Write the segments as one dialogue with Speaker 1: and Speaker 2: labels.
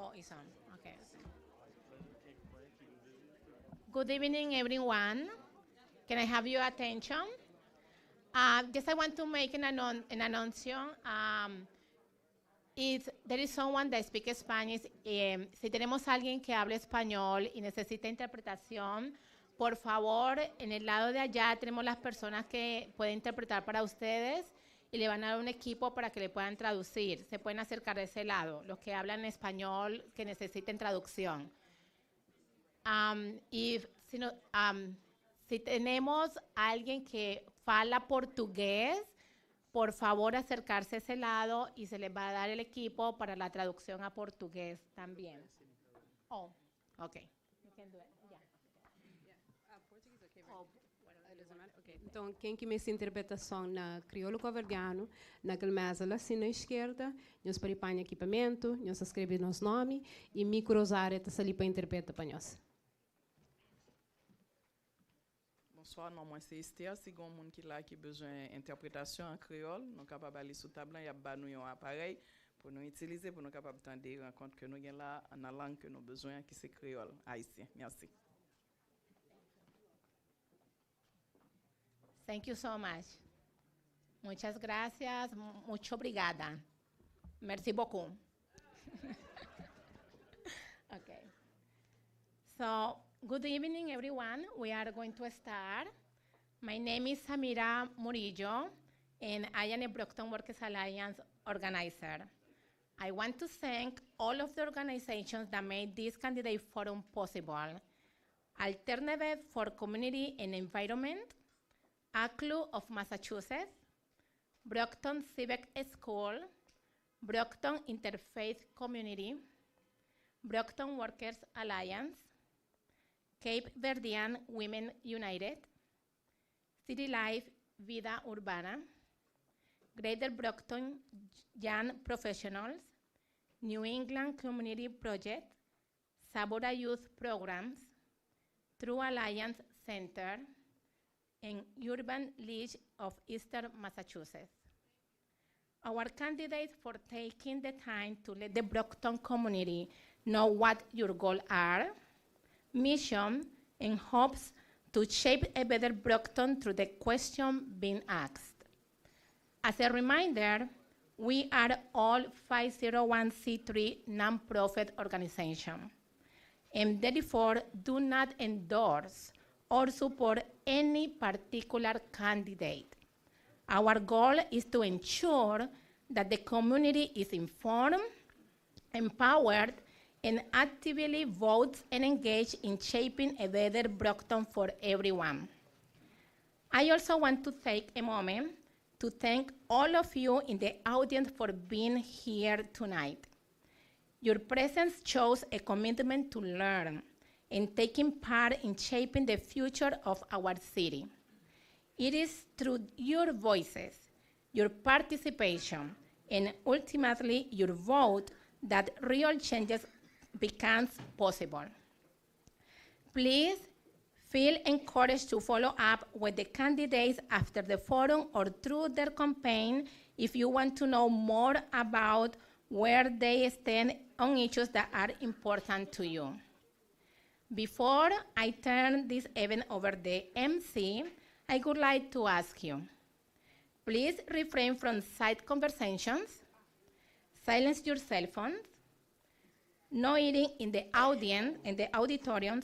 Speaker 1: Oh, it's on. Okay. Good evening, everyone. Can I have your attention? Just I want to make an announcement. If there is someone that speaks Spanish, si tenemos alguien que hable español y necesita interpretación, por favor, en el lado de allá tenemos las personas que pueden interpretar para ustedes y le van a dar un equipo para que le puedan traducir. Se pueden acercar de ese lado, los que hablan español que necesiten traducción. Si tenemos alguien que fala portugués, por favor acercarse a ese lado y se les va a dar el equipo para la traducción a portugués también. Oh, okay. You can do it. Yeah.
Speaker 2: Okay. Então, quem que me essa interpretação na crioulo covergiano, naquela mesa lá assim na esquerda, nós preparamos equipamento, nós escrevemos nosso nome e microsar está ali para interpretar para nós.
Speaker 3: Bonsoir, non, moi c'est Esther. Si vous avez quelqu'un qui a besoin d'interprétation en créole, nous sommes capables d'aller sur table, il y a un appareil pour nous utiliser, pour nous capables d'entendre rencontre que nous avons là en la langue que nous avons besoin, qui c'est créole, haïtien. Merci.
Speaker 1: Thank you so much. Muchas gracias. Mucho obrigada. Merci beaucoup. Okay. So, good evening, everyone. We are going to start. My name is Samira Murillo, and I am a Brockton Workers Alliance organizer. I want to thank all of the organizations that made this candidate forum possible. Alternative for Community and Environment, ACLU of Massachusetts, Brockton Civic School, Brockton Interfaith Community, Brockton Workers Alliance, Cape Verdean Women United, City Life Vida Urbana, Greater Brockton Young Professionals, New England Community Project, Sabora Youth Programs, True Alliance Center, and Urban League of Eastern Massachusetts. Our candidates for taking the time to let the Brockton community know what your goals are, mission, and hopes to shape a better Brockton through the question being asked. As a reminder, we are all 501c3 nonprofit organization, and therefore do not endorse or support any particular candidate. Our goal is to ensure that the community is informed, empowered, and actively votes and engage in shaping a better Brockton for everyone. I also want to take a moment to thank all of you in the audience for being here tonight. Your presence shows a commitment to learn and taking part in shaping the future of our city. It is through your voices, your participation, and ultimately your vote that real changes becomes possible. Please feel encouraged to follow up with the candidates after the forum or through their campaign if you want to know more about where they stand on issues that are important to you. Before I turn this event over to the MC, I would like to ask you, please refrain from side conversations, silence your cell phones, no eating in the auditorium,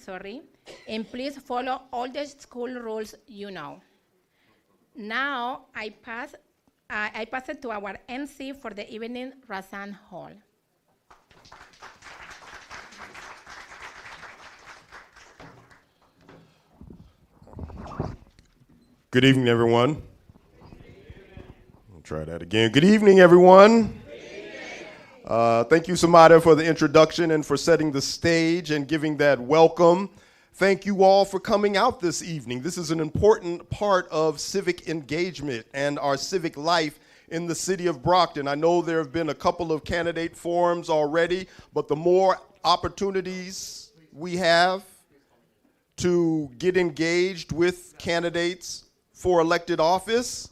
Speaker 1: and please follow all the school rules you know. Now I pass it to our MC for the evening, Razan Hall.
Speaker 4: Good evening, everyone. I'll try that again. Good evening, everyone. Thank you, Samada, for the introduction and for setting the stage and giving that welcome. Thank you all for coming out this evening. This is an important part of civic engagement and our civic life in the city of Brockton. I know there have been a couple of candidate forums already, but the more opportunities we have to get engaged with candidates for elected office,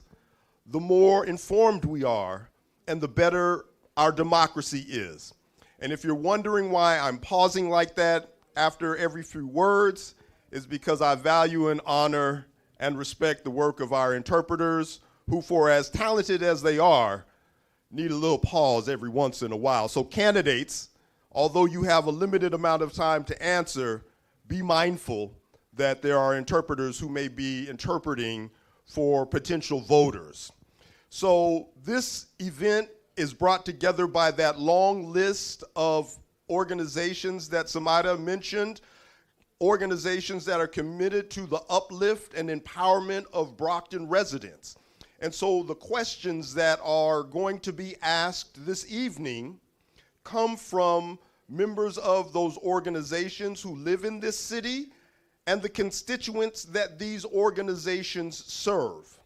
Speaker 4: the more informed we are and the better our democracy is. And if you're wondering why I'm pausing like that after every few words, it's because I value and honor and respect the work of our interpreters, who, for as talented as they are, need a little pause every once in a while. So candidates, although you have a limited amount of time to answer, be mindful that there are interpreters who may be interpreting for potential voters. So this event is brought together by that long list of organizations that Samada mentioned, organizations that are committed to the uplift and empowerment of Brockton residents. And so the questions that are going to be asked this evening come from members of those organizations who live in this city and the constituents that these organizations serve.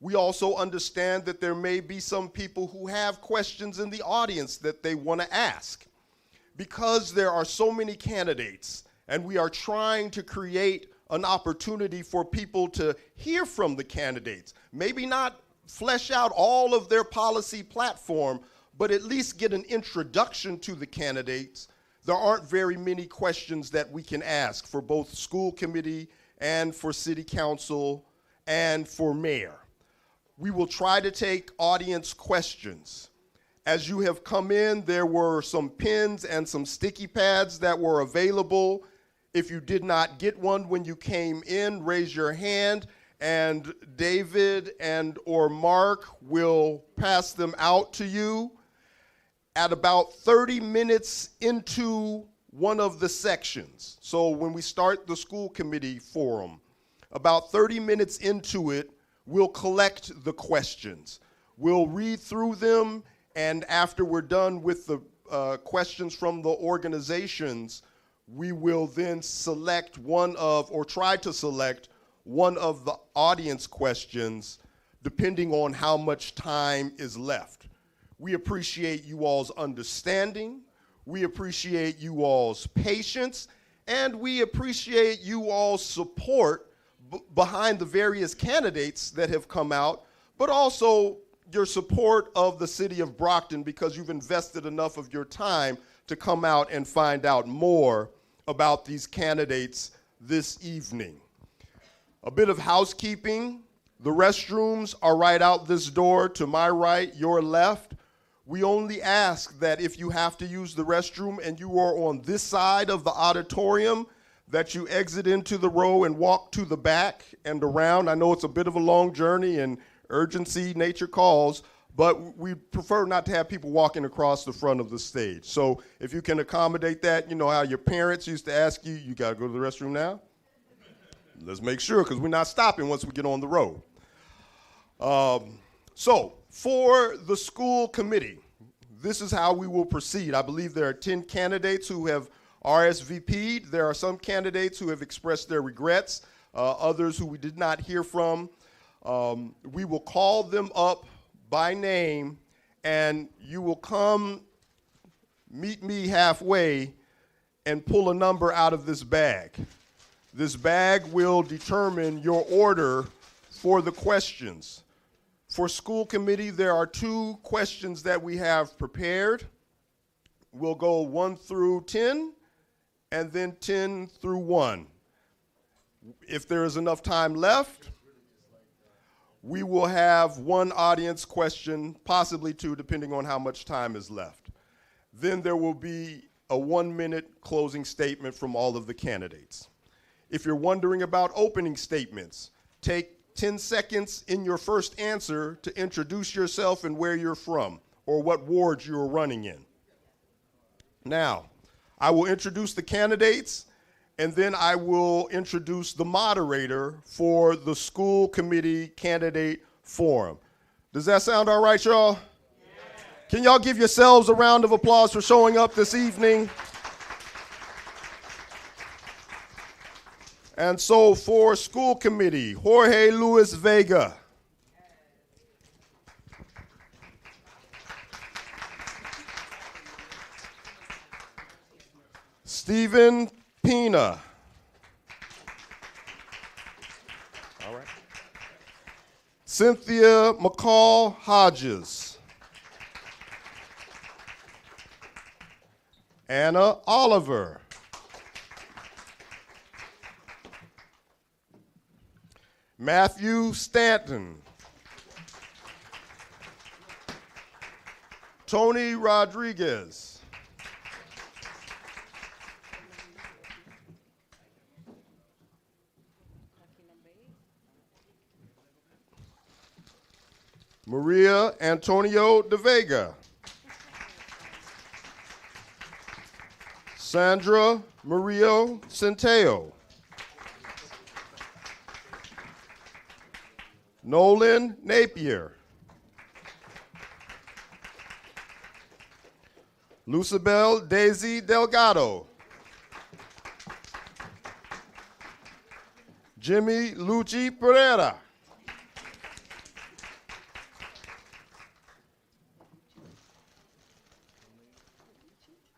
Speaker 4: We also understand that there may be some people who have questions in the audience that they want to ask. Because there are so many candidates and we are trying to create an opportunity for people to hear from the candidates, maybe not flesh out all of their policy platform, but at least get an introduction to the candidates. There aren't very many questions that we can ask for both school committee and for city council and for mayor. We will try to take audience questions. As you have come in, there were some pens and some sticky pads that were available. If you did not get one when you came in, raise your hand, and David and or Mark will pass them out to you. At about 30 minutes into one of the sections, so when we start the school committee forum, about 30 minutes into it, we'll collect the questions. We'll read through them, and after we're done with the questions from the organizations, we will then select one of, or try to select one of the audience questions, depending on how much time is left. We appreciate you all's understanding, we appreciate you all's patience, and we appreciate you all's support behind the various candidates that have come out, but also your support of the city of Brockton, because you've invested enough of your time to come out and find out more about these candidates this evening. A bit of housekeeping. The restrooms are right out this door to my right, your left. We only ask that if you have to use the restroom and you are on this side of the auditorium, that you exit into the row and walk to the back and around. I know it's a bit of a long journey and urgency nature calls, but we prefer not to have people walking across the front of the stage. So if you can accommodate that, you know how your parents used to ask you, you gotta go to the restroom now? Let's make sure, because we're not stopping once we get on the road. So for the school committee, this is how we will proceed. I believe there are 10 candidates who have RSVP'd. There are some candidates who have expressed their regrets, others who we did not hear from. We will call them up by name, and you will come meet me halfway and pull a number out of this bag. This bag will determine your order for the questions. For school committee, there are 2 questions that we have prepared. We'll go 1 through 10, and then 10 through 1. If there is enough time left, we will have 1 audience question, possibly 2, depending on how much time is left. Then there will be a 1-minute closing statement from all of the candidates. If you're wondering about opening statements, take 10 seconds in your first answer to introduce yourself and where you're from, or what ward you're running in. Now, I will introduce the candidates, and then I will introduce the moderator for the school committee candidate forum. Does that sound all right, y'all? Yeah. Can y'all give yourselves a round of applause for showing up this evening? And so for school committee, Jorge Luis Vega. Stephen Pina. All right. Cynthia McCall Hodges. Anna Oliver. Matthew Stanton. Tony Rodriguez. Maria Antonio de Vega. Sandra Maria Centeo. Nolan Napier. Lucibel Daisy Delgado. Jimmy Lucci Pereira.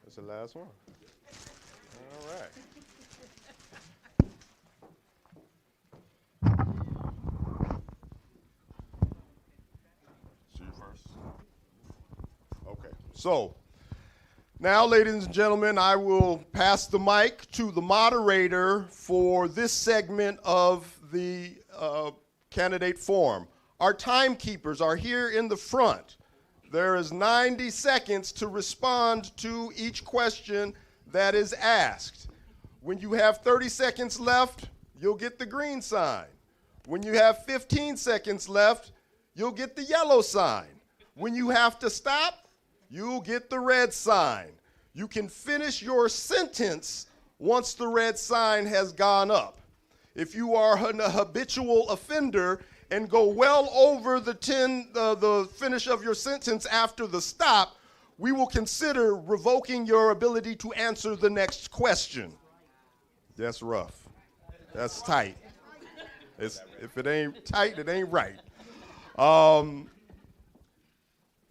Speaker 4: That's the last one. All right. See you first. Okay. So, now, ladies and gentlemen, I will pass the mic to the moderator for this segment of the candidate forum. Our timekeepers are here in the front. There is 90 seconds to respond to each question that is asked. When you have 30 seconds left, you'll get the green sign. When you have 15 seconds left, you'll get the yellow sign. When you have to stop, you'll get the red sign. You can finish your sentence once the red sign has gone up. If you are a habitual offender and go well over the finish of your sentence after the stop, we will consider revoking your ability to answer the next question. That's rough. That's tight. If it ain't tight, it ain't right.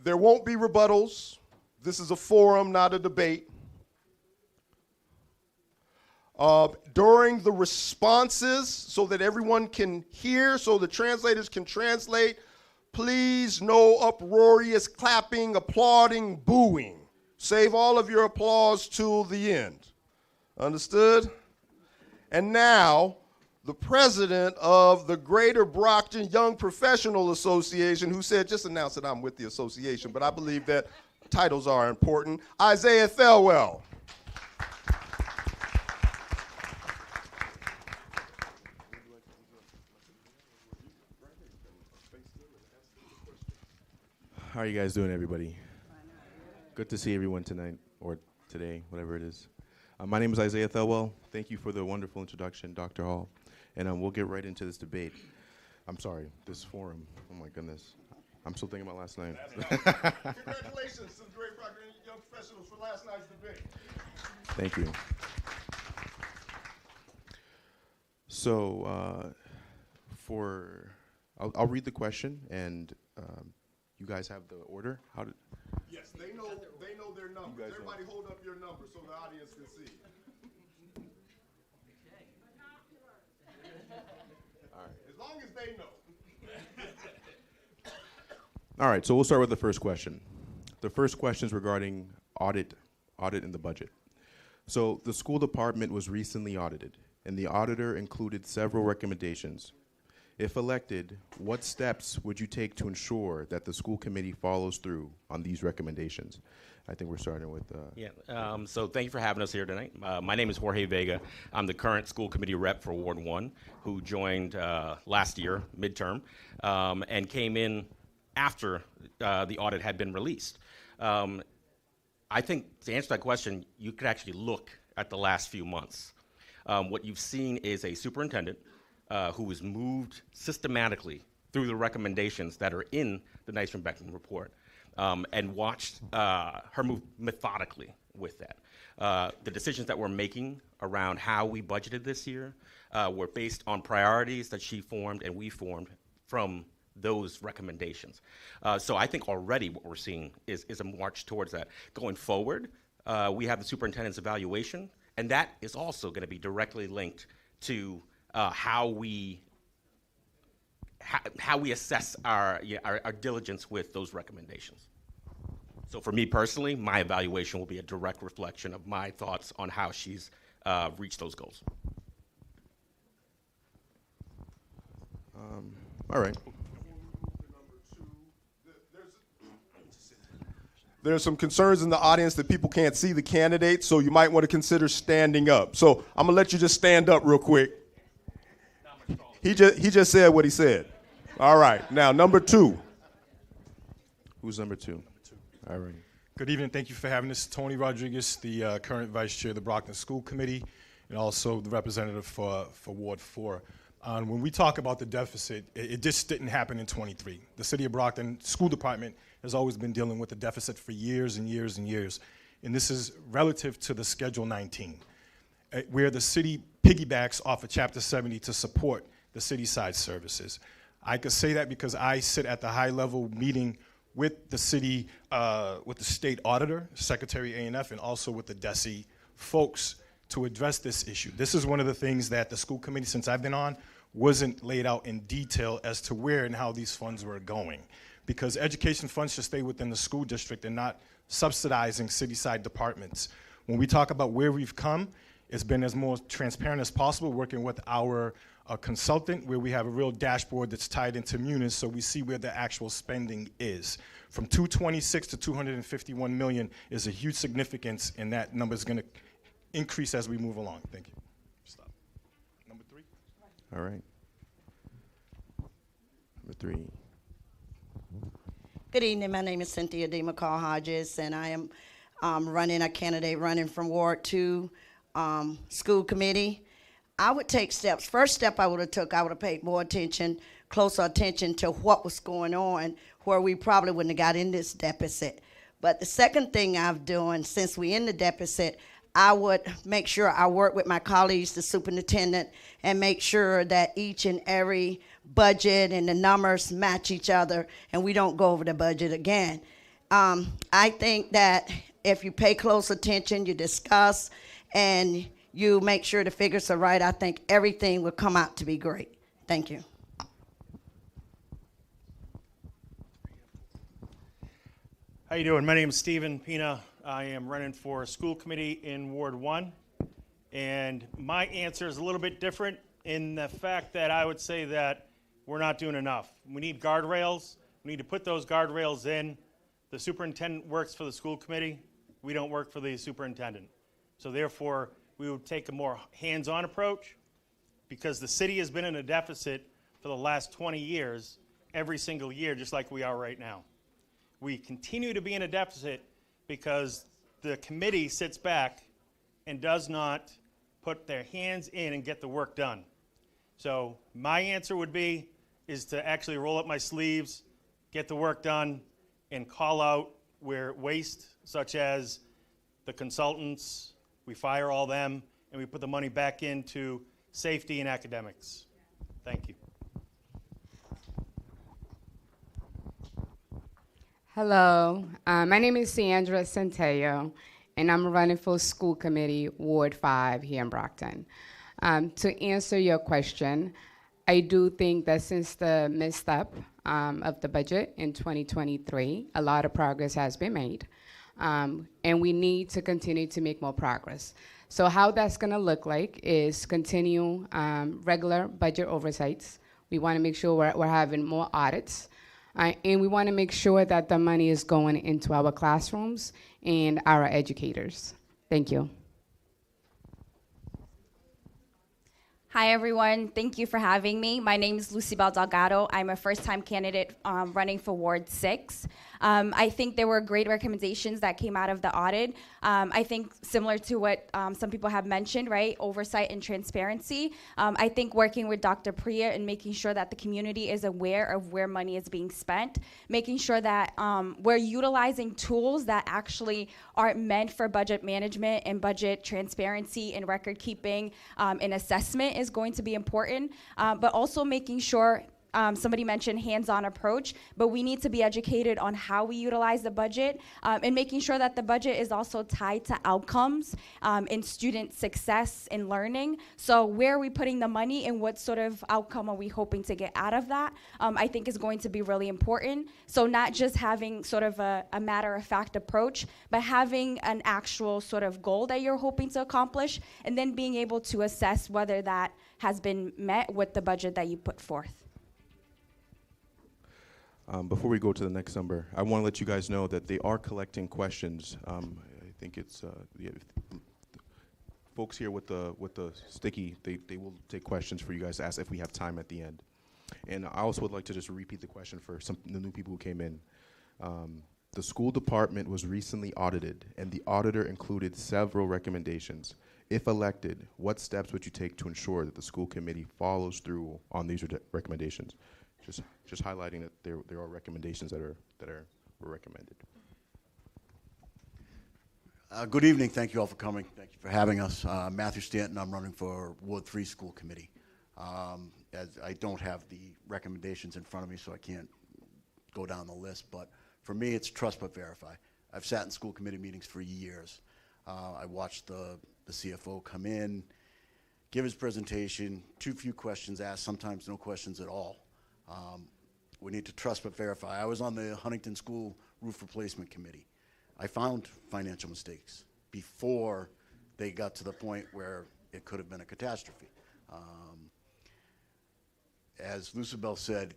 Speaker 4: There won't be rebuttals. This is a forum, not a debate. During the responses, so that everyone can hear, so the translators can translate, please no uproarious clapping, applauding, booing. Save all of your applause till the end. Understood? And now, the president of the Greater Brockton Young Professional Association, who said, just announce that I'm with the association, but I believe that titles are important, Isaiah Thelwell.
Speaker 5: How are you guys doing, everybody? Good to see everyone tonight, or today, whatever it is. My name is Isaiah Thelwell. Thank you for the wonderful introduction, Dr. Hall. And we'll get right into this debate. I'm sorry, this forum. Oh my goodness. I'm still thinking about last night.
Speaker 4: Congratulations to the Great Brockton Young Professionals for last night's debate.
Speaker 5: Thank you. So, I'll read the question, and you guys have the order.
Speaker 4: Yes, they know their numbers. Everybody hold up your number so the audience can see.
Speaker 5: All right.
Speaker 4: As long as they know.
Speaker 5: All right, so we'll start with the first question. The first question is regarding audit in the budget. So the school department was recently audited, and the auditor included several recommendations. If elected, what steps would you take to ensure that the school committee follows through on these recommendations? I think we're starting with...
Speaker 6: So thank you for having us here tonight. My name is Jorge Vega. I'm the current school committee rep for Ward 1, who joined last year, midterm, and came in after the audit had been released. I think to answer that question, you could actually look at the last few months. What you've seen is a superintendent who has moved systematically through the recommendations that are in the Nystrom-Beckman report, and watched her move methodically with that. The decisions that we're making around how we budgeted this year were based on priorities that she formed and we formed from those recommendations. So I think already what we're seeing is a march towards that. Going forward, we have the superintendent's evaluation, and that is also going to be directly linked to how we assess our diligence with those recommendations. So for me personally, my evaluation will be a direct reflection of my thoughts on how she's reached those goals.
Speaker 5: All right.
Speaker 4: There's some concerns in the audience that people can't see the candidates, so you might want to consider standing up. So I'm gonna let you just stand up real quick. He just said what he said. All right, now number 2.
Speaker 5: Who's number 2? All right.
Speaker 7: Good evening. Thank you for having us. Tony Rodriguez, the current vice chair of the Brockton School Committee, and also the representative for Ward 4. When we talk about the deficit, it just didn't happen in 23. The city of Brockton School Department has always been dealing with the deficit for years and years and years. And this is relative to the Schedule 19, where the city piggybacks off of Chapter 70 to support the city-side services. I could say that because I sit at the high-level meeting with the city, with the state auditor, Secretary A&F, and also with the DESE folks to address this issue. This is one of the things that the school committee, since I've been on, wasn't laid out in detail as to where and how these funds were going. Because education funds should stay within the school district and not subsidizing city-side departments. When we talk about where we've come, it's been as more transparent as possible, working with our consultant, where we have a real dashboard that's tied into Munis, so we see where the actual spending is. From 226 to 251 million is a huge significance, and that number is going to increase as we move along. Thank you. Stop. Number 3.
Speaker 5: All right. Number 3.
Speaker 8: Good evening. My name is Cynthia D. McCall Hodges, and I am running from Ward 2 School Committee. I would take steps. First step I would have paid more attention, closer attention to what was going on, where we probably wouldn't have got in this deficit. But the second thing I've done, since we're in the deficit, I would make sure I work with my colleagues, the superintendent, and make sure that each and every budget and the numbers match each other and we don't go over the budget again. I think that if you pay close attention, you discuss, and you make sure the figures are right, I think everything will come out to be great. Thank you.
Speaker 9: How you doing? My name is Stephen Pina. I am running for school committee in Ward 1. And my answer is a little bit different in the fact that I would say that we're not doing enough. We need guardrails. We need to put those guardrails in. The superintendent works for the school committee. We don't work for the superintendent. So therefore, we would take a more hands-on approach, because the city has been in a deficit for the last 20 years, every single year, just like we are right now. We continue to be in a deficit because the committee sits back and does not put their hands in and get the work done. So my answer would be is to actually roll up my sleeves, get the work done, and call out where waste, such as the consultants, we fire all them, and we put the money back into safety and academics. Thank you.
Speaker 10: Hello, my name is Sandra Centello, and I'm running for school committee, Ward 5 here in Brockton. To answer your question, I do think that since the misstep of the budget in 2023, a lot of progress has been made, and we need to continue to make more progress. So how that's gonna look like is continue regular budget oversights. We wanna make sure we're having more audits, and we wanna make sure that the money is going into our classrooms and our educators. Thank you.
Speaker 11: Hi, everyone. Thank you for having me. My name is Lucibel Delgado. I'm a first-time candidate running for Ward 6. I think there were great recommendations that came out of the audit. I think similar to what some people have mentioned, right? Oversight and transparency. I think working with Dr. Priya and making sure that the community is aware of where money is being spent, making sure that we're utilizing tools that actually aren't meant for budget management and budget transparency and record keeping and assessment is going to be important, but also making sure somebody mentioned hands-on approach, but we need to be educated on how we utilize the budget and making sure that the budget is also tied to outcomes and student success and learning. So where are we putting the money and what sort of outcome are we hoping to get out of that, I think is going to be really important. So not just having sort of a matter-of-fact approach, but having an actual sort of goal that you're hoping to accomplish, and then being able to assess whether that has been met with the budget that you put forth.
Speaker 5: Before we go to the next number, I want to let you guys know that they are collecting questions. I think it's folks here with the sticky. They will take questions for you guys to ask if we have time at the end. And I also would like to just repeat the question for the new people who came in. The school department was recently audited, and the auditor included several recommendations. If elected, what steps would you take to ensure that the school committee follows through on these recommendations? Just highlighting that there are recommendations that were recommended.
Speaker 12: Good evening. Thank you all for coming. Thank you for having us. Matthew Stanton. I'm running for Ward 3 School Committee. As I don't have the recommendations in front of me, so I can't go down the list. But for me, it's trust but verify. I've sat in school committee meetings for years. I watched the CFO come in, give his presentation, too few questions asked, sometimes no questions at all. We need to trust but verify. I was on the Huntington School Roof Replacement Committee. I found financial mistakes before they got to the point where it could have been a catastrophe. As Lucibel said,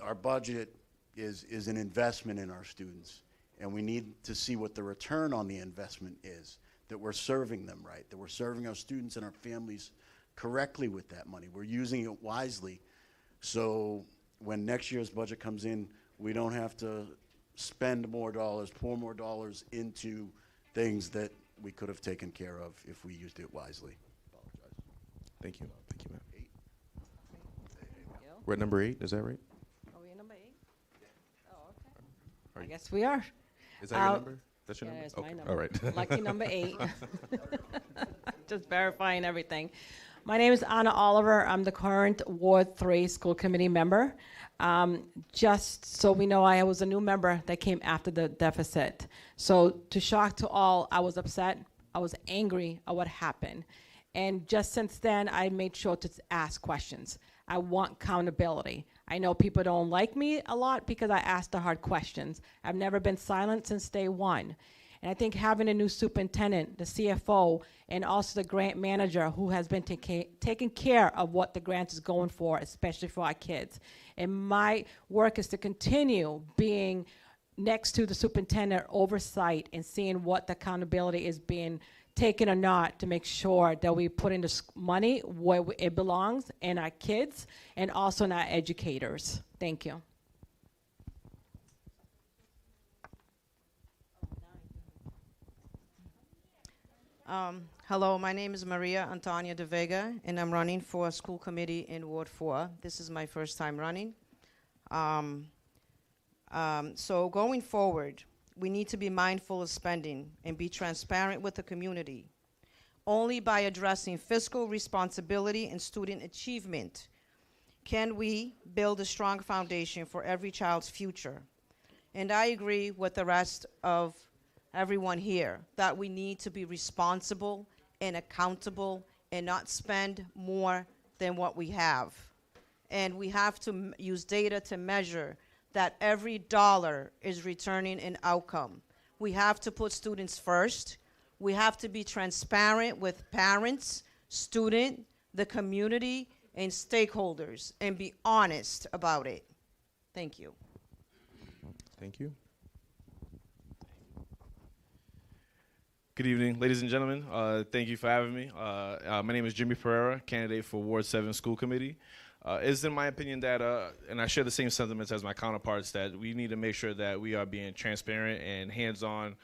Speaker 12: our budget is an investment in our students, and we need to see what the return on the investment is, that we're serving them right, that we're serving our students and our families correctly with that money. We're using it wisely, so when next year's budget comes in, we don't have to spend more dollars, pour more dollars into things that we could have taken care of if we used it wisely. Apologize.
Speaker 5: Thank you. Thank you, Matt. We're at number 8, is that right?
Speaker 13: Are we at number 8? Oh, okay. I guess we are.
Speaker 5: Is that your number? That's your
Speaker 13: yeah,
Speaker 5: number?
Speaker 13: it's
Speaker 5: Okay.
Speaker 13: my number.
Speaker 5: All right.
Speaker 13: Lucky number 8. Just verifying everything. My name is Anna Oliver. I'm the current Ward 3 School Committee member. Just so we know, I was a new member that came after the deficit. So to shock to all, I was upset. I was angry at what happened. And just since then, I made sure to ask questions. I want accountability. I know people don't like me a lot because I ask the hard questions. I've never been silent since day one. And I think having a new superintendent, the CFO, and also the grant manager who has been taking care of what the grant is going for, especially for our kids. And my work is to continue being next to the superintendent oversight and seeing what the accountability is being taken or not, to make sure that we put in the money where it belongs in our kids and also in our educators. Thank you.
Speaker 14: Hello, my name is Maria Antonia de Vega, and I'm running for a school committee in Ward 4. This is my first time running. So going forward, we need to be mindful of spending and be transparent with the community. Only by addressing fiscal responsibility and student achievement can we build a strong foundation for every child's future. And I agree with the rest of everyone here that we need to be responsible and accountable and not spend more than what we have. And we have to use data to measure that every dollar is returning an outcome. We have to put students first. We have to be transparent with parents, student, the community, and stakeholders, and be honest about it. Thank you.
Speaker 5: Thank you.
Speaker 15: Good evening, ladies and gentlemen. Thank you for having me. My name is Jimmy Pereira, candidate for Ward 7 School Committee. It's in my opinion that, and I share the same sentiments as my counterparts, that we need to make sure that we are being transparent and hands-on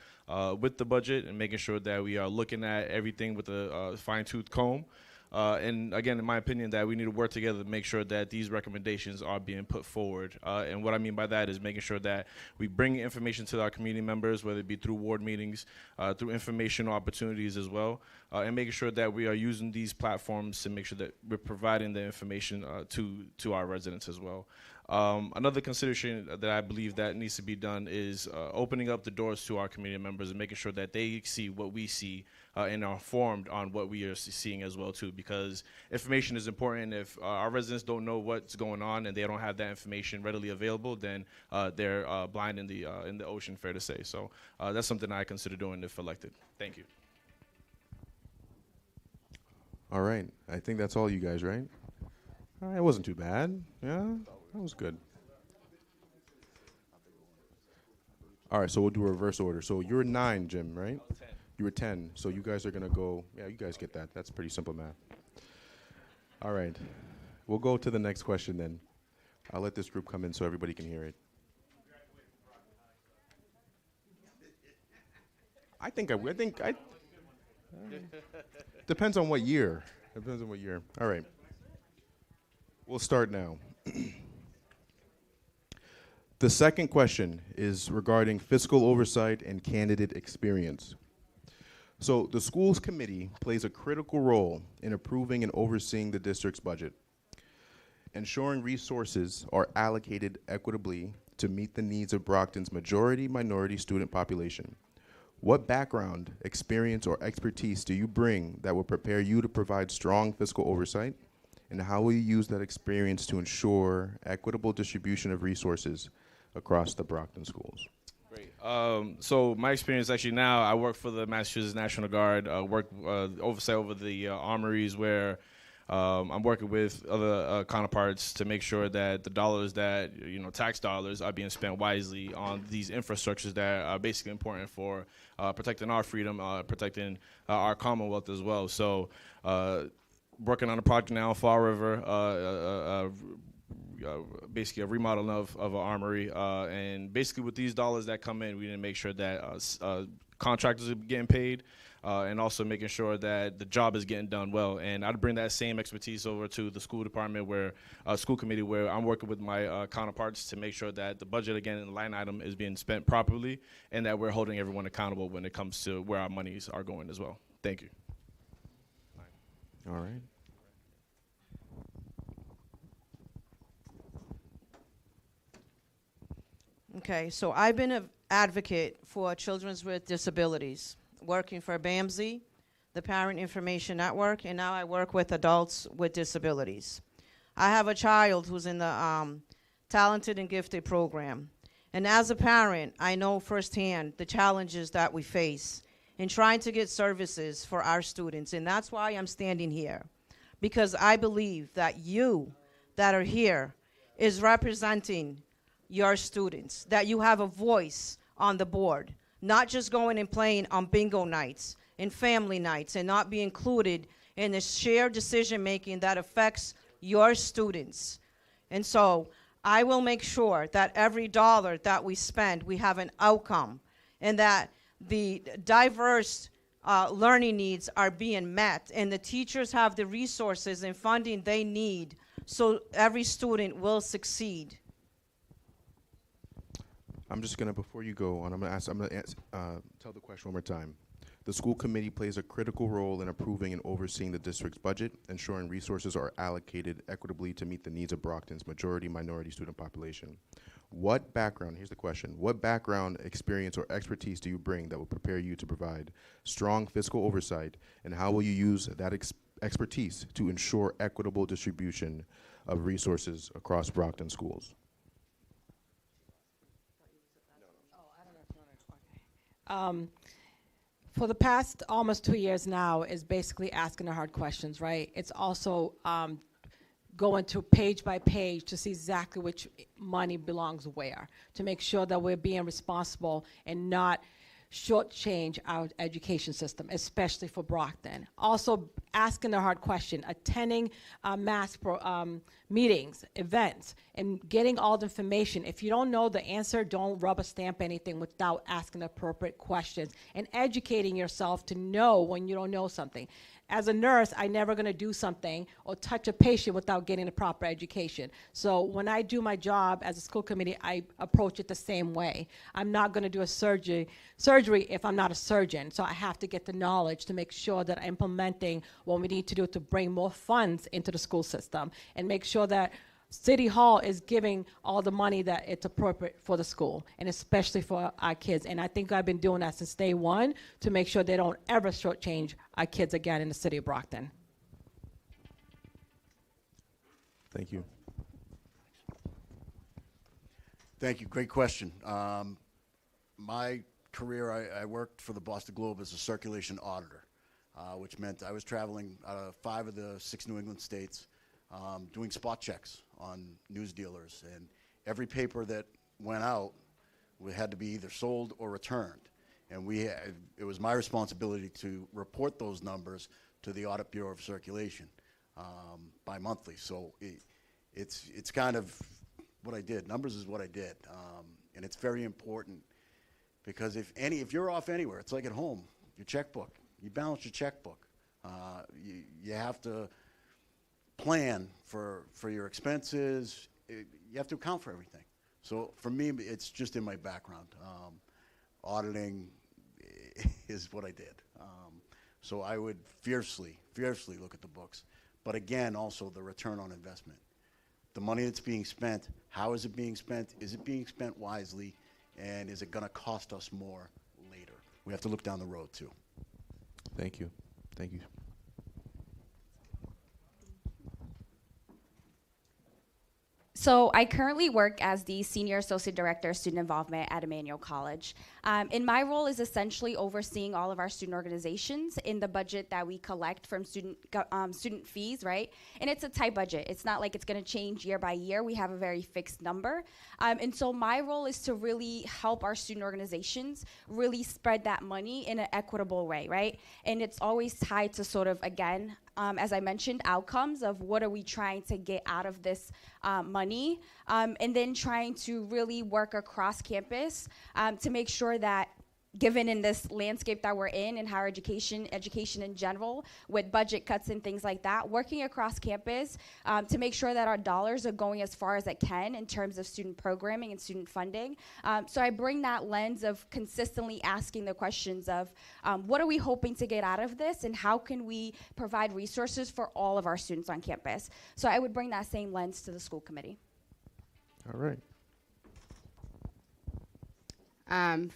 Speaker 15: with the budget and making sure that we are looking at everything with a fine-tooth comb. And again, in my opinion, that we need to work together to make sure that these recommendations are being put forward. And what I mean by that is making sure that we bring information to our community members, whether it be through ward meetings, through informational opportunities as well, and making sure that we are using these platforms to make sure that we're providing the information to our residents as well. Another consideration that I believe that needs to be done is opening up the doors to our community members and making sure that they see what we see and are informed on what we are seeing as well too, because information is important. If our residents don't know what's going on and they don't have that information readily available, then they're blind in the ocean, fair to say. So that's something I consider doing if elected. Thank you.
Speaker 5: All right. I think that's all you guys, right? All right, it wasn't too bad. Yeah, that was good. All right, so we'll do a reverse order. So you were 9, Jim, right?
Speaker 15: 10.
Speaker 5: You were 10. So you guys are going to go. Yeah, you guys get that. That's pretty simple math. All right. We'll go to the next question then. I'll let this group come in so everybody can hear it. I think depends on what year. Depends on what year. All right. We'll start now. The second question is regarding fiscal oversight and candidate experience. So the schools committee plays a critical role in approving and overseeing the district's budget, ensuring resources are allocated equitably to meet the needs of Brockton's majority minority student population. What background, experience, or expertise do you bring that will prepare you to provide strong fiscal oversight? And how will you use that experience to ensure equitable distribution of resources across the Brockton schools?
Speaker 15: Great. So my experience actually now, I work for the Massachusetts National Guard, work oversight over the armories where I'm working with other counterparts to make sure that the dollars that, tax dollars are being spent wisely on these infrastructures that are basically important for protecting our freedom, protecting our Commonwealth as well. So working on a project now in Fall River, basically a remodeling of an armory. And basically with these dollars that come in, we need to make sure that contractors are getting paid, and also making sure that the job is getting done well. And I'd bring that same expertise over to the school department school committee where I'm working with my counterparts to make sure that the budget, again, in the line item is being spent properly and that we're holding everyone accountable when it comes to where our monies are going as well. Thank you.
Speaker 5: All right.
Speaker 14: Okay, so I've been an advocate for children with disabilities, working for BAMSI, the Parent Information Network, and now I work with adults with disabilities. I have a child who's in the Talented and Gifted program. And as a parent, I know firsthand the challenges that we face in trying to get services for our students. And that's why I'm standing here, because I believe that you that are here is representing your students, that you have a voice on the board, not just going and playing on bingo nights and family nights and not be included in the shared decision-making that affects your students. And so I will make sure that every dollar that we spend, we have an outcome, and that the diverse learning needs are being met, and the teachers have the resources and funding they need so every student will succeed.
Speaker 5: I'm just gonna, before you go on, I'm gonna tell the question one more time. The school committee plays a critical role in approving and overseeing the district's budget, ensuring resources are allocated equitably to meet the needs of Brockton's majority minority student population. What background, here's the question, what background, experience, or expertise do you bring that will prepare you to provide strong fiscal oversight, and how will you use that expertise to ensure equitable distribution of resources across Brockton schools?
Speaker 13: For the past almost 2 years now is basically asking the hard questions, right? It's also going to page by page to see exactly which money belongs where, to make sure that we're being responsible and not shortchange our education system, especially for Brockton. Also asking the hard question, attending meetings, events, and getting all the information. If you don't know the answer, don't rubber stamp anything without asking appropriate questions, and educating yourself to know when you don't know something. as a nurse, I'm never going to do something or touch a patient without getting a proper education. So when I do my job as a school committee, I approach it the same way. I'm not going to do a surgery if I'm not a surgeon. So I have to get the knowledge to make sure that I'm implementing what we need to do to bring more funds into the school system and make sure that City Hall is giving all the money that it's appropriate for the school, and especially for our kids. And I think I've been doing that since day one to make sure they don't ever shortchange our kids again in the city of Brockton.
Speaker 5: Thank you.
Speaker 12: Thank you. Great question. My career, I worked for the Boston Globe as a circulation auditor, which meant I was traveling out of 5 of the 6 New England states, doing spot checks on news dealers, and every paper that went out had to be either sold or returned. And it was my responsibility to report those numbers to the Audit Bureau of Circulation bi-monthly. So it's kind of what I did. Numbers is what I did, and it's very important because if you're off anywhere, it's like at home, your checkbook. You balance your checkbook. You have to plan for your expenses. You have to account for everything. So for me, it's just in my background. Auditing is what I did. So I would fiercely look at the books. But again, also the return on investment. The money that's being spent, how is it being spent? Is it being spent wisely? And is it going to cost us more later? We have to look down the road too.
Speaker 5: Thank you. Thank you.
Speaker 11: So I currently work as the Senior Associate Director of Student Involvement at Emmanuel College. And my role is essentially overseeing all of our student organizations in the budget that we collect from student fees, right? And it's a tight budget. It's not like it's gonna change year by year. We have a very fixed number. And so my role is to really help our student organizations really spread that money in an equitable way, right? And it's always tied to sort of, again, as I mentioned, outcomes of what are we trying to get out of this money, and then trying to really work across campus to make sure that, given in this landscape that we're in higher education in general, with budget cuts and things like that, working across campus to make sure that our dollars are going as far as it can in terms of student programming and student funding. So I bring that lens of consistently asking the questions of what are we hoping to get out of this, and how can we provide resources for all of our students on campus? So I would bring that same lens to the school committee.
Speaker 5: All right.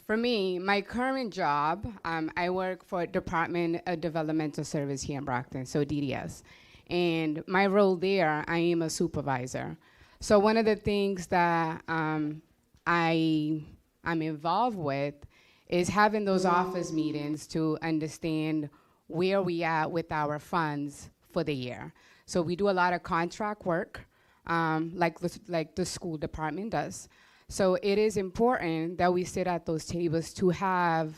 Speaker 10: For me, my current job, I work for Department of Developmental Service here in Brockton, so DDS. And my role there, I am a supervisor. So one of the things that I'm involved with is having those office meetings to understand where we are with our funds for the year. So we do a lot of contract work, like the school department does. So it is important that we sit at those tables to have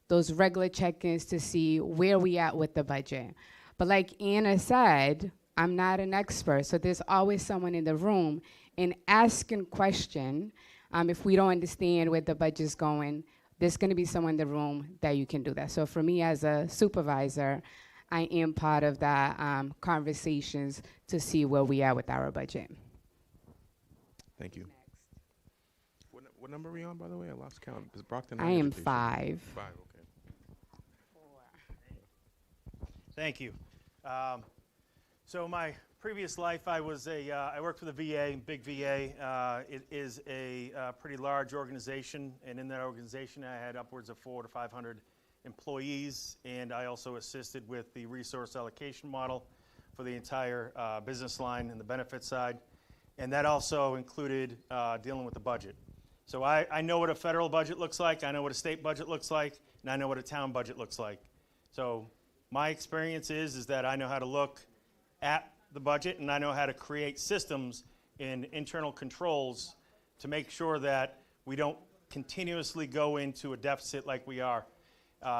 Speaker 10: those regular check-ins to see where we at with the budget. But like Anna said, I'm not an expert, so there's always someone in the room. And asking question, if we don't understand where the budget's going, there's gonna be someone in the room that you can do that. So for me as a supervisor, I am part of that conversations to see where we are with our budget.
Speaker 5: Thank you. What number are we on, by the way? I lost count. Is Brockton?
Speaker 10: I am 5.
Speaker 5: 5, okay.
Speaker 9: Thank you. So my previous life, I worked for the VA, big VA. It is a pretty large organization, and in that organization, I had upwards of 400 to 500 employees, and I also assisted with the resource allocation model for the entire business line and the benefit side, and that also included dealing with the budget. So I know what a federal budget looks like, I know what a state budget looks like, and I know what a town budget looks like. So my experience is that I know how to look at the budget, and I know how to create systems and internal controls to make sure that we don't continuously go into a deficit like we are.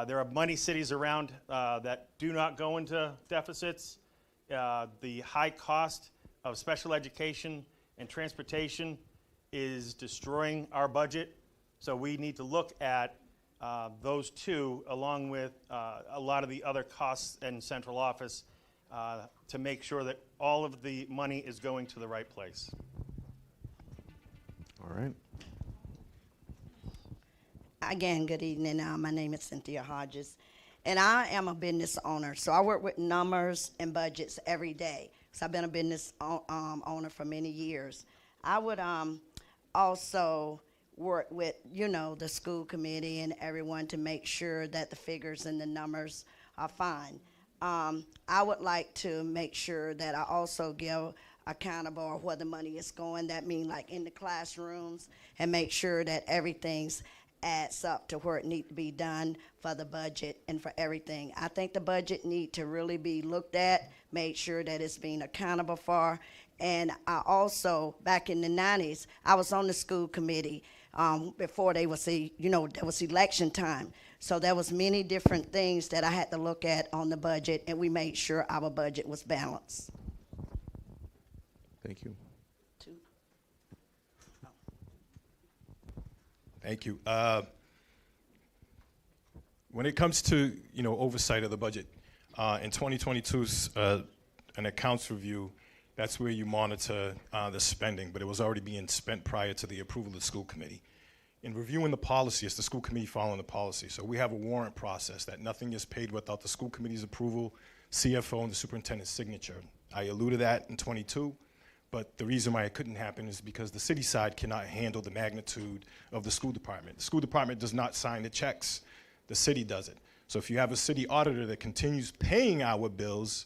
Speaker 9: There are many cities around that do not go into deficits. The high cost of special education and transportation is destroying our budget. So we need to look at those two, along with a lot of the other costs in central office, to make sure that all of the money is going to the right place.
Speaker 5: All right.
Speaker 8: Again, good evening. My name is Cynthia Hodges, and I am a business owner. So I work with numbers and budgets every day. So I've been a business owner for many years. I would also work with, the school committee and everyone to make sure that the figures and the numbers are fine. I would like to make sure that I also give accountable of where the money is going. That means like in the classrooms, and make sure that everything's adds up to where it needs to be done for the budget and for everything. I think the budget need to really be looked at, made sure that it's being accountable for. And I also, back in the 90s, I was on the school committee before there was election time. So there was many different things that I had to look at on the budget, and we made sure our budget was balanced.
Speaker 5: Thank you.
Speaker 7: Thank you. When it comes to oversight of the budget, in 2022's an accounts review, that's where you monitor the spending, but it was already being spent prior to the approval of the school committee. In reviewing the policy, it's the school committee following the policy. So we have a warrant process that nothing is paid without the school committee's approval, CFO, and the superintendent's signature. I alluded to that in 22. But the reason why it couldn't happen is because the city side cannot handle the magnitude of the school department. The school department does not sign the checks. The city does it. So if you have a city auditor that continues paying our bills,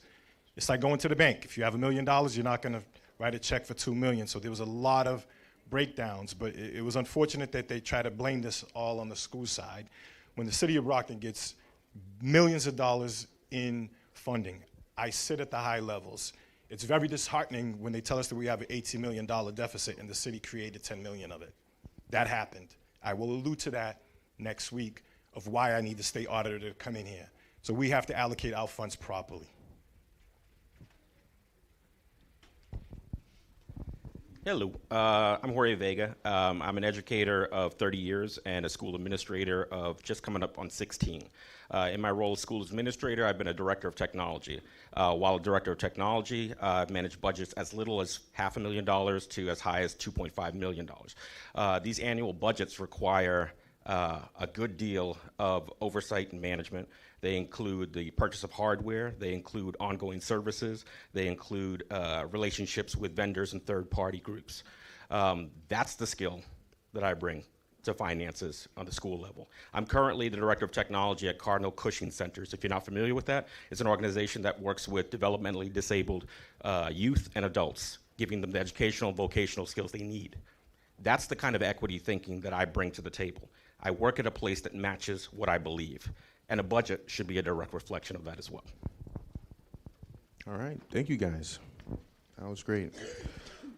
Speaker 7: it's like going to the bank. If you have $1 million, you're not going to write a check for $2 million. So there was a lot of breakdowns, but it was unfortunate that they try to blame this all on the school side when the city of Brockton gets millions of dollars in funding. I sit at the high levels. It's very disheartening when they tell us that we have an $18 million deficit and the city created $10 million of it. That happened. I will allude to that next week of why I need the state auditor to come in here. So we have to allocate our funds properly.
Speaker 6: Hello, I'm Jorge Vega. I'm an educator of 30 years and a school administrator of just coming up on 16. In my role as school administrator, I've been a director of technology. While a director of technology, I've managed budgets as little as $500,000 to as high as $2.5 million. These annual budgets require a good deal of oversight and management. They include the purchase of hardware, they include ongoing services, they include relationships with vendors and third-party groups. That's the skill that I bring to finances on the school level. I'm currently the director of technology at Cardinal Cushing Centers. If you're not familiar with that, it's an organization that works with developmentally disabled youth and adults, giving them the educational and vocational skills they need. That's the kind of equity thinking that I bring to the table. I work at a place that matches what I believe, and a budget should be a direct reflection of that as well.
Speaker 5: All right, thank you guys. That was great.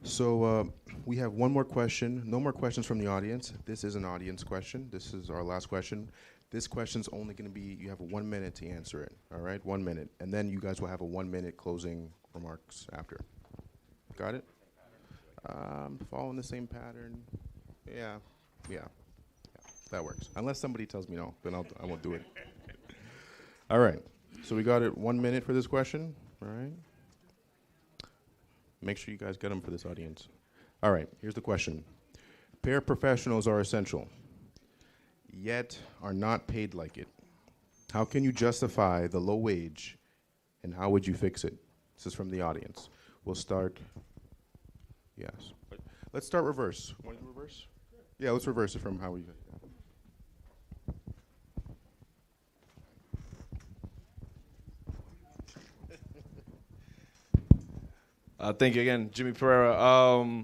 Speaker 5: So we have one more question. No more questions from the audience. This is an audience question. This is our last question. This question's only going to be, you have 1 minute to answer it, all right? 1 minute. And then you guys will have a 1 minute closing remarks after. Got it? Following the same pattern. Yeah. That works. Unless somebody tells me no, then I won't do it. All right. So we got it 1 minute for this question, all right? Make sure you guys get them for this audience. All right, here's the question. Paraprofessionals are essential, yet are not paid like it. How can you justify the low wage, and how would you fix it? This is from the audience. We'll start, yes. But let's start reverse. Want to do reverse? Yeah, let's reverse it from how we.
Speaker 15: Thank you again, Jimmy Pereira.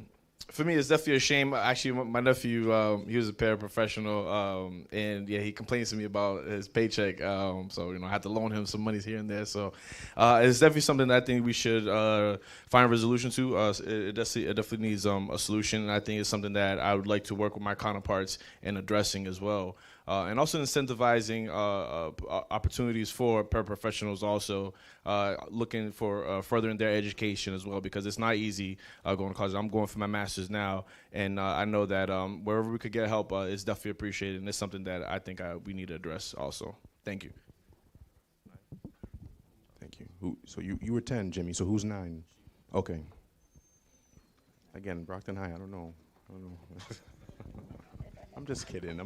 Speaker 15: For me, it's definitely a shame. Actually, my nephew, he was a paraprofessional, and yeah, he complains to me about his paycheck. So I had to loan him some monies here and there. So it's definitely something that I think we should find a resolution to. It definitely needs a solution, and I think it's something that I would like to work with my counterparts in addressing as well. and also incentivizing opportunities for paraprofessionals also looking for furthering their education as well, because it's not easy going to college. I'm going for my master's now, and I know that wherever we could get help is definitely appreciated, and it's something that I think we need to address also. Thank you.
Speaker 5: Thank you. So you were 10, Jimmy, so who's 9? Okay. Again, Brockton High, I don't know. I'm just kidding.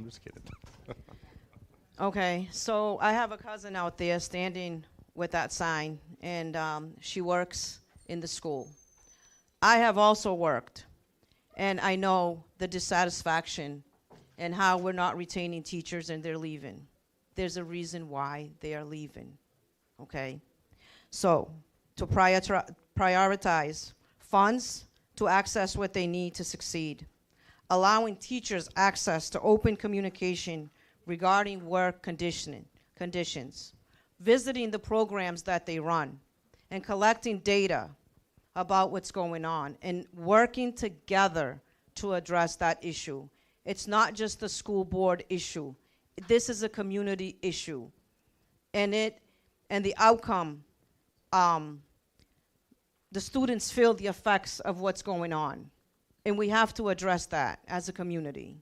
Speaker 14: Okay, so I have a cousin out there standing with that sign, and she works in the school. I have also worked, and I know the dissatisfaction and how we're not retaining teachers and they're leaving. There's a reason why they are leaving, okay? So, to prioritize funds to access what they need to succeed, allowing teachers access to open communication regarding work conditions, visiting the programs that they run, and collecting data about what's going on, and working together to address that issue. It's not just the school board issue. This is a community issue. And the outcome, the students feel the effects of what's going on. And we have to address that as a community.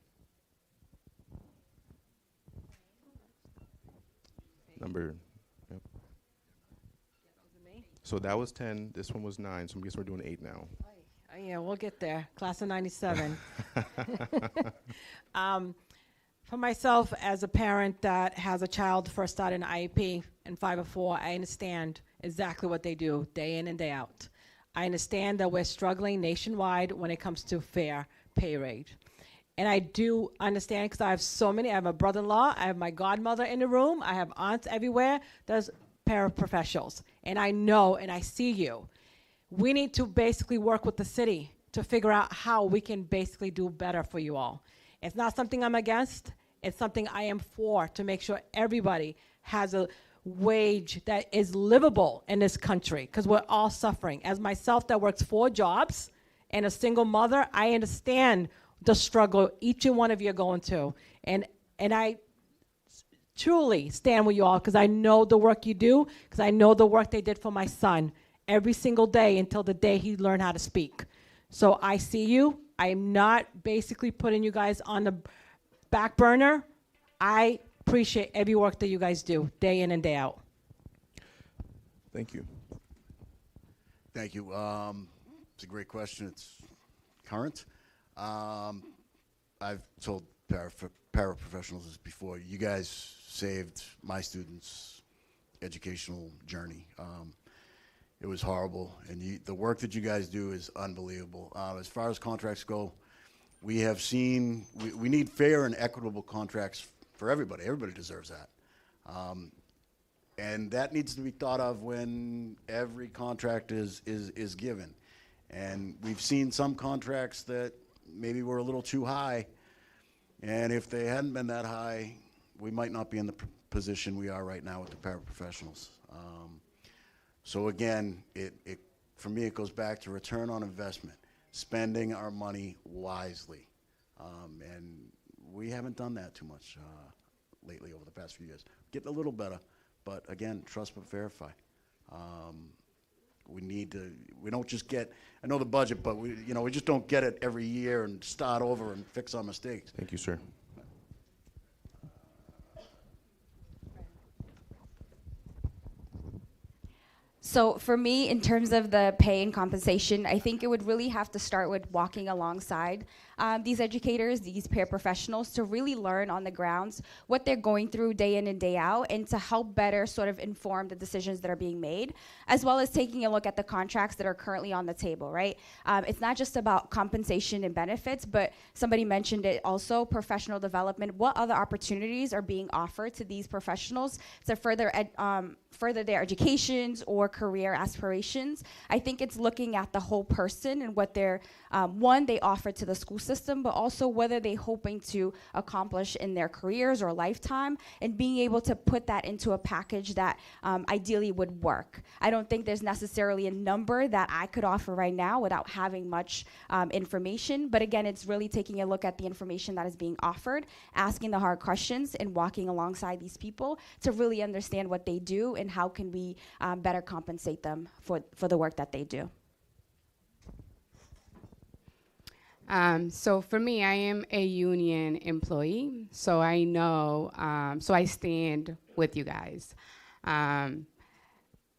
Speaker 5: Yep. So that was 10, this one was 9, so I guess we're doing 8 now.
Speaker 13: Yeah, we'll get there. Class of 97. For myself, as a parent that has a child first start in IEP and 504, I understand exactly what they do day in and day out. I understand that we're struggling nationwide when it comes to fair pay rate. And I do understand, because I have a brother-in-law, I have my godmother in the room, I have aunts everywhere, there's paraprofessionals. And I know and I see you. We need to basically work with the city to figure out how we can basically do better for you all. It's not something I'm against, it's something I am for, to make sure everybody has a wage that is livable in this country, because we're all suffering. As myself that works 4 jobs and a single mother, I understand the struggle each and one of you are going to. And I truly stand with you all, because I know the work you do, because I know the work they did for my son every single day until the day he learned how to speak. So I see you. I'm not basically putting you guys on the back burner. I appreciate every work that you guys do day in and day out.
Speaker 5: Thank you.
Speaker 12: Thank you. It's a great question. It's current. I've told paraprofessionals this before. You guys saved my students' educational journey. It was horrible, and the work that you guys do is unbelievable. As far as contracts go, we have seen, we need fair and equitable contracts for everybody. Everybody deserves that. And that needs to be thought of when every contract is given. And we've seen some contracts that maybe were a little too high, and if they hadn't been that high, we might not be in the position we are right now with the paraprofessionals. So again, for me, it goes back to return on investment, spending our money wisely. And we haven't done that too much lately over the past few years. Getting a little better, but again, trust but verify. We don't just get, I know the budget, but we just don't get it every year and start over and fix our mistakes.
Speaker 5: Thank you, sir.
Speaker 11: So for me, in terms of the pay and compensation, I think it would really have to start with walking alongside these educators, these paraprofessionals, to really learn on the grounds what they're going through day in and day out, and to help better sort of inform the decisions that are being made, as well as taking a look at the contracts that are currently on the table, right? It's not just about compensation and benefits, but somebody mentioned it also, professional development. What other opportunities are being offered to these professionals to further their educations or career aspirations? I think it's looking at the whole person and what they're, one, they offer to the school system, system, but also what are they hoping to accomplish in their careers or lifetime, and being able to put that into a package that ideally would work. I don't think there's necessarily a number that I could offer right now without having much information, but again, it's really taking a look at the information that is being offered, asking the hard questions, and walking alongside these people to really understand what they do and how can we better compensate them for the work that they do.
Speaker 10: So for me, I am a union employee, so I know, so I stand with you guys.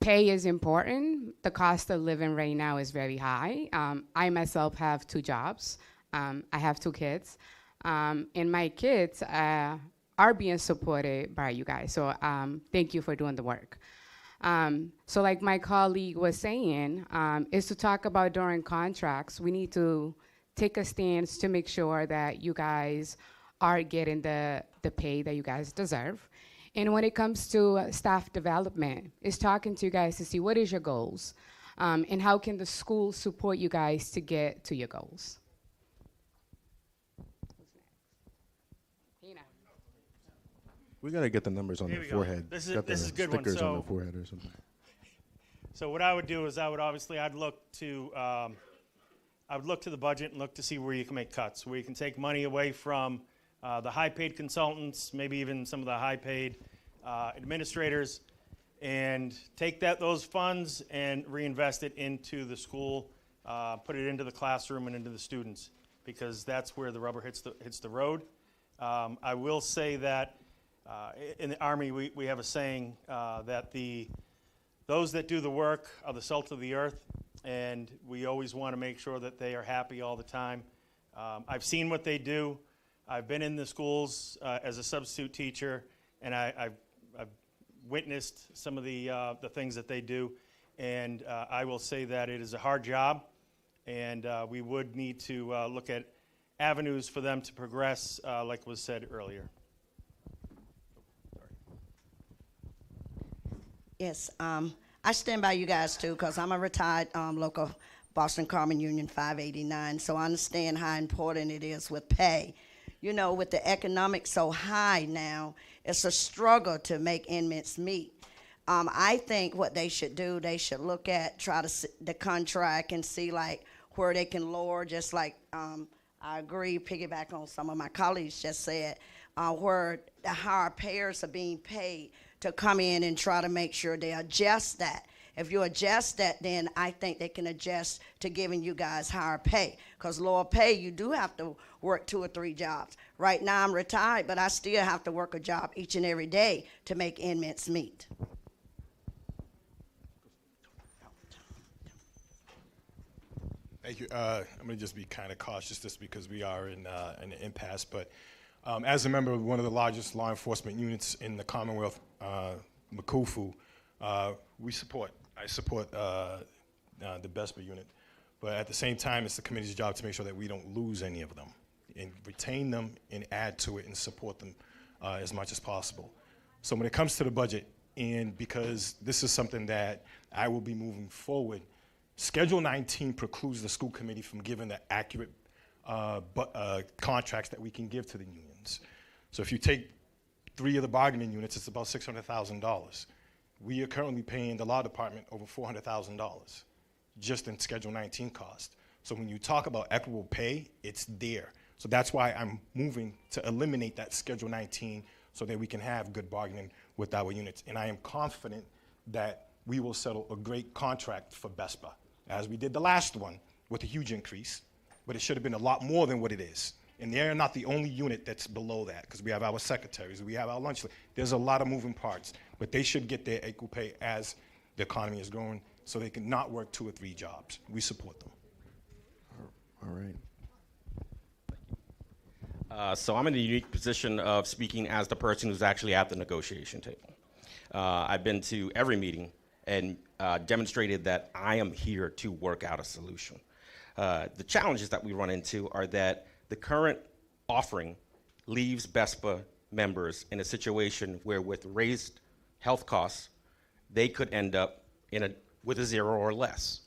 Speaker 10: Pay is important. The cost of living right now is very high. I myself have 2 jobs. I have 2 kids, and my kids are being supported by you guys, so thank you for doing the work. So like my colleague was saying, is to talk about during contracts, we need to take a stance to make sure that you guys are getting the pay that you guys deserve. And when it comes to staff development, is talking to you guys to see what is your goals, and how can the school support you guys to get to your goals.
Speaker 5: We got to get the numbers on
Speaker 9: Here
Speaker 5: their
Speaker 9: we go.
Speaker 5: forehead.
Speaker 9: This
Speaker 5: Got
Speaker 9: is
Speaker 5: the
Speaker 9: a good one.
Speaker 5: stickers on
Speaker 9: So-
Speaker 5: their forehead or something.
Speaker 9: So what I would do is I'd look to the budget and look to see where you can make cuts, where you can take money away from the high-paid consultants, maybe even some of the high-paid administrators, and take those funds and reinvest it into the school, put it into the classroom and into the students, because that's where the rubber hits the road. I will say that in the Army we have a saying that those that do the work are the salt of the earth, and we always want to make sure that they are happy all the time. I've seen what they do. I've been in the schools as a substitute teacher, and I've witnessed some of the things that they do, and I will say that it is a hard job, and we would need to look at avenues for them to progress, like was said earlier.
Speaker 8: Yes, I stand by you guys too, because I'm a retired local Boston Common Union 589, so I understand how important it is with pay. You know, with the economics so high now, it's a struggle to make inmates meet. I think what they should do, they should look at, the contract and see like where they can lower, just like I agree, piggyback on some of my colleagues just said, where the higher payers are being paid to come in and try to make sure they adjust that. If you adjust that, then I think they can adjust to giving you guys higher pay. Because lower pay, you do have to work 2 or 3 jobs. Right now I'm retired, but I still have to work a job each and every day to make inmates meet.
Speaker 7: Thank you. I'm going to just be kind of cautious just because we are in an impasse. But as a member of one of the largest law enforcement units in the Commonwealth, Makufu, I support the BESPA unit. But at the same time, it's the committee's job to make sure that we don't lose any of them and retain them and add to it and support them as much as possible. So when it comes to the budget, and because this is something that I will be moving forward, Schedule 19 precludes the school committee from giving the accurate contracts that we can give to the unions. So if you take 3 of the bargaining units, it's about $600,000. We are currently paying the law department over $400,000 just in Schedule 19 cost. So when you talk about equitable pay, it's there. So that's why I'm moving to eliminate that Schedule 19 so that we can have good bargaining with our units. And I am confident that we will settle a great contract for BESPA, as we did the last one with a huge increase, but it should have been a lot more than what it is. And they're not the only unit that's below that, because we have our secretaries, we have our lunch. There's a lot of moving parts, but they should get their equal pay as the economy is growing, so they can not work 2 or 3 jobs. We support them.
Speaker 5: All right.
Speaker 6: So I'm in the unique position of speaking as the person who's actually at the negotiation table. I've been to every meeting and demonstrated that I am here to work out a solution. The challenges that we run into are that the current offering leaves BESPA members in a situation where with raised health costs, they could end up with a 0 or less.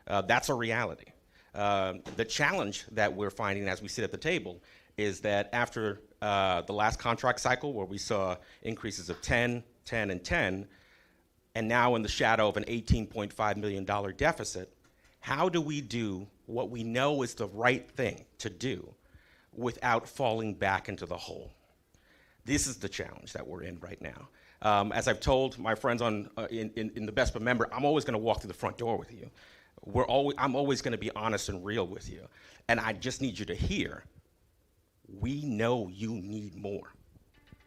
Speaker 6: That's a reality. The challenge that we're finding as we sit at the table is that after the last contract cycle where we saw increases of 10, 10, and 10, and now in the shadow of an $18.5 million deficit, how do we do what we know is the right thing to do without falling back into the hole? This is the challenge that we're in right now. As I've told my friends in the Best But Member, I'm always going to walk through the front door with you. I'm always going to be honest and real with you. And I just need you to hear, we know you need more.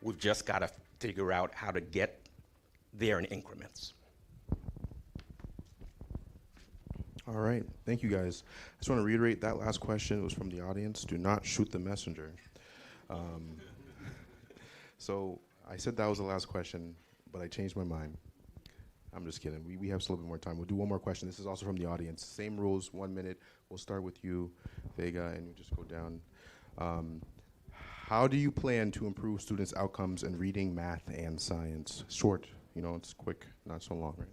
Speaker 6: We've just got to figure out how to get there in increments.
Speaker 5: All right, thank you guys. I just want to reiterate that last question was from the audience. Do not shoot the messenger. So I said that was the last question, but I changed my mind. I'm just kidding. We have still a little bit more time. We'll do one more question. This is also from the audience. Same rules, 1 minute. We'll start with you, Vega, and we'll just go down. How do you plan to improve students' outcomes in reading, math, and science? Short, it's quick, not so long, right?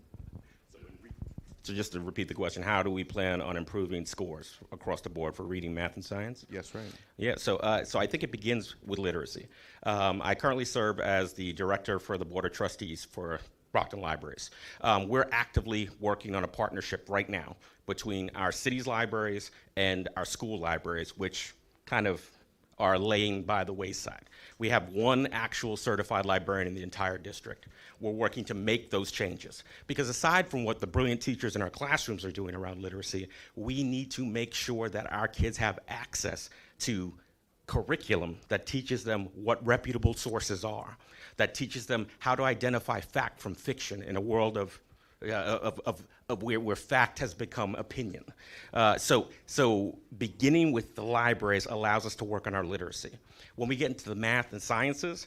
Speaker 6: So just to repeat the question, how do we plan on improving scores across the board for reading, math, and science?
Speaker 5: Yes, right.
Speaker 6: Yeah, so I think it begins with literacy. I currently serve as the director for the Board of Trustees for Brockton Libraries. We're actively working on a partnership right now between our city's libraries and our school libraries, which kind of are laying by the wayside. We have one actual certified librarian in the entire district. We're working to make those changes. Because aside from what the brilliant teachers in our classrooms are doing around literacy, we need to make sure that our kids have access to curriculum that teaches them what reputable sources are, that teaches them how to identify fact from fiction in a world of where fact has become opinion. So beginning with the libraries allows us to work on our literacy. When we get into the math and sciences,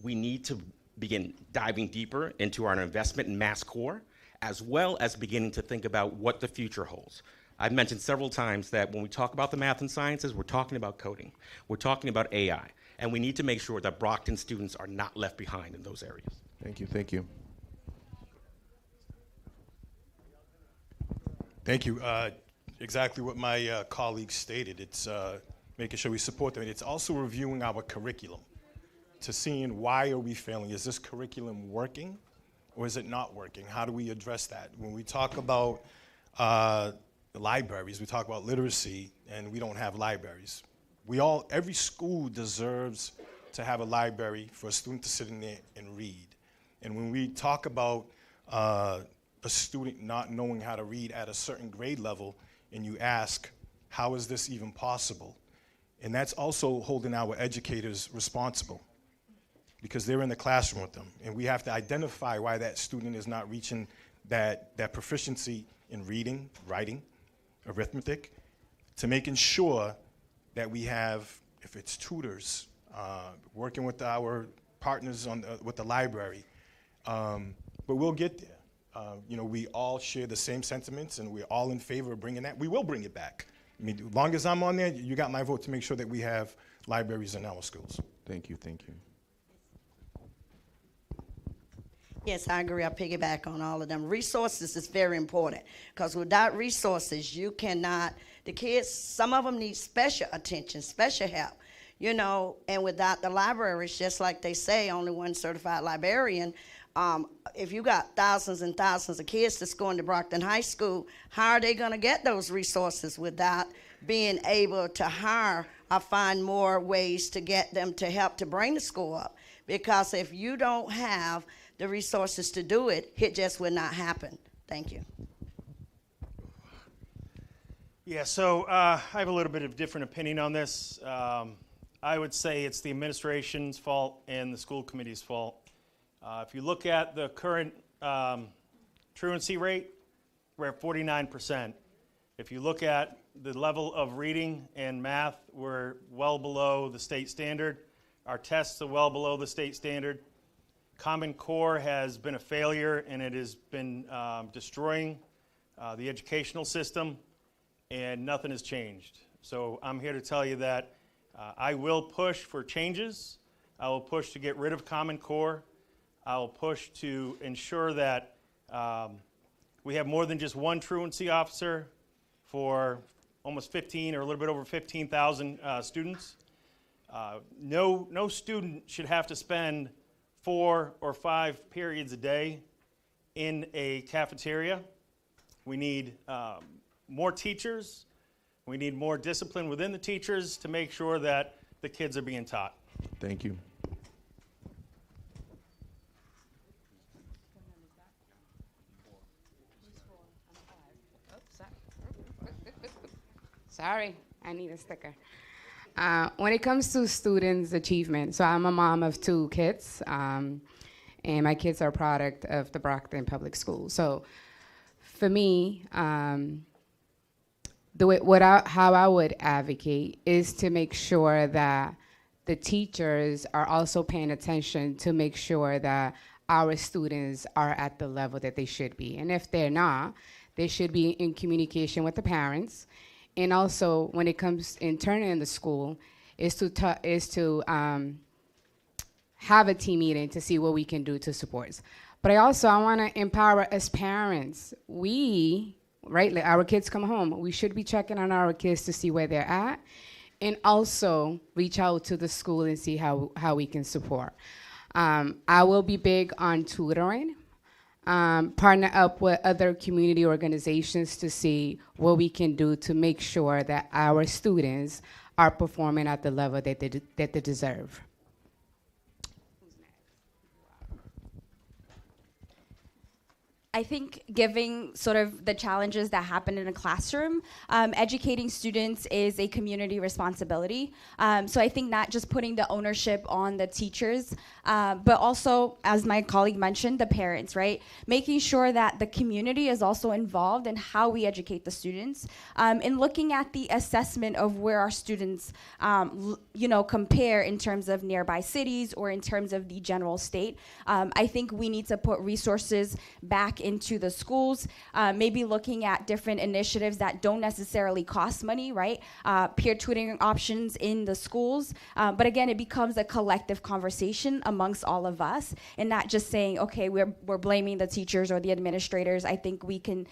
Speaker 6: we need to begin diving deeper into our investment in mass core, as well as beginning to think about what the future holds. I've mentioned several times that when we talk about the math and sciences, we're talking about coding. We're talking about AI. And we need to make sure that Brockton students are not left behind in those areas.
Speaker 5: Thank you, thank you.
Speaker 7: Thank you. Exactly what my colleague stated. It's making sure we support them. It's also reviewing our curriculum to seeing why are we failing. Is this curriculum working or is it not working? How do we address that? When we talk about the libraries, we talk about literacy, and we don't have libraries. Every school deserves to have a library for a student to sit in there and read. And when we talk about a student not knowing how to read at a certain grade level, and you ask, how is this even possible? And that's also holding our educators responsible, because they're in the classroom with them. And we have to identify why that student is not reaching that proficiency in reading, writing, arithmetic, to making sure that we have, if it's tutors, working with our partners with the library, but we'll get there. We all share the same sentiments, and we're all in favor of bringing that. We will bring it back. I mean, as long as I'm on there, you got my vote to make sure that we have libraries in our schools.
Speaker 5: Thank you, thank you.
Speaker 8: Yes, I agree. I piggyback on all of them. Resources is very important, because without resources, you cannot, the kids, some of them need special attention, special help, and without the libraries, just like they say, only one certified librarian. If you got thousands and thousands of kids that's going to Brockton High School, how are they going to get those resources without being able to hire or find more ways to get them to help to bring the school up? Because if you don't have the resources to do it, it just will not happen. Thank you.
Speaker 9: Yeah, so I have a little bit of different opinion on this. I would say it's the administration's fault and the school committee's fault. If you look at the current truancy rate, we're at 49%. If you look at the level of reading and math, we're well below the state standard. Our tests are well below the state standard. Common Core has been a failure, and it has been destroying the educational system, and nothing has changed. So I'm here to tell you that I will push for changes. I will push to get rid of Common Core. I will push to ensure that we have more than just one truancy officer for almost 15 or a little bit over 15,000 students. No student should have to spend 4 or 5 periods a day in a cafeteria. We need more teachers. We need more discipline within the teachers to make sure that the kids are being taught.
Speaker 5: Thank you.
Speaker 10: Sorry, I need a sticker. When it comes to students' achievement, so I'm a mom of 2 kids, and my kids are a product of the Brockton Public Schools. So for me, how I would advocate is to make sure that the teachers are also paying attention to make sure that our students are at the level that they should be. And if they're not, they should be in communication with the parents. And also, when it comes internally in the school, is to have a team meeting to see what we can do to support. But I want to empower us parents. Our kids come home. We should be checking on our kids to see where they're at, and also reach out to the school and see how we can support. I will be big on tutoring. Partner up with other community organizations to see what we can do to make sure that our students are performing at the level that they deserve.
Speaker 11: I think giving sort of the challenges that happen in a classroom, educating students is a community responsibility. So I think not just putting the ownership on the teachers, but also, as my colleague mentioned, the parents, right? Making sure that the community is also involved in how we educate the students, and looking at the assessment of where our students, compare in terms of nearby cities or in terms of the general state. I think we need to put resources back into the schools, maybe looking at different initiatives that don't necessarily cost money, right? Peer tutoring options in the schools. But again, it becomes a collective conversation amongst all of us, and not just saying, okay, we're blaming the teachers or the administrators. I think we can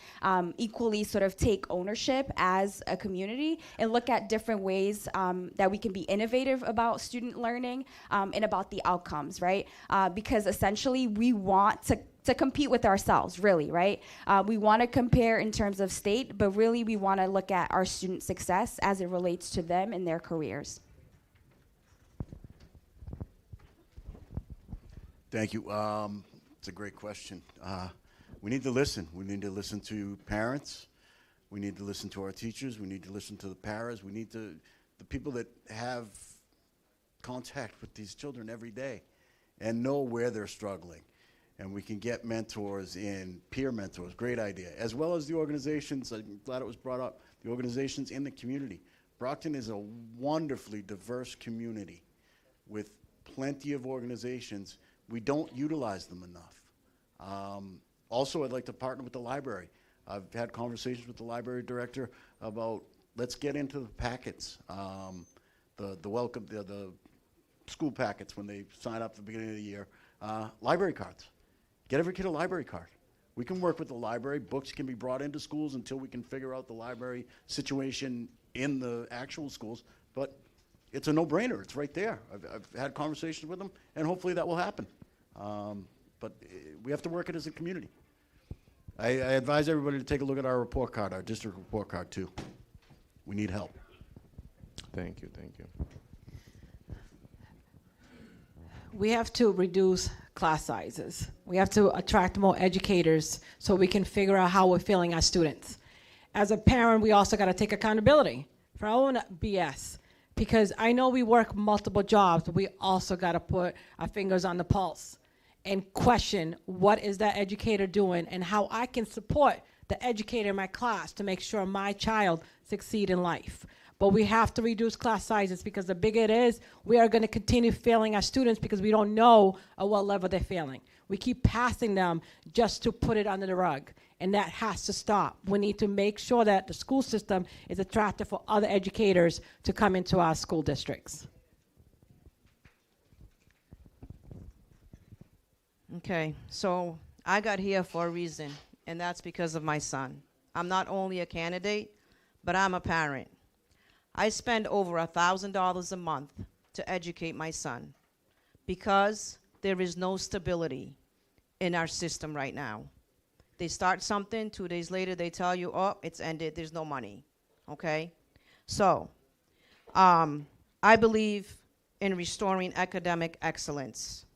Speaker 11: equally sort of take ownership as a community and look at different ways that we can be innovative about student learning and about the outcomes, right? Because essentially we want to compete with ourselves, really, right? We want to compare in terms of state, but really we want to look at our student success as it relates to them and their careers.
Speaker 12: Thank you. It's a great question. We need to listen. We need to listen to parents. We need to listen to our teachers. We need to listen to the paras. We need to, the people that have contact with these children every day and know where they're struggling. And we can get mentors in, peer mentors, great idea, as well as the organizations, I'm glad it was brought up, the organizations in the community. Brockton is a wonderfully diverse community with plenty of organizations. We don't utilize them enough. Also, I'd like to partner with the library. I've had conversations with the library director about, let's get into the packets, the school packets when they sign up at the beginning of the year, library cards. Get every kid a library card. We can work with the library. Books can be brought into schools until we can figure out the library situation in the actual schools, but it's a no-brainer. It's right there. I've had conversations with them, and hopefully that will happen. But we have to work it as a community. I advise everybody to take a look at our report card, our district report card, too. We need help.
Speaker 5: Thank you, thank you.
Speaker 13: We have to reduce class sizes. We have to attract more educators so we can figure out how we're feeling our students. As a parent, we also got to take accountability for our own BS, because I know we work multiple jobs, but we also got to put our fingers on the pulse and question what is that educator doing and how I can support the educator in my class to make sure my child succeed in life. But we have to reduce class sizes, because the bigger it is, we are going to continue failing our students because we don't know at what level they're failing. We keep passing them just to put it under the rug, and that has to stop. We need to make sure that the school system is attractive for other educators to come into our school districts.
Speaker 14: Okay, so I got here for a reason, and that's because of my son. I'm not only a candidate, but I'm a parent. I spend over $1,000 a month to educate my son because there is no stability in our system right now. They start something, 2 days later they tell you, oh, it's ended, there's no money, okay? So, I believe in restoring academic excellence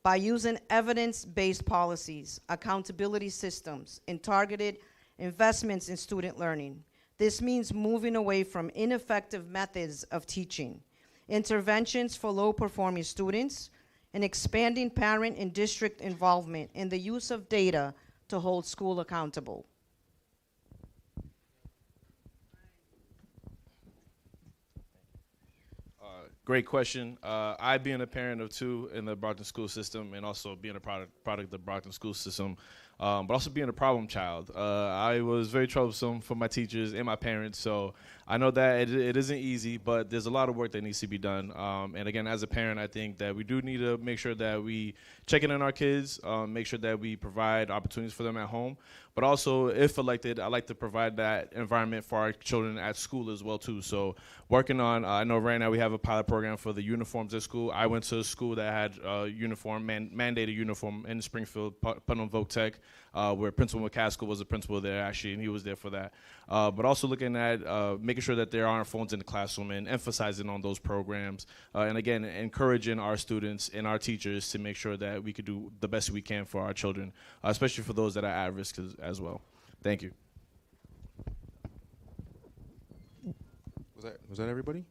Speaker 14: by using evidence-based policies, accountability systems, and targeted investments in student learning. This means moving away from ineffective methods of teaching, interventions for low-performing students, and expanding parent and district involvement in the use of data to hold school accountable.
Speaker 15: Great question. I, being a parent of two in the Brockton school system and also being a product of the Brockton school system, but also being a problem child, I was very troublesome for my teachers and my parents. So I know that it isn't easy, but there's a lot of work that needs to be done. And again, as a parent, I think that we do need to make sure that we check in on our kids, make sure that we provide opportunities for them at home. But also, if elected, I like to provide that environment for our children at school as well, too. So working on, I know right now we have a pilot program for the uniforms at school. I went to a school that had mandated uniform in Springfield, Putnam Voc Tech, where Principal McCaskill was the principal there, actually, and he was there for that. But also looking at making sure that there aren't phones in the classroom and emphasizing on those programs. And again, encouraging our students and our teachers to make sure that we could do the best we can for our children, especially for those that are at risk as well. Thank you.
Speaker 5: Was that everybody?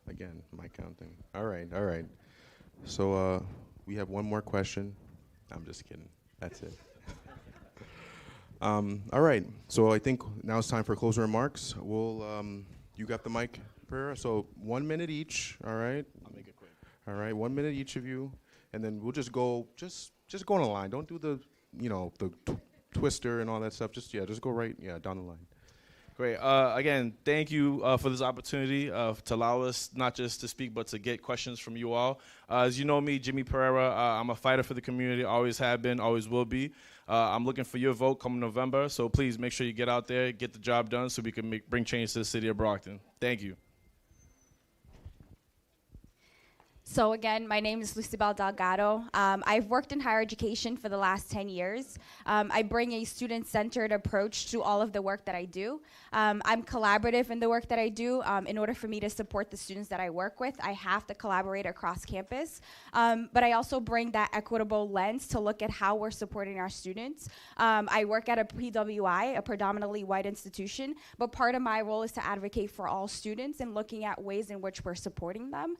Speaker 5: Again, my counting. All right. So we have one more question. I'm just kidding. That's it. All right. So I think now it's time for closing remarks. You got the mic, Pereira. So 1 minute each. All right.
Speaker 15: I'll make it quick.
Speaker 5: All right. 1 minute each of you, and then we'll just go on a line. Don't do the twister and all that stuff. Just go right down the line.
Speaker 15: Great. Again, thank you for this opportunity to allow us not just to speak, but to get questions from you all. As you know me, Jimmy Pereira, I'm a fighter for the community, always have been, always will be. I'm looking for your vote come November, so please make sure you get out there, get the job done so we can bring change to the city of Brockton. Thank you.
Speaker 11: So again, my name is Lucibel Delgado. I've worked in higher education for the last 10 years. I bring a student-centered approach to all of the work that I do. I'm collaborative in the work that I do. In order for me to support the students that I work with, I have to collaborate across campus. But I also bring that equitable lens to look at how we're supporting our students. I work at a PWI, a predominantly white institution, but part of my role is to advocate for all students and looking at ways in which we're supporting them.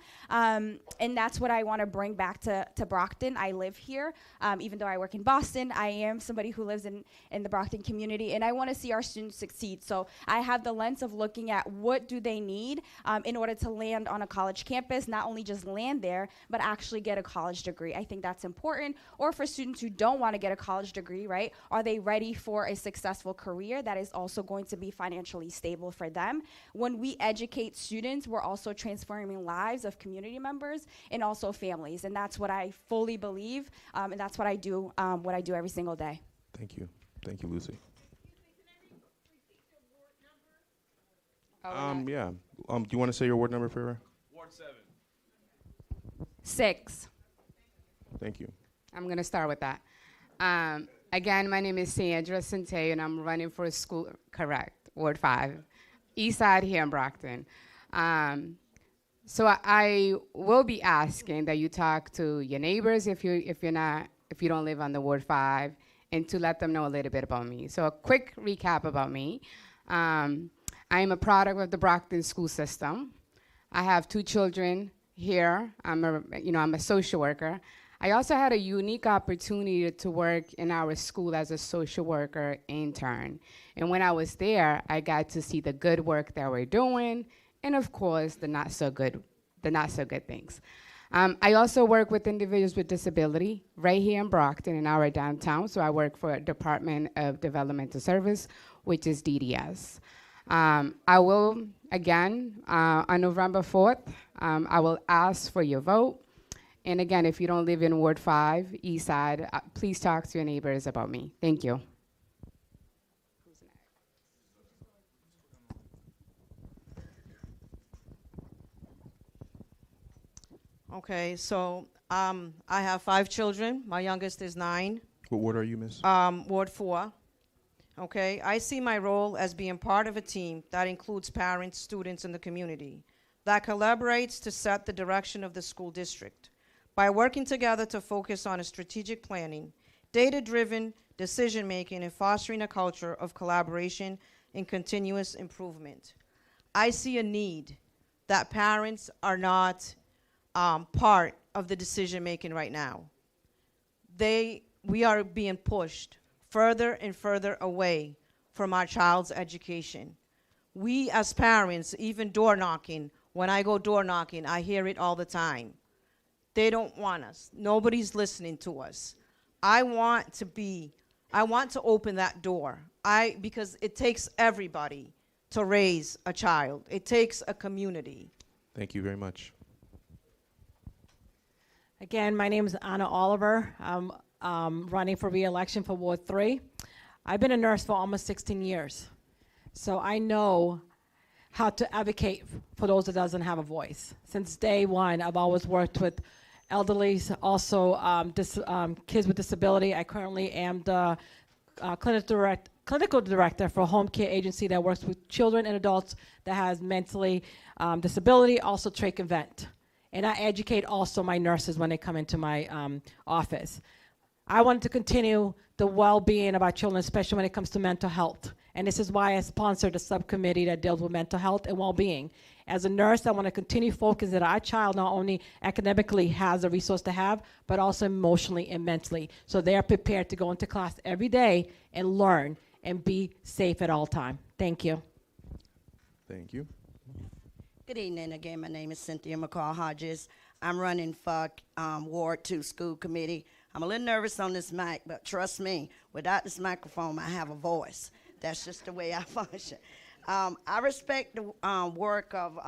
Speaker 11: And that's what I want to bring back to Brockton. I live here. Even though I work in Boston, I am somebody who lives in the Brockton community, and I want to see our students succeed. So I have the lens of looking at what do they need in order to land on a college campus, not only just land there, but actually get a college degree. I think that's important. Or for students who don't want to get a college degree, right? Are they ready for a successful career that is also going to be financially stable for them? When we educate students, we're also transforming lives of community members and also families, and that's what I fully believe, and that's what I do every single day.
Speaker 5: Thank you, Lucy. Yeah. Do you want to say your ward number, Pereira?
Speaker 15: Ward 7.
Speaker 11: 6.
Speaker 5: Thank you.
Speaker 10: I'm going to start with that. Again, my name is Sandra Centeo, and I'm running for school, correct, Ward 5, East Side here in Brockton. So I will be asking that you talk to your neighbors if you don't live on the Ward 5, and to let them know a little bit about me. So a quick recap about me. I am a product of the Brockton school system. I have 2 children here. I'm a social worker. I also had a unique opportunity to work in our school as a social worker intern. And when I was there, I got to see the good work that we're doing, and of course, the not so good things. I also work with individuals with disability right here in Brockton in our downtown. So I work for Department of Developmental Service, which is DDS. I will, again, on November 4th, I will ask for your vote. And again, if you don't live in Ward 5, East Side, please talk to your neighbors about me. Thank you.
Speaker 14: Okay, so I have 5 children. My youngest is 9.
Speaker 5: What ward are you, miss?
Speaker 14: Ward 4. Okay, I see my role as being part of a team that includes parents, students, and the community that collaborates to set the direction of the school district by working together to focus on a strategic planning, data-driven decision-making, and fostering a culture of collaboration and continuous improvement. I see a need that parents are not part of the decision-making right now. We are being pushed further and further away from our child's education. We as parents, even door knocking, when I go door knocking, I hear it all the time. They don't want us. Nobody's listening to us. I want to open that door. Because it takes everybody to raise a child. It takes a community.
Speaker 5: Thank you very much.
Speaker 13: Again, my name is Anna Oliver. I'm running for re-election for Ward 3. I've been a nurse for almost 16 years. So I know how to advocate for those that doesn't have a voice. Since day one, I've always worked with elderly, also kids with disability. I currently am the clinical director for a home care agency that works with children and adults that has mentally disability, also trach and vent. And I educate also my nurses when they come into my office. I wanted to continue the well-being of our children, especially when it comes to mental health. And this is why I sponsored a subcommittee that deals with mental health and well-being. As a nurse, I want to continue focusing that our child not only academically has a resource to have, but also emotionally and mentally. So they are prepared to go into class every day and learn and be safe at all times. Thank you.
Speaker 5: Thank you.
Speaker 8: Good evening again. My name is Cynthia McCall-Hodges. I'm running for Ward 2 School Committee. I'm a little nervous on this mic, but trust me, without this microphone, I have a voice. That's just the way I function. I respect the work of,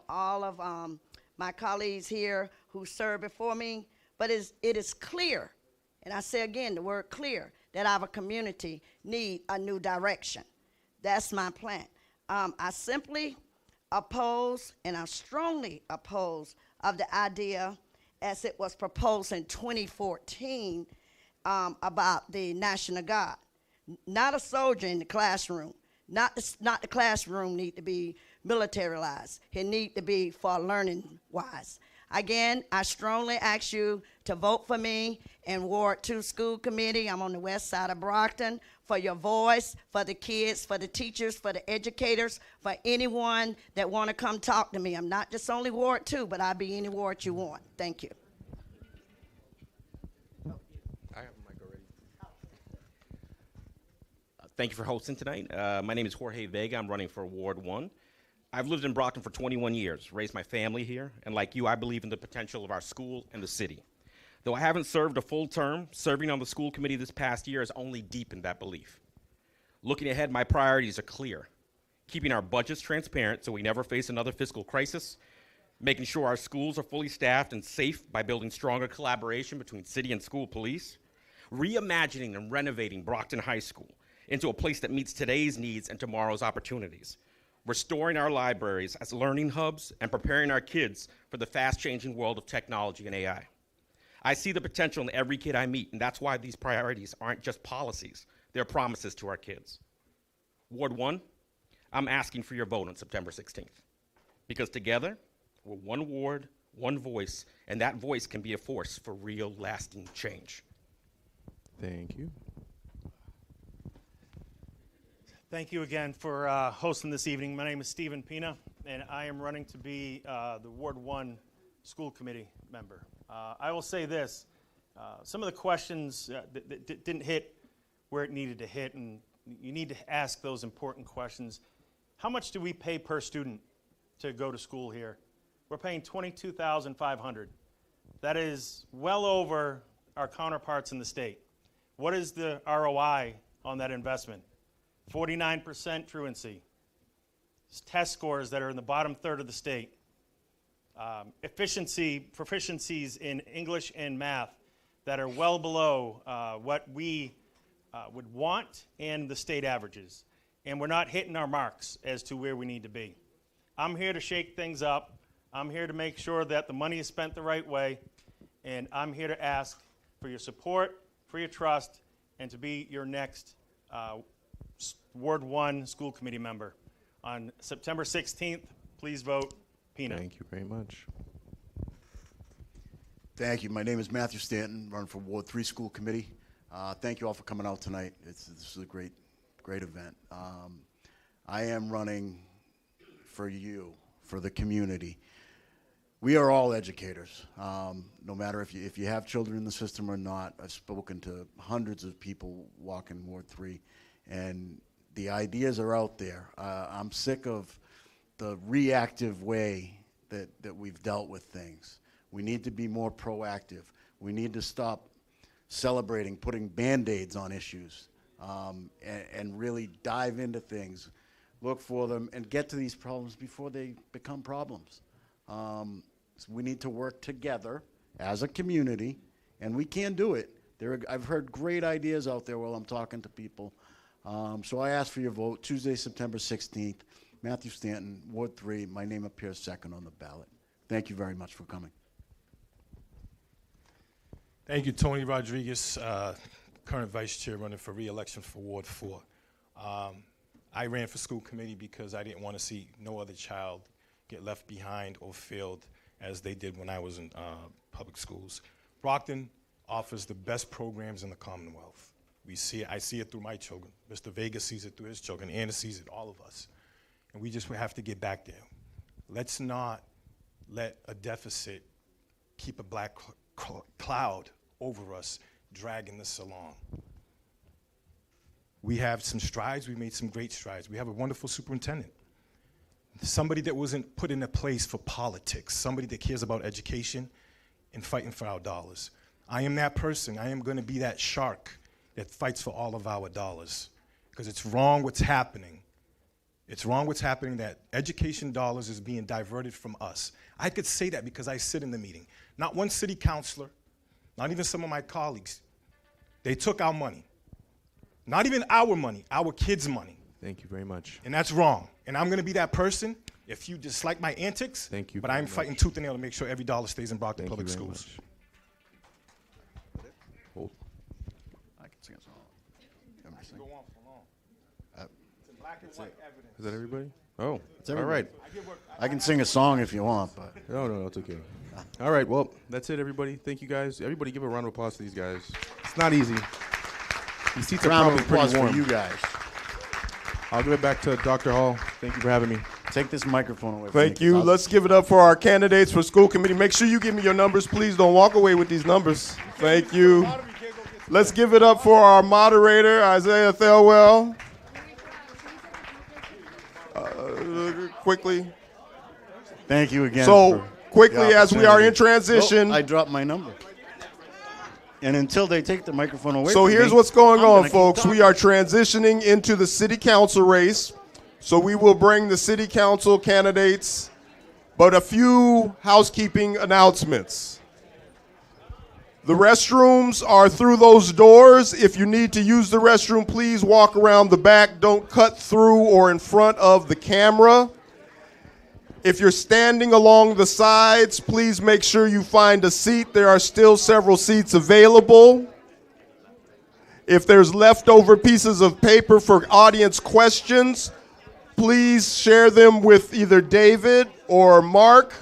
Speaker 8: all of my colleagues here who served before me, but it is clear, and I say again the word clear, that our community need a new direction. That's my plan. I simply oppose, and I strongly oppose of the idea as it was proposed in 2014 about the National Guard. Not a soldier in the classroom. Not the classroom need to be militarized. It need to be for learning wise. Again, I strongly ask you to vote for me in Ward 2 School Committee. I'm on the west side of Brockton, for your voice, for the kids, for the teachers, for the educators, for anyone that want to come talk to me. I'm not just only Ward 2, but I'll be any ward you want. Thank you.
Speaker 6: I have a mic already. Thank you for hosting tonight. My name is Jorge Vega. I'm running for Ward 1. I've lived in Brockton for 21 years, raised my family here, and like you, I believe in the potential of our school and the city. Though I haven't served a full term, serving on the school committee this past year has only deepened that belief. Looking ahead, my priorities are clear. Keeping our budgets transparent so we never face another fiscal crisis, making sure our schools are fully staffed and safe by building stronger collaboration between city and school police, reimagining and renovating Brockton High School into a place that meets today's needs and tomorrow's opportunities, restoring our libraries as learning hubs, and preparing our kids for the fast-changing world of technology and AI. I see the potential in every kid I meet, and that's why these priorities aren't just policies, they're promises to our kids. Ward 1, I'm asking for your vote on September 16th, because together, we're one ward, one voice, and that voice can be a force for real, lasting change.
Speaker 5: Thank you.
Speaker 9: Thank you again for hosting this evening. My name is Stephen Pina, and I am running to be the Ward 1 School Committee member. I will say this, some of the questions that didn't hit where it needed to hit, and you need to ask those important questions. How much do we pay per student to go to school here? We're paying $22,500. That is well over our counterparts in the state. What is the ROI on that investment? 49% truancy. Test scores that are in the bottom third of the state. Proficiencies in English and math that are well below what we would want and the state averages. And we're not hitting our marks as to where we need to be. I'm here to shake things up. I'm here to make sure that the money is spent the right way, and I'm here to ask for your support, for your trust, and to be your next Ward 1 school committee member. On September 16th, please vote Pina.
Speaker 5: Thank you very much.
Speaker 12: Thank you. My name is Matthew Stanton, running for Ward 3 School Committee. Thank you all for coming out tonight. This is a great event. I am running for you, for the community. We are all educators, no matter if you have children in the system or not. I've spoken to hundreds of people walking Ward 3, and the ideas are out there. I'm sick of the reactive way that we've dealt with things. We need to be more proactive. We need to stop celebrating, putting Band-Aids on issues, and really dive into things, look for them, and get to these problems before they become problems. So we need to work together as a community, and we can do it. I've heard great ideas out there while I'm talking to people. So I ask for your vote, Tuesday, September 16th. Matthew Stanton, Ward 3. My name appears second on the ballot. Thank you very much for coming.
Speaker 7: Thank you, Tony Rodriguez, current vice chair running for re-election for Ward 4. I ran for school committee because I didn't want to see no other child get left behind or failed as they did when I was in public schools. Brockton offers the best programs in the Commonwealth. We see it, I see it through my children. Mr. Vega sees it through his children. Anna sees it, all of us. And we just have to get back there. Let's not let a deficit keep a black cloud over us, dragging this along. We have some strides. We made some great strides. We have a wonderful superintendent. Somebody that wasn't put in a place for politics, somebody that cares about education and fighting for our dollars. I am that person. I am going to be that shark that fights for all of our dollars, because it's wrong what's happening. It's wrong what's happening, that education dollars is being diverted from us. I could say that because I sit in the meeting. Not one city councilor, not even some of my colleagues. They took our money. Not even our money, our kids' money.
Speaker 5: Thank you very much.
Speaker 7: And that's wrong. And I'm going to be that person if you dislike my antics.
Speaker 5: Thank you.
Speaker 7: But I'm fighting tooth and nail to make sure every dollar stays in Brockton Public Schools.
Speaker 5: Hold.
Speaker 12: I can sing a song.
Speaker 7: I can go on for long. It's in black and white evidence.
Speaker 5: Is that everybody? Oh, all
Speaker 12: everybody.
Speaker 5: right.
Speaker 12: I can sing a song if you want, but
Speaker 5: No, it's okay. All right, well, that's it, everybody. Thank you, guys. Everybody give a round of applause to these guys. It's not easy. These seats are
Speaker 12: round
Speaker 5: probably
Speaker 12: of applause
Speaker 5: pretty warm.
Speaker 12: for you guys.
Speaker 5: I'll give it back to Dr. Hall. Thank you for having me.
Speaker 12: Take this microphone away from me.
Speaker 4: Thank you. Let's give it up for our candidates for school committee. Make sure you give me your numbers. Please don't walk away with these numbers. Thank you. Let's give it up for our moderator, Isaiah Thelwell. Quickly.
Speaker 12: Thank you again.
Speaker 4: So, quickly, as we are in transition.
Speaker 12: Oh, I dropped my number. And until they take the microphone away
Speaker 4: So
Speaker 12: from
Speaker 4: here's
Speaker 12: me,
Speaker 4: what's going
Speaker 12: I'm
Speaker 4: on,
Speaker 12: gonna keep
Speaker 4: folks.
Speaker 12: talking.
Speaker 4: We are transitioning into the city council race. So we will bring the city council candidates, but a few housekeeping announcements. The restrooms are through those doors. If you need to use the restroom, please walk around the back. Don't cut through or in front of the camera. If you're standing along the sides, please make sure you find a seat. There are still several seats available. If there's leftover pieces of paper for audience questions, please share them with either David or Mark.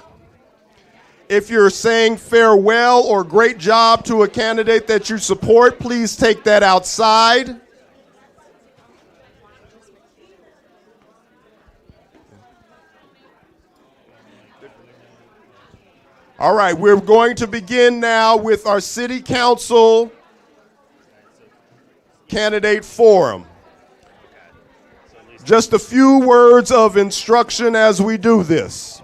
Speaker 4: If you're saying farewell or great job to a candidate that you support, please take that outside. All right, we're going to begin now with our city council candidate forum. Just a few words of instruction as we do this.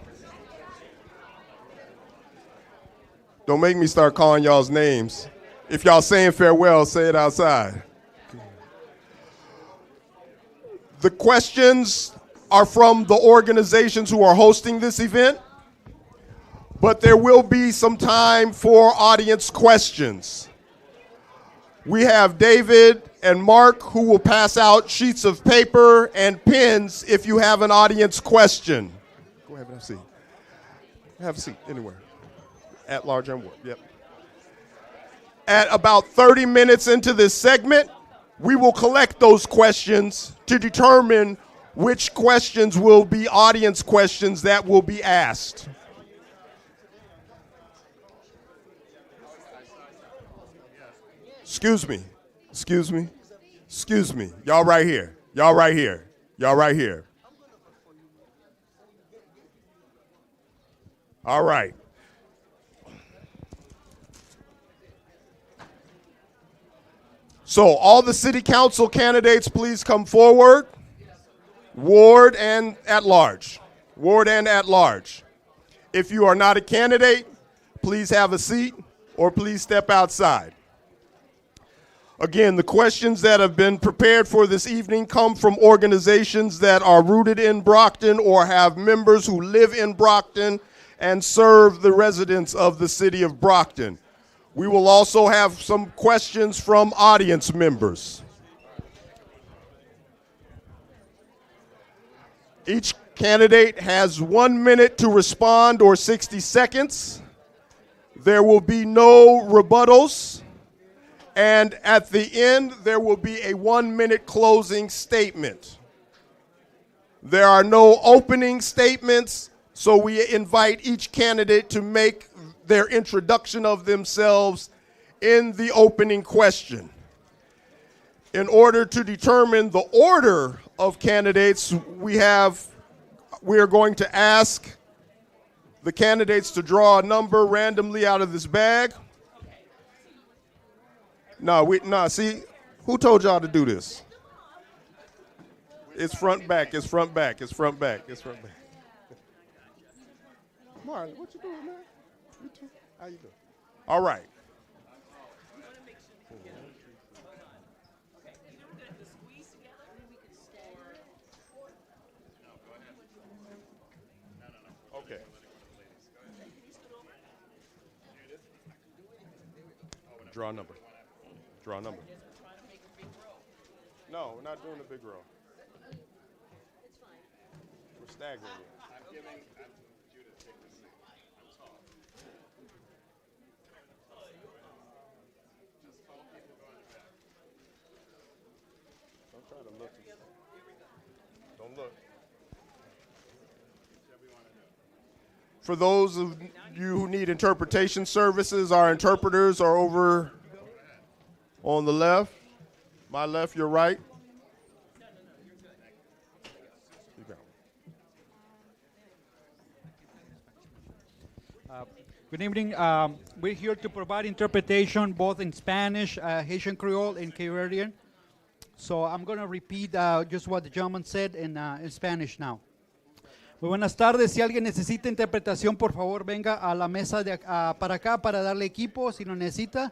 Speaker 4: Don't make me start calling y'all's names. If y'all saying farewell, say it outside. The questions are from the organizations who are hosting this event, but there will be some time for audience questions. We have David and Mark who will pass out sheets of paper and pens if you have an audience question. Go ahead, have a seat. Have a seat anywhere. At large and ward, yep. At about 30 minutes into this segment, we will collect those questions to determine which questions will be audience questions that will be asked. Excuse me, excuse me, excuse me. Y'all right here, y'all right here, y'all right here. All right. So all the city council candidates, please come forward. Ward and at large. Ward and at large. If you are not a candidate, please have a seat or please step outside. Again, the questions that have been prepared for this evening come from organizations that are rooted in Brockton or have members who live in Brockton and serve the residents of the city of Brockton. We will also have some questions from audience members. Each candidate has 1 minute to respond or 60 seconds. There will be no rebuttals. And at the end, there will be a 1 minute closing statement. There are no opening statements, so we invite each candidate to make their introduction of themselves in the opening question. In order to determine the order of candidates, we are going to ask the candidates to draw a number randomly out of this bag. See, who told y'all to do this? It's front back, it's front back, it's front back, it's front back. Marlon, what you doing, man? You too? How you doing? All right. Okay. Draw a number. Draw a number. No, we're not doing the big row. We're staggering it. Don't try to look. Don't look. For those of you who need interpretation services, our interpreters are over on the left. My left, your right.
Speaker 16: Good evening. We're here to provide interpretation both in Spanish, Haitian Creole, and Caribbean. So I'm going to repeat just what the gentleman said in Spanish now. Muy buenas tardes. Si alguien necesita interpretación, por favor, venga a la mesa para acá para darle equipo si lo necesita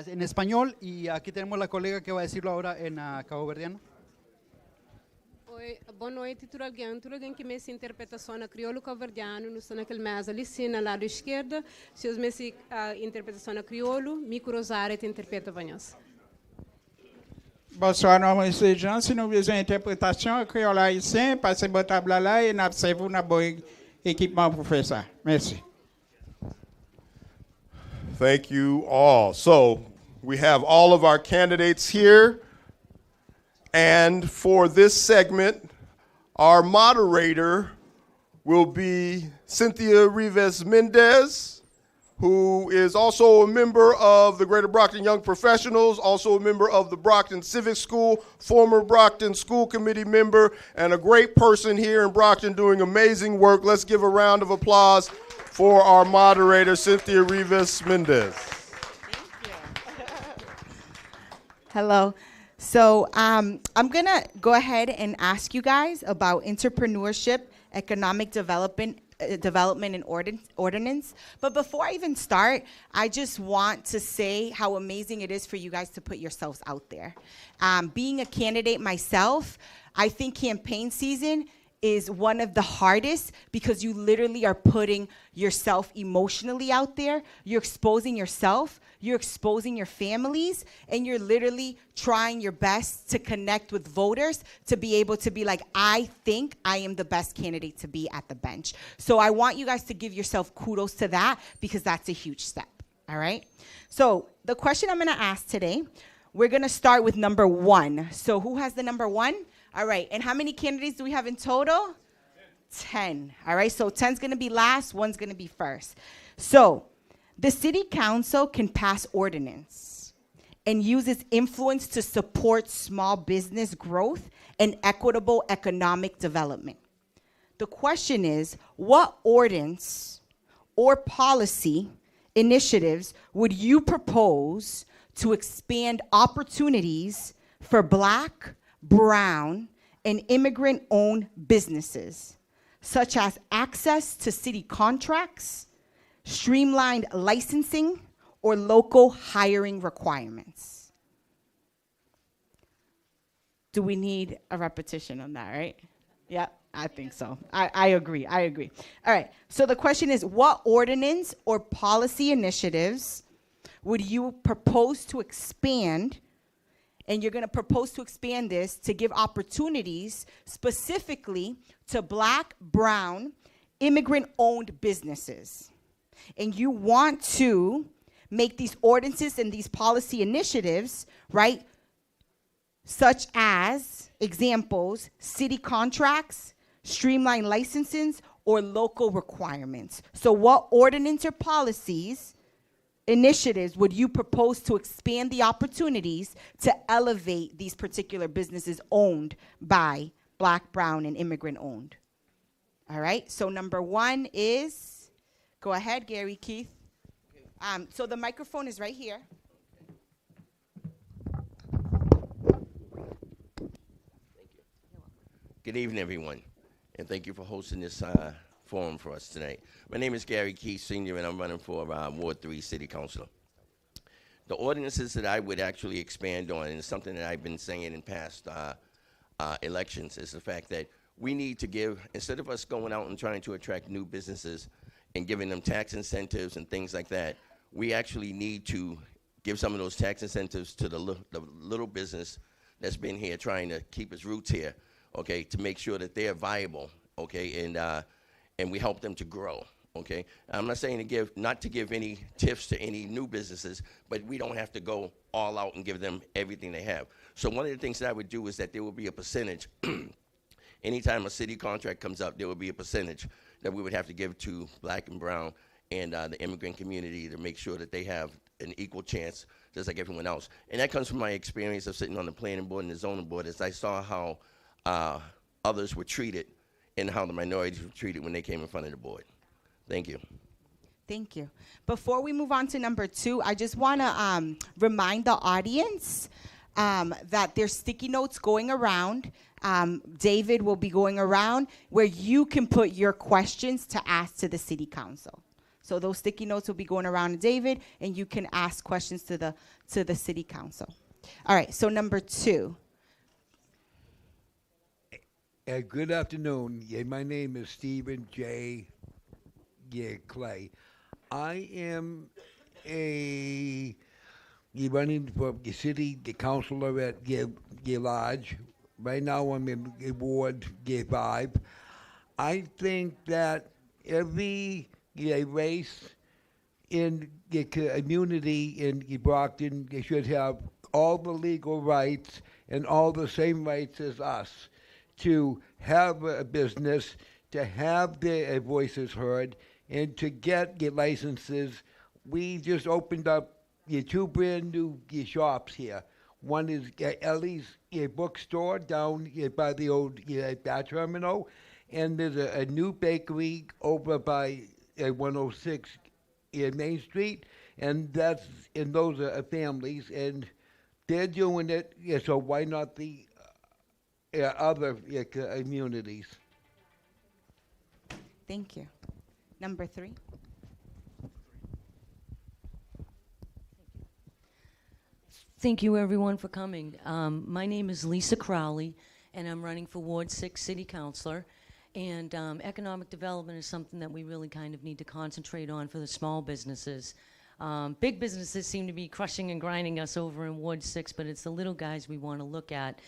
Speaker 16: en español. Y aquí tenemos la colega que va a decirlo ahora en caboverdiano.
Speaker 2: Oi, boa noite, tudo alguém que me interpretação na crioulo caverdiano, no sana aquele mesa ali, na lado esquerda, se os me interpretação na crioulo, microsare te interpreta vanhas.
Speaker 17: Bonsoir, normal étudiants. Si nous besoin d'interprétation, créole haïtien, passez votre table là et n'absez-vous n'a bon équipement pour faire ça. Merci.
Speaker 4: Thank you all. So we have all of our candidates here. And for this segment, our moderator will be Cynthia Rivas Mendez, who is also a member of the Greater Brockton Young Professionals, also a member of the Brockton Civic School, former Brockton School Committee member, and a great person here in Brockton doing amazing work. Let's give a round of applause for our moderator, Cynthia Rivas Mendez.
Speaker 18: Hello. So I'm going to go ahead and ask you guys about entrepreneurship, economic development and ordinance. But before I even start, I just want to say how amazing it is for you guys to put yourselves out there. Being a candidate myself, I think campaign season is one of the hardest because you literally are putting yourself emotionally out there. You're exposing yourself, you're exposing your families, and you're literally trying your best to connect with voters to be able to be like, I think I am the best candidate to be at the bench. So I want you guys to give yourself kudos to that because that's a huge step, all right? So the question I'm gonna ask today, we're gonna start with number 1. So who has the number 1? All right, and how many candidates do we have in total? 10. All right, so 10's gonna be last, 1's gonna be first. So the city council can pass ordinance and use its influence to support small business growth and equitable economic development. The question is, what ordinance or policy initiatives would you propose to expand opportunities for Black, brown, and immigrant-owned businesses, such as access to city contracts, streamlined licensing, or local hiring requirements? Do we need a repetition on that, right? Yeah, I think so. I agree. All right, so the question is, what ordinance or policy initiatives would you propose to expand? And you're gonna propose to expand this to give opportunities specifically to Black, brown, immigrant-owned businesses. And you want to make these ordinances and these policy initiatives, right, such as, examples, city contracts, streamlined licensing, or local requirements. So what ordinance or policies initiatives would you propose to expand the opportunities to elevate these particular businesses owned by Black, brown, and immigrant-owned? All right, so number 1 is, go ahead, Gary Keith. So the microphone is right here.
Speaker 19: Good evening, everyone, and thank you for hosting this forum for us tonight. My name is Gary Keith, Sr., and I'm running for Ward 3 City Councilor. The ordinances that I would actually expand on, and it's something that I've been saying in past elections, is the fact that we need to give, instead of us going out and trying to attract new businesses and giving them tax incentives and things like that, we actually need to give some of those tax incentives to the little business that's been here trying to keep its roots here, okay, to make sure that they're viable, okay, and we help them to grow, okay? I'm not saying not to give any tips to any new businesses, but we don't have to go all out and give them everything they have. So one of the things that I would do is that there will be a percentage. Anytime a city contract comes up, there will be a percentage that we would have to give to Black and brown and the immigrant community to make sure that they have an equal chance, just like everyone else. And that comes from my experience of sitting on the planning board and the zoning board, as I saw how others were treated and how the minorities were treated when they came in front of the board. Thank you.
Speaker 18: Thank you. Before we move on to number 2, I just want to remind the audience that there's sticky notes going around. David will be going around where you can put your questions to ask to the city council. So those sticky notes will be going around to David, and you can ask questions to the city council. All right, so number 2.
Speaker 20: Good afternoon. My name is Stephen J. Clay. I am running for the city, the councilor at Lodge. Right now I'm in Ward 5. I think that every race in the community in Brockton, they should have all the legal rights and all the same rights as us to have a business, to have their voices heard, and to get your licenses. We just opened up 2 brand new shops here. One is Ellie's bookstore down by the old bat terminal, and there's a new bakery over by 106 Main Street, and those are families, and they're doing it. So why not the other communities?
Speaker 18: Thank you. Number 3.
Speaker 21: Thank you, everyone, for coming. My name is Lisa Crowley, and I'm running for Ward 6 City Councilor. And economic development is something that we really kind of need to concentrate on for the small businesses. Big businesses seem to be crushing and grinding us over in Ward 6, but it's the little guys we want to look at.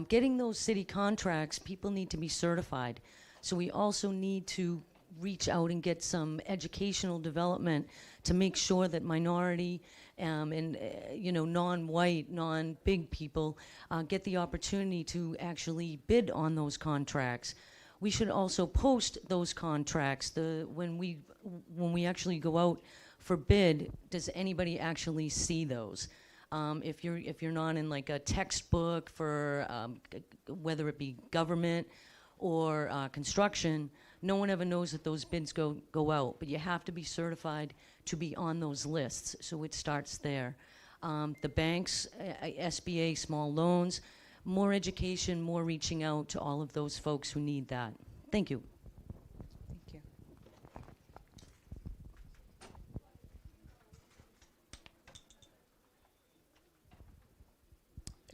Speaker 21: Getting those city contracts, people need to be certified. So we also need to reach out and get some educational development to make sure that minority and non-white, non-big people get the opportunity to actually bid on those contracts. We should also post those contracts. When we actually go out for bid, does anybody actually see those? If you're not in like a textbook for whether it be government or construction, no one ever knows that those bids go out. But you have to be certified to be on those lists. So it starts there. The banks, SBA, small loans, more education, more reaching out to all of those folks who need that. Thank you.
Speaker 18: Thank you.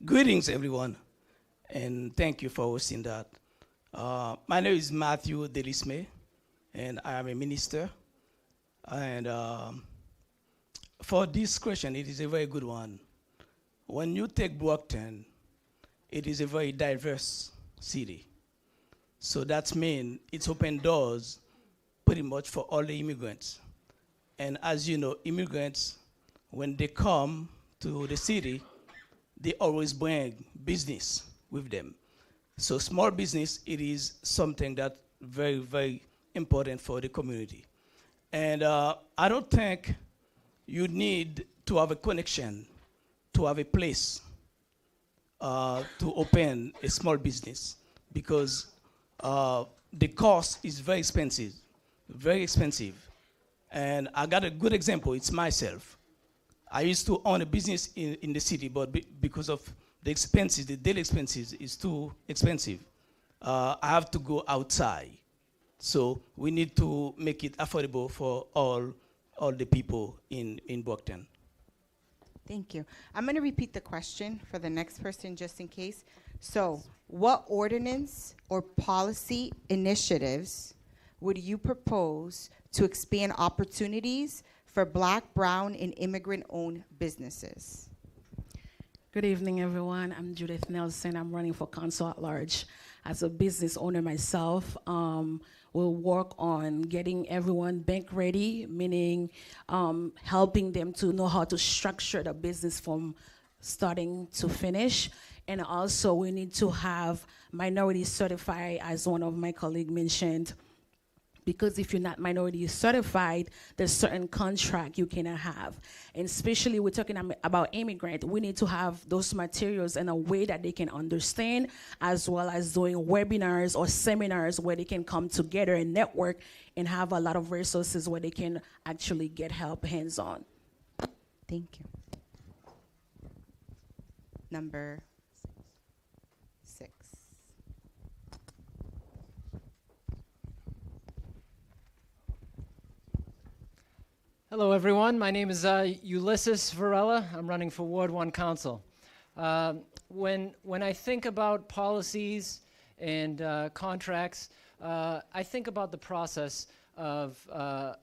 Speaker 3: Greetings, everyone, and thank you for hosting that. My name is Matthew Delisme, and I am a minister. And for this question, it is a very good one. When you take Brockton, it is a very diverse city. So that means it's open doors pretty much for all the immigrants. And as you know, immigrants, when they come to the city, they always bring business with them. So small business, it is something that's very, very important for the community. And I don't think you need to have a connection to have a place to open a small business, because the cost is very expensive, very expensive. And I got a good example, it's myself. I used to own a business in the city, but because of the expenses, the daily expenses is too expensive. I have to go outside. So we need to make it affordable for all the people in Brockton.
Speaker 18: Thank you. I'm going to repeat the question for the next person just in case. So what ordinance or policy initiatives would you propose to expand opportunities for Black, Brown, and immigrant-owned businesses?
Speaker 22: Good evening, everyone. I'm Judith Nelson. I'm running for council at large. As a business owner myself, we'll work on getting everyone bank ready, meaning helping them to know how to structure the business from starting to finish. And also we need to have minority certified, as one of my colleagues mentioned, because if you're not minority certified, there's certain contract you cannot have. And especially we're talking about immigrant, we need to have those materials in a way that they can understand, as well as doing webinars or seminars where they can come together and network and have a lot of resources where they can actually get help hands-on.
Speaker 18: Thank you. Number 6.
Speaker 23: Hello, everyone. My name is Ulysses Varela. I'm running for Ward 1 Council. When I think about policies and contracts, I think about the process of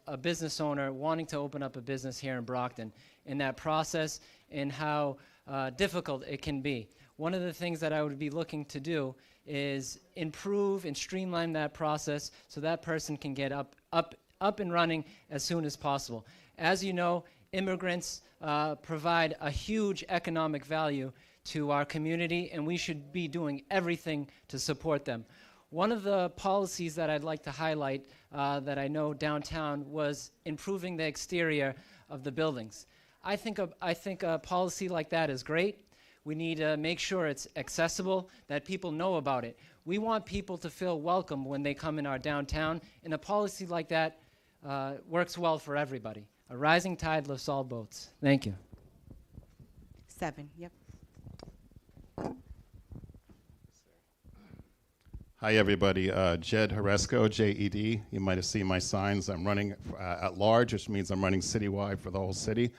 Speaker 23: a business owner wanting to open up a business here in Brockton, and that process and how difficult it can be. One of the things that I would be looking to do is improve and streamline that process so that person can get up and running as soon as possible. As you know, immigrants provide a huge economic value to our community, and we should be doing everything to support them. One of the policies that I'd like to highlight that I know downtown was improving the exterior of the buildings. I think a policy like that is great. We need to make sure it's accessible, that people know about it. We want people to feel welcome when they come in our downtown, and a policy like that works well for everybody. A rising tide lifts all boats. Thank you.
Speaker 18: 7, yep.
Speaker 24: Hi, everybody. Jed Haresco, J-E-D. You might have seen my signs. I'm running at large, which means I'm running citywide for the whole city.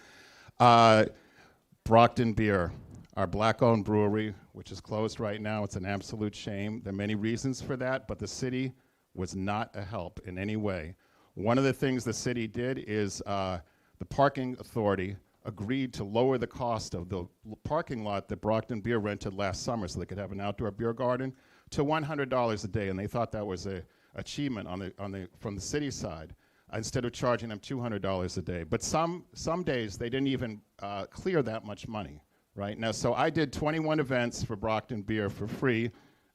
Speaker 24: Brockton Beer, our Black-owned brewery, which is closed right now. It's an absolute shame. There are many reasons for that, but the city was not a help in any way. One of the things the city did is the parking authority agreed to lower the cost of the parking lot that Brockton Beer rented last summer so they could have an outdoor beer garden to $100 a day, and they thought that was an achievement from the city side, instead of charging them $200 a day. But some days they didn't even clear that much money, right? Now, so I did 21 events for Brockton Beer for free,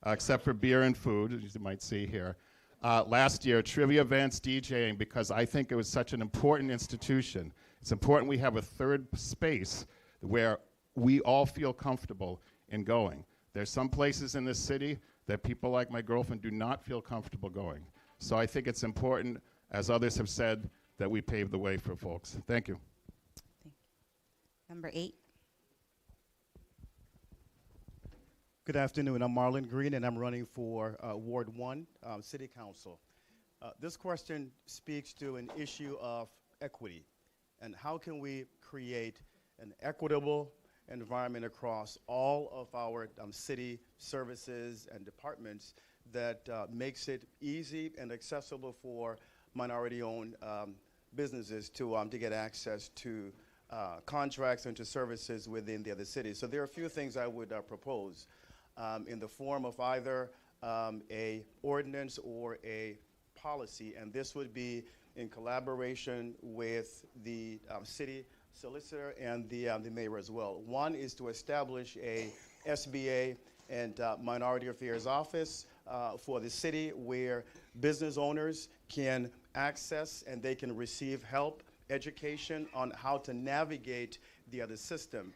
Speaker 24: except for beer and food, as you might see here. Last year, trivia events, DJing, because I think it was such an important institution. It's important we have a third space where we all feel comfortable in going. There's some places in this city that people like my girlfriend do not feel comfortable going. So I think it's important, as others have said, that we pave the way for folks. Thank you.
Speaker 18: Number 8.
Speaker 1: Good afternoon. I'm Marlon Green, and I'm running for Ward 1 City Council. This question speaks to an issue of equity, and how can we create an equitable environment across all of our city services and departments that makes it easy and accessible for minority-owned businesses to get access to contracts and to services within the other cities. So there are a few things I would propose in the form of either a ordinance or a policy, and this would be in collaboration with the city solicitor and the mayor as well. One is to establish a SBA and Minority Affairs office for the city where business owners can access and they can receive help, education on how to navigate the other system.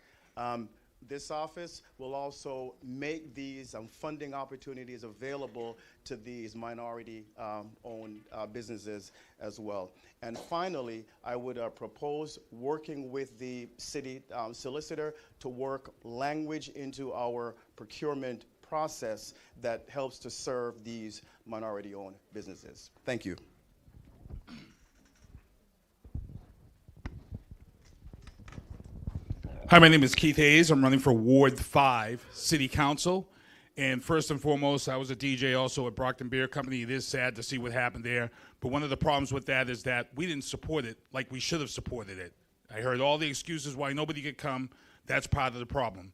Speaker 1: This office will also make these funding opportunities available to these minority-owned businesses as well. And finally, I would propose working with the city solicitor to work language into our procurement process that helps to serve these minority-owned businesses. Thank you.
Speaker 10: Hi, my name is Keith Hayes. I'm running for Ward 5 City Council. And first and foremost, I was a DJ also at Brockton Beer Company. It is sad to see what happened there. But one of the problems with that is that we didn't support it like we should have supported it. I heard all the excuses why nobody could come. That's part of the problem.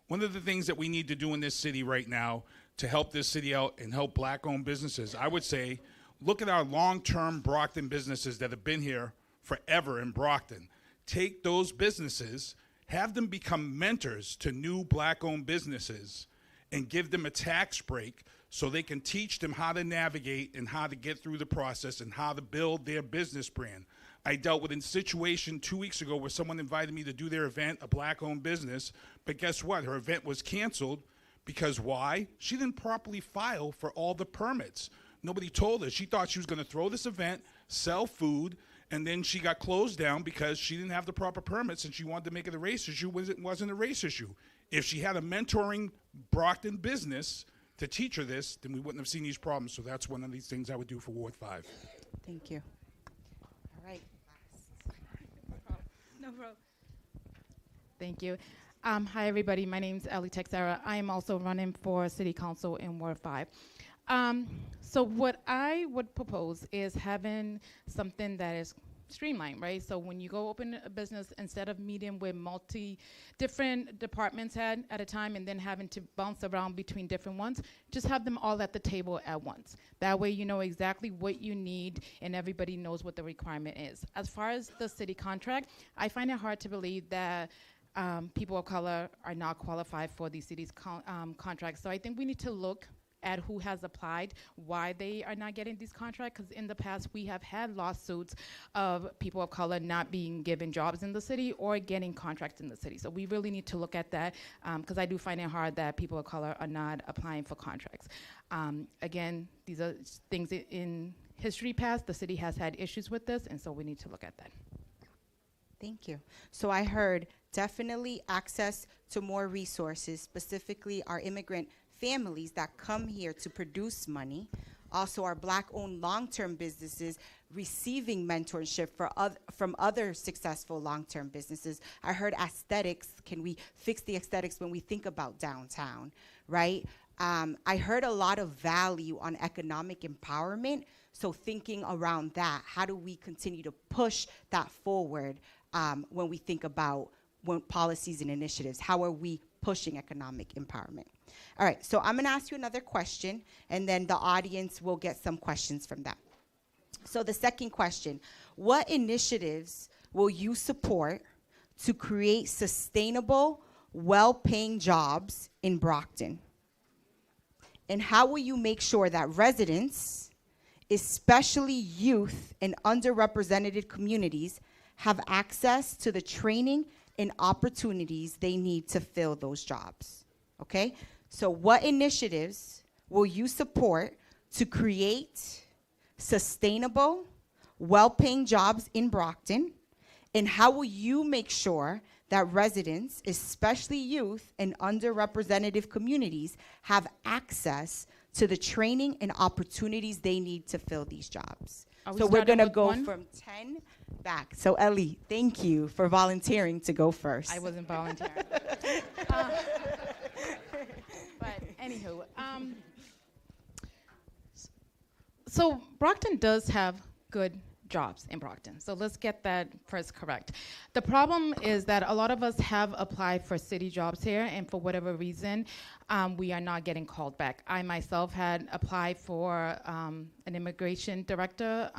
Speaker 10: One of the things that we need to do in this city right now to help this city out and help black-owned businesses, I would say, look at our long-term Brockton businesses that have been here forever in Brockton. Take those businesses, have them become mentors to new black-owned businesses and give them a tax break so they can teach them how to navigate and how to get through the process and how to build their business brand. I dealt with a situation 2 weeks ago where someone invited me to do their event, a black-owned business, but guess what? Her event was canceled because why? She didn't properly file for all the permits. Nobody told her. She thought she was going to throw this event, sell food, and then she got closed down because she didn't have the proper permits and she wanted to make it a race issue when it wasn't a race issue. If she had a mentoring Brockton business to teach her this, then we wouldn't have seen these problems. So that's one of these things I would do for Ward 5.
Speaker 18: Thank you. All right.
Speaker 11: No problem. Thank you. Hi, everybody. My name is Ellie Texera. I am also running for City Council in Ward 5. So what I would propose is having something that is streamlined, right? So when you go open a business, instead of meeting with different departments at a time and then having to bounce around between different ones, just have them all at the table at once. That way you know exactly what you need and everybody knows what the requirement is. As far as the city contract, I find it hard to believe that people of color are not qualified for the city's contracts. So I think we need to look at who has applied, why they are not getting these contracts, because in the past we have had lawsuits of people of color not being given jobs in the city or getting contracts in the city. So we really need to look at that, because I do find it hard that people of color are not applying for contracts. Again, these are things in history past. The city has had issues with this, and so we need to look at that.
Speaker 18: Thank you. So I heard definitely access to more resources, specifically our immigrant families that come here to produce money. Also, our black-owned long-term businesses receiving mentorship from other successful long-term businesses. I heard aesthetics. Can we fix the aesthetics when we think about downtown, right? I heard a lot of value on economic empowerment. So thinking around that, how do we continue to push that forward when we think about policies and initiatives? How are we pushing economic empowerment? All right, so I'm gonna ask you another question, and then the audience will get some questions from that. So the second question, what initiatives will you support to create sustainable, well-paying jobs in Brockton? And how will you make sure that residents, especially youth and underrepresented communities, have access to the training and opportunities they need to fill those jobs? Okay? So what initiatives will you support to create sustainable, well-paying jobs in Brockton? And how will you make sure that residents, especially youth and underrepresented communities, have access to the training and opportunities they need to fill these jobs? So we're gonna go from 10 back. So Ellie, thank you for volunteering to go first.
Speaker 11: I wasn't volunteering. But anywho, so Brockton does have good jobs in Brockton. So let's get that first correct. The problem is that a lot of us have applied for city jobs here, and for whatever reason, we are not getting called back. I myself had applied for an immigration director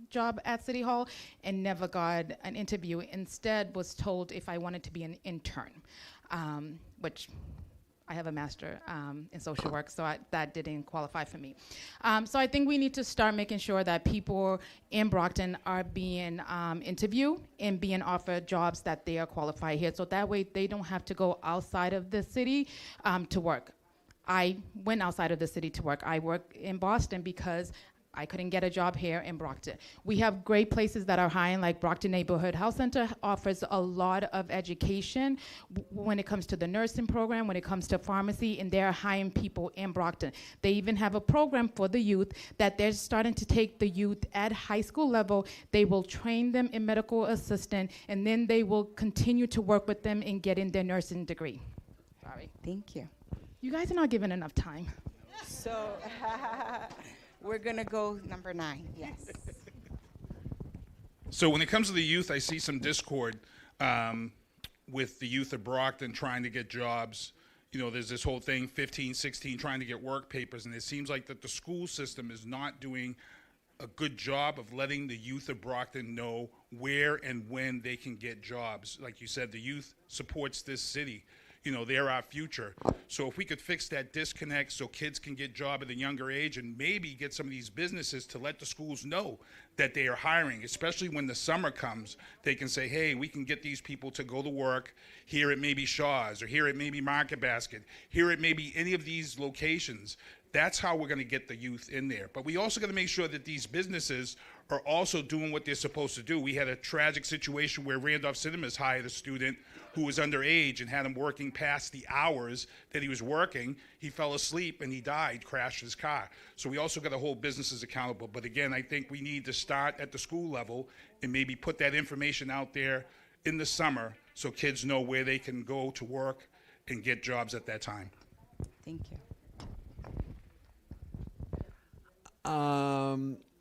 Speaker 11: job at City Hall and never got an interview. Instead was told if I wanted to be an intern, which I have a master in social work, so that didn't qualify for me. So I think we need to start making sure that people in Brockton are being interviewed and being offered jobs that they are qualified here, so that way they don't have to go outside of the city to work. I went outside of the city to work. I work in Boston because I couldn't get a job here in Brockton. We have great places that are hiring, like Brockton Neighborhood Health Center offers a lot of education when it comes to the nursing program, when it comes to pharmacy, and they're hiring people in Brockton. They even have a program for the youth that they're starting to take the youth at high school level. They will train them in medical assistant, and then they will continue to work with them in getting their nursing degree. Sorry.
Speaker 18: Thank you.
Speaker 11: You guys are not given enough time.
Speaker 18: So we're gonna go number 9, yes.
Speaker 10: So when it comes to the youth, I see some discord with the youth of Brockton trying to get jobs. You know, there's this whole thing, 15, 16, trying to get work papers, and it seems like that the school system is not doing a good job of letting the youth of Brockton know where and when they can get jobs. Like you said, the youth supports this city. You know, they're our future. So if we could fix that disconnect so kids can get jobs at a younger age, and maybe get some of these businesses to let the schools know that they are hiring, especially when the summer comes, they can say, hey, we can get these people to go to work here at maybe Shaw's, or here at maybe Market Basket, here at maybe any of these locations. That's how we're going to get the youth in there. But we also got to make sure that these businesses are also doing what they're supposed to do. We had a tragic situation where Randolph Cinemas hired a student who was underage and had him working past the hours that he was working. He fell asleep and he died, crashed his car. So we also got to hold businesses accountable. But again, I think we need to start at the school level and maybe put that information out there in the summer so kids know where they can go to work and get jobs at that time.
Speaker 18: Thank you.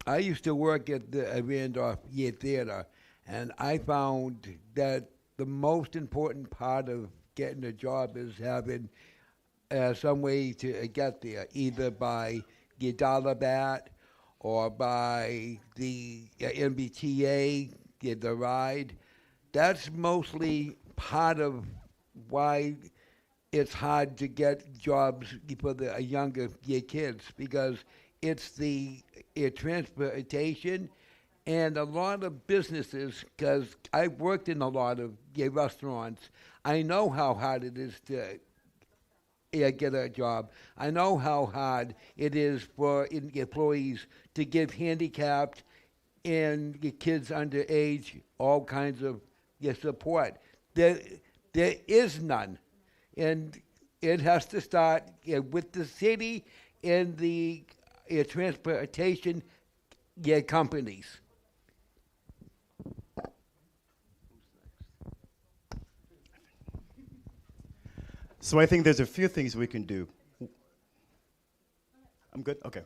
Speaker 20: I used to work at the Randolph Year Theater, and I found that the most important part of getting a job is having some way to get there, either by your dollar bat or by the MBTA, get the ride. That's mostly part of why it's hard to get jobs for the younger year kids, because it's the transportation and a lot of businesses, because I've worked in a lot of restaurants. I know how hard it is to get a job. I know how hard it is for employees to give handicapped and kids underage all kinds of support. There is none. And it has to start with the city and the transportation companies.
Speaker 1: So I think there's a few things we can do. I'm good? Okay.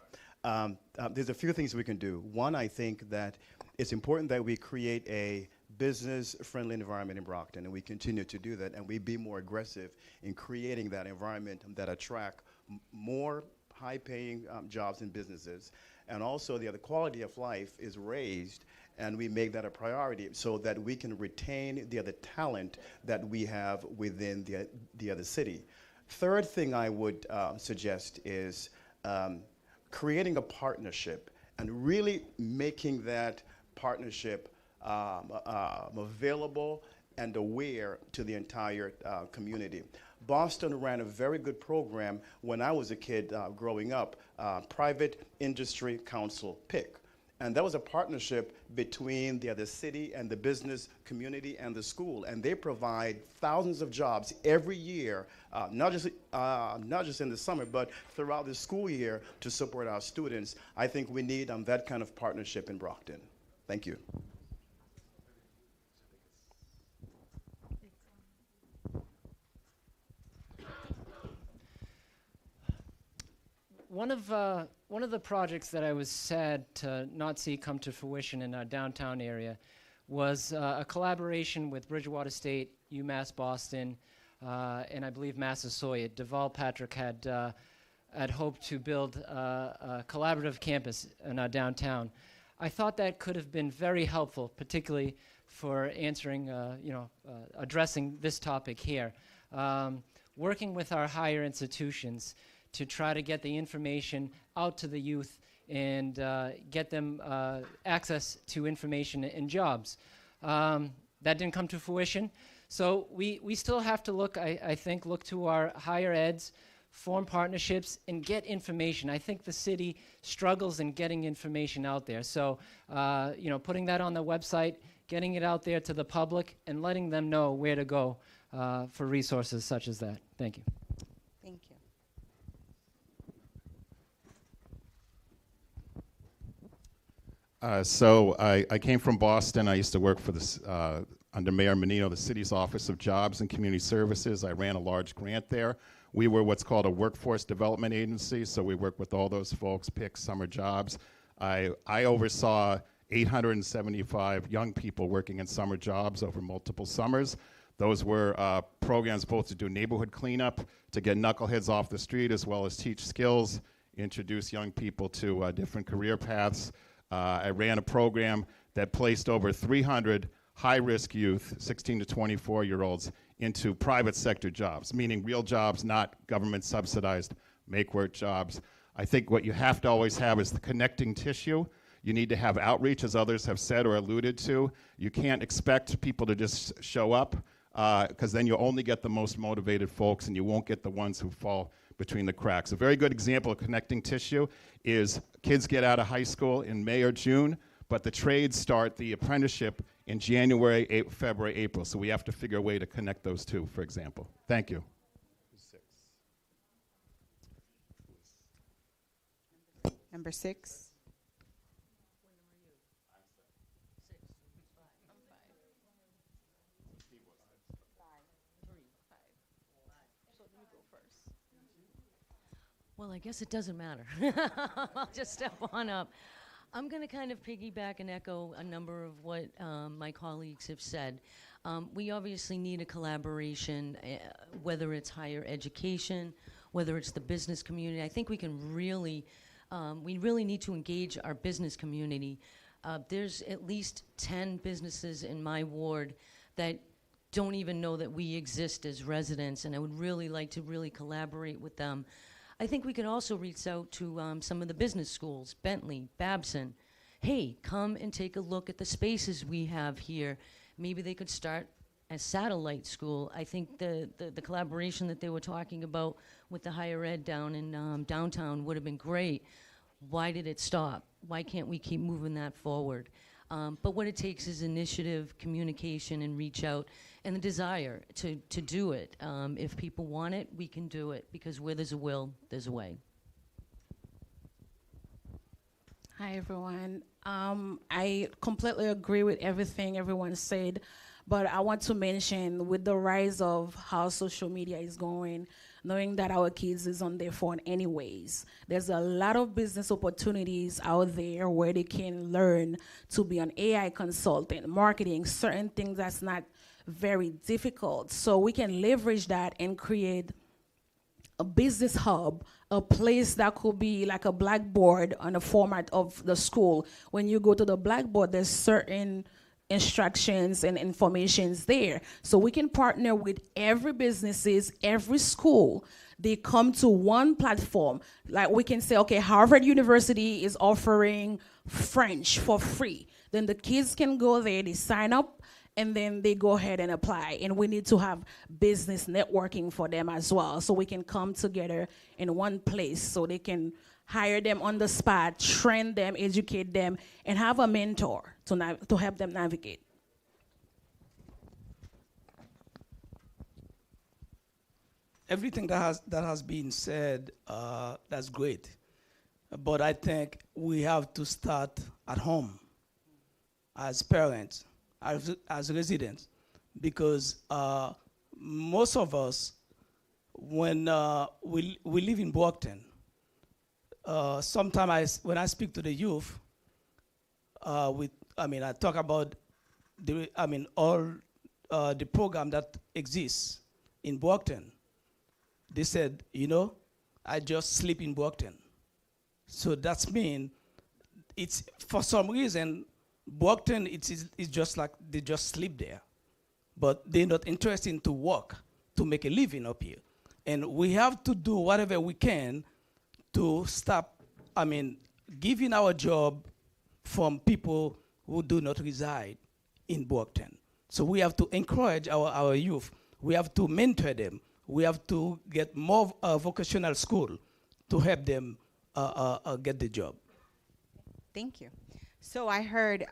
Speaker 1: There's a few things we can do. One, I think that it's important that we create a business-friendly environment in Brockton, and we continue to do that, and we be more aggressive in creating that environment that attract more high-paying jobs and businesses. And also, the quality of life is raised, and we make that a priority so that we can retain the other talent that we have within the other city. Third thing I would suggest is creating a partnership and really making that partnership available and aware to the entire community. Boston ran a very good program when I was a kid growing up, Private Industry Council, PIC. And that was a partnership between the other city and the business community and the school. And they provide thousands of jobs every year, not just in the summer, but throughout the school year to support our students. I think we need that kind of partnership in Brockton. Thank you.
Speaker 23: One of the projects that I was sad to not see come to fruition in our downtown area was a collaboration with Bridgewater State, UMass Boston, and I believe Massasoit. Deval Patrick had hoped to build a collaborative campus in our downtown. I thought that could have been very helpful, particularly for answering, addressing this topic here. Working with our higher institutions to try to get the information out to the youth and get them access to information and jobs. That didn't come to fruition. So we still have to look, I think, look to our higher eds, form partnerships, and get information. I think the city struggles in getting information out there. So, putting that on the website, getting it out there to the public, and letting them know where to go for resources such as that. Thank you.
Speaker 18: Thank you.
Speaker 24: So I came from Boston. I used to work for this, under Mayor Menino, the city's Office of Jobs and Community Services. I ran a large grant there. We were what's called a workforce development agency, so we work with all those folks, pick summer jobs. I oversaw 875 young people working in summer jobs over multiple summers. Those were programs both to do neighborhood cleanup, to get knuckleheads off the street, as well as teach skills, introduce young people to different career paths. I ran a program that placed over 300 high-risk youth, 16 to 24-year-olds, into private sector jobs, meaning real jobs, not government-subsidized make-work jobs. I think what you have to always have is the connecting tissue. You need to have outreach, as others have said or alluded to. You can't expect people to just show up, because then you'll only get the most motivated folks, and you won't get the ones who fall between the cracks. A very good example of connecting tissue is kids get out of high school in May or June, but the trades start the apprenticeship in January, February, April. So we have to figure a way to connect those two, for example. Thank you.
Speaker 18: Number 6.
Speaker 21: Well, I guess it doesn't matter. I'll just step on up. I'm going to kind of piggyback and echo a number of what my colleagues have said. We obviously need a collaboration, whether it's higher education, whether it's the business community. I think we really need to engage our business community. There's at least 10 businesses in my ward that don't even know that we exist as residents, and I would really like to really collaborate with them. I think we could also reach out to some of the business schools, Bentley, Babson. Hey, come and take a look at the spaces we have here. Maybe they could start a satellite school. I think the collaboration that they were talking about with the higher ed down in downtown would have been great. Why did it stop? Why can't we keep moving that forward? But what it takes is initiative, communication, and reach out, and the desire to do it. If people want it, we can do it, because where there's a will, there's a way.
Speaker 22: Hi, everyone. I completely agree with everything everyone said, But I want to mention, with the rise of how social media is going, knowing that our kids is on their phone anyways, there's a lot of business opportunities out there where they can learn to be an AI consultant, marketing, certain things that's not very difficult. So we can leverage that and create a business hub, a place that could be like a blackboard on the format of the school. When you go to the blackboard, there's certain instructions and informations there. So we can partner with every businesses, every school. They come to one platform. Like we can say, okay, Harvard University is offering French for free. Then the kids can go there, they sign up, and then they go ahead and apply. And we need to have business networking for them as well, so we can come together in one place so they can hire them on the spot, train them, educate them, and have a mentor to help them navigate.
Speaker 3: Everything that has been said, that's great. But I think we have to start at home as parents, as residents, because most of us, when we live in Brockton, sometimes when I speak to the youth, I talk about all the program that exists in Brockton. They said, I just sleep in Brockton. So that's mean it's for some reason Brockton it's just like they just sleep there, but they're not interested to work to make a living up here, and we have to do whatever we can to stop, giving our job from people who do not reside in Brockton. So we have to encourage our youth. We have to mentor them. We have to get more vocational school to help them get the job.
Speaker 18: Thank you. So I heard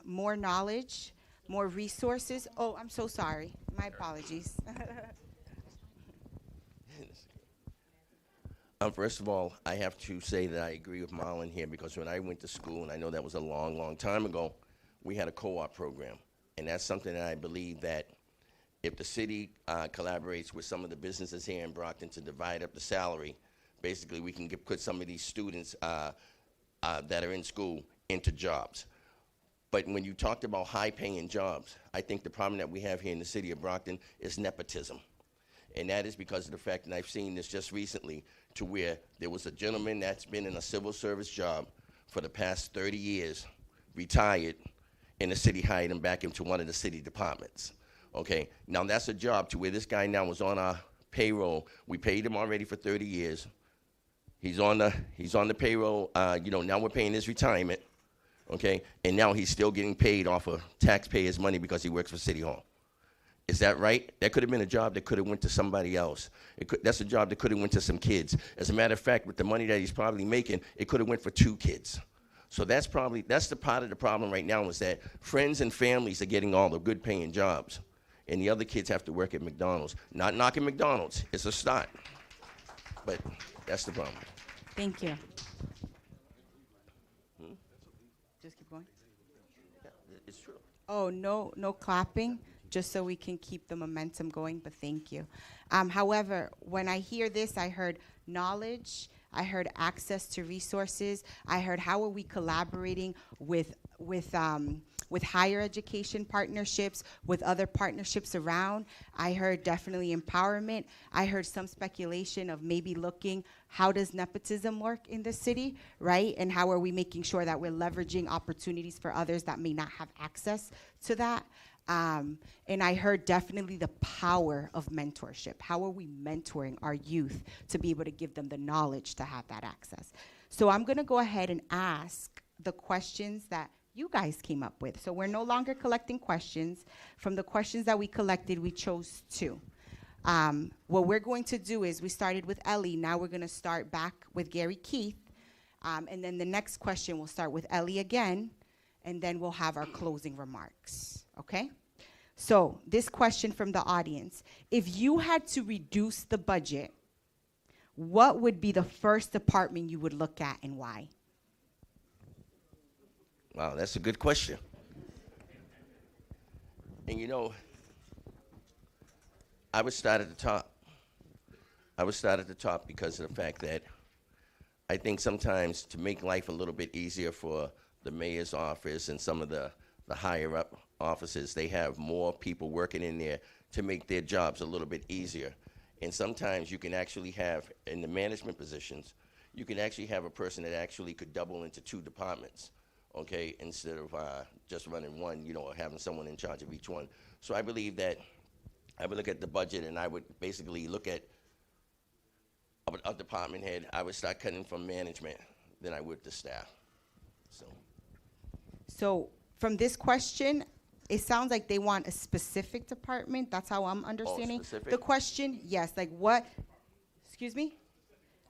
Speaker 18: more knowledge, more resources. Oh, I'm so sorry. My apologies.
Speaker 19: First of all, I have to say that I agree with Marlon here, because when I went to school, and I know that was a long, long time ago, we had a co-op program. And that's something that I believe that if the city collaborates with some of the businesses here in Brockton to divide up the salary, basically we can put some of these students that are in school into jobs. But when you talked about high-paying jobs, I think the problem that we have here in the city of Brockton is nepotism. And that is because of the fact, and I've seen this just recently, to where there was a gentleman that's been in a civil service job for the past 30 years, retired, and the city hired him back into one of the city departments. Okay, now that's a job to where this guy now was on our payroll. We paid him already for 30 years. He's on the payroll. Now we're paying his retirement. Okay, and now he's still getting paid off of taxpayers' money because he works for City Hall. Is that right? That could have been a job that could have went to somebody else. That's a job that could have went to some kids. As a matter of fact, with the money that he's probably making, it could have went for 2 kids. So that's the part of the problem right now, is that friends and families are getting all the good paying jobs, and the other kids have to work at McDonald's. Not knocking McDonald's, it's a start, but that's the problem.
Speaker 18: Thank you. Just keep going.
Speaker 19: Yeah, it's true.
Speaker 18: Oh, no clapping, just so we can keep the momentum going, but thank you. However, when I hear this, I heard knowledge, I heard access to resources, I heard how are we collaborating with higher education partnerships, with other partnerships around. I heard definitely empowerment. I heard some speculation of maybe looking, how does nepotism work in the city, right? And how are we making sure that we're leveraging opportunities for others that may not have access to that? And I heard definitely the power of mentorship. How are we mentoring our youth to be able to give them the knowledge to have that access? So I'm gonna go ahead and ask the questions that you guys came up with. So we're no longer collecting questions. From the questions that we collected, we chose 2. What we're going to do is, we started with Ellie, now we're gonna start back with Gary Keith, and then the next question we'll start with Ellie again, and then we'll have our closing remarks, okay? So this question from the audience: if you had to reduce the budget, what would be the first department you would look at and why?
Speaker 19: Wow, that's a good question. And I would start at the top. I would start at the top because of the fact that I think sometimes to make life a little bit easier for the mayor's office and some of the higher up offices, they have more people working in there to make their jobs a little bit easier. And sometimes you can actually have, in the management positions, you can actually have a person that actually could double into 2 departments, okay, instead of just running one, you know, or having someone in charge of each one. So I believe that I would look at the budget and I would basically look at a department head. I would start cutting from management than I would the staff.
Speaker 18: So from this question, it sounds like they want a specific department. That's how I'm understanding
Speaker 19: specific?
Speaker 18: the question. Yes, like what? Excuse me?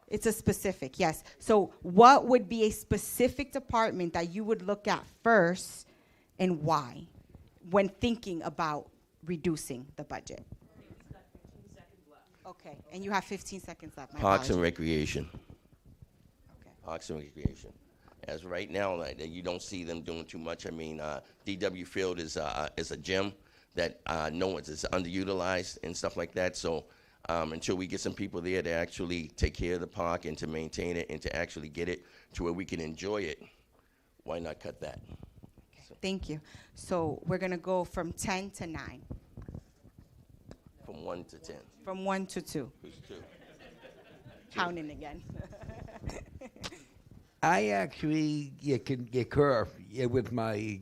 Speaker 18: It's a specific, yes. So what would be a specific department that you would look at first and why when thinking about reducing the budget? Okay, and you have 15 seconds left. My
Speaker 19: Parks and
Speaker 18: apologies.
Speaker 19: Recreation. Okay. Parks and Recreation. As right now, like, you don't see them doing too much. I mean, DW Field is a gym that is underutilized and stuff like that. So until we get some people there to actually take care of the park and to maintain it and to actually get it to where we can enjoy it, why not cut that?
Speaker 18: Okay, thank you. So we're gonna go from 10 to 9.
Speaker 19: From 1 to 10.
Speaker 18: From 1 to 2.
Speaker 19: Who's 2?
Speaker 18: Counting again.
Speaker 20: I actually can concur with my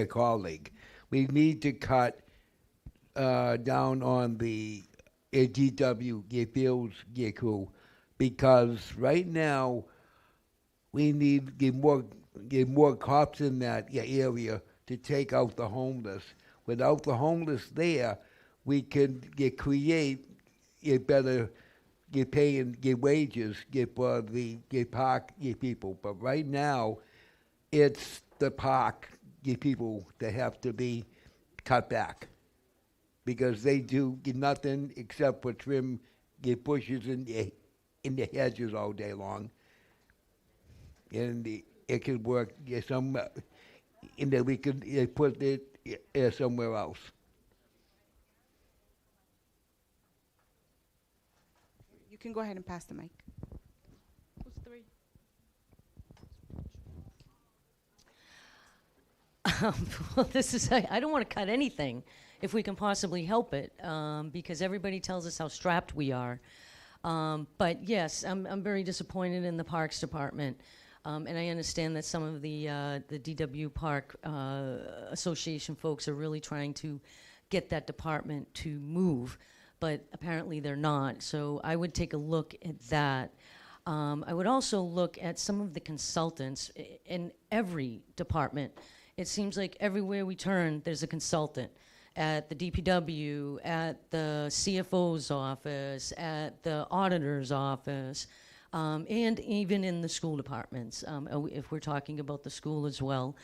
Speaker 20: colleague. We need to cut down on the DW fields crew because right now we need get more cops in that area to take out the homeless. Without the homeless there, we can create a better pay and get wages for the park people. But right now, it's the park people that have to be cut back because they do nothing except for trim bushes in the hedges all day long. And it could work some, and then we could put it somewhere else.
Speaker 18: You can go ahead and pass the mic.
Speaker 21: Who's 3? Well, I don't want to cut anything if we can possibly help it, because everybody tells us how strapped we are. But yes, I'm very disappointed in the Parks Department. And I understand that some of the DW Park Association folks are really trying to get that department to move, but apparently they're not. So I would take a look at that. I would also look at some of the consultants in every department. It seems like everywhere we turn, there's a consultant. At the DPW, at the CFO's office, at the auditor's office, and even in the school departments, if we're talking about the school as well.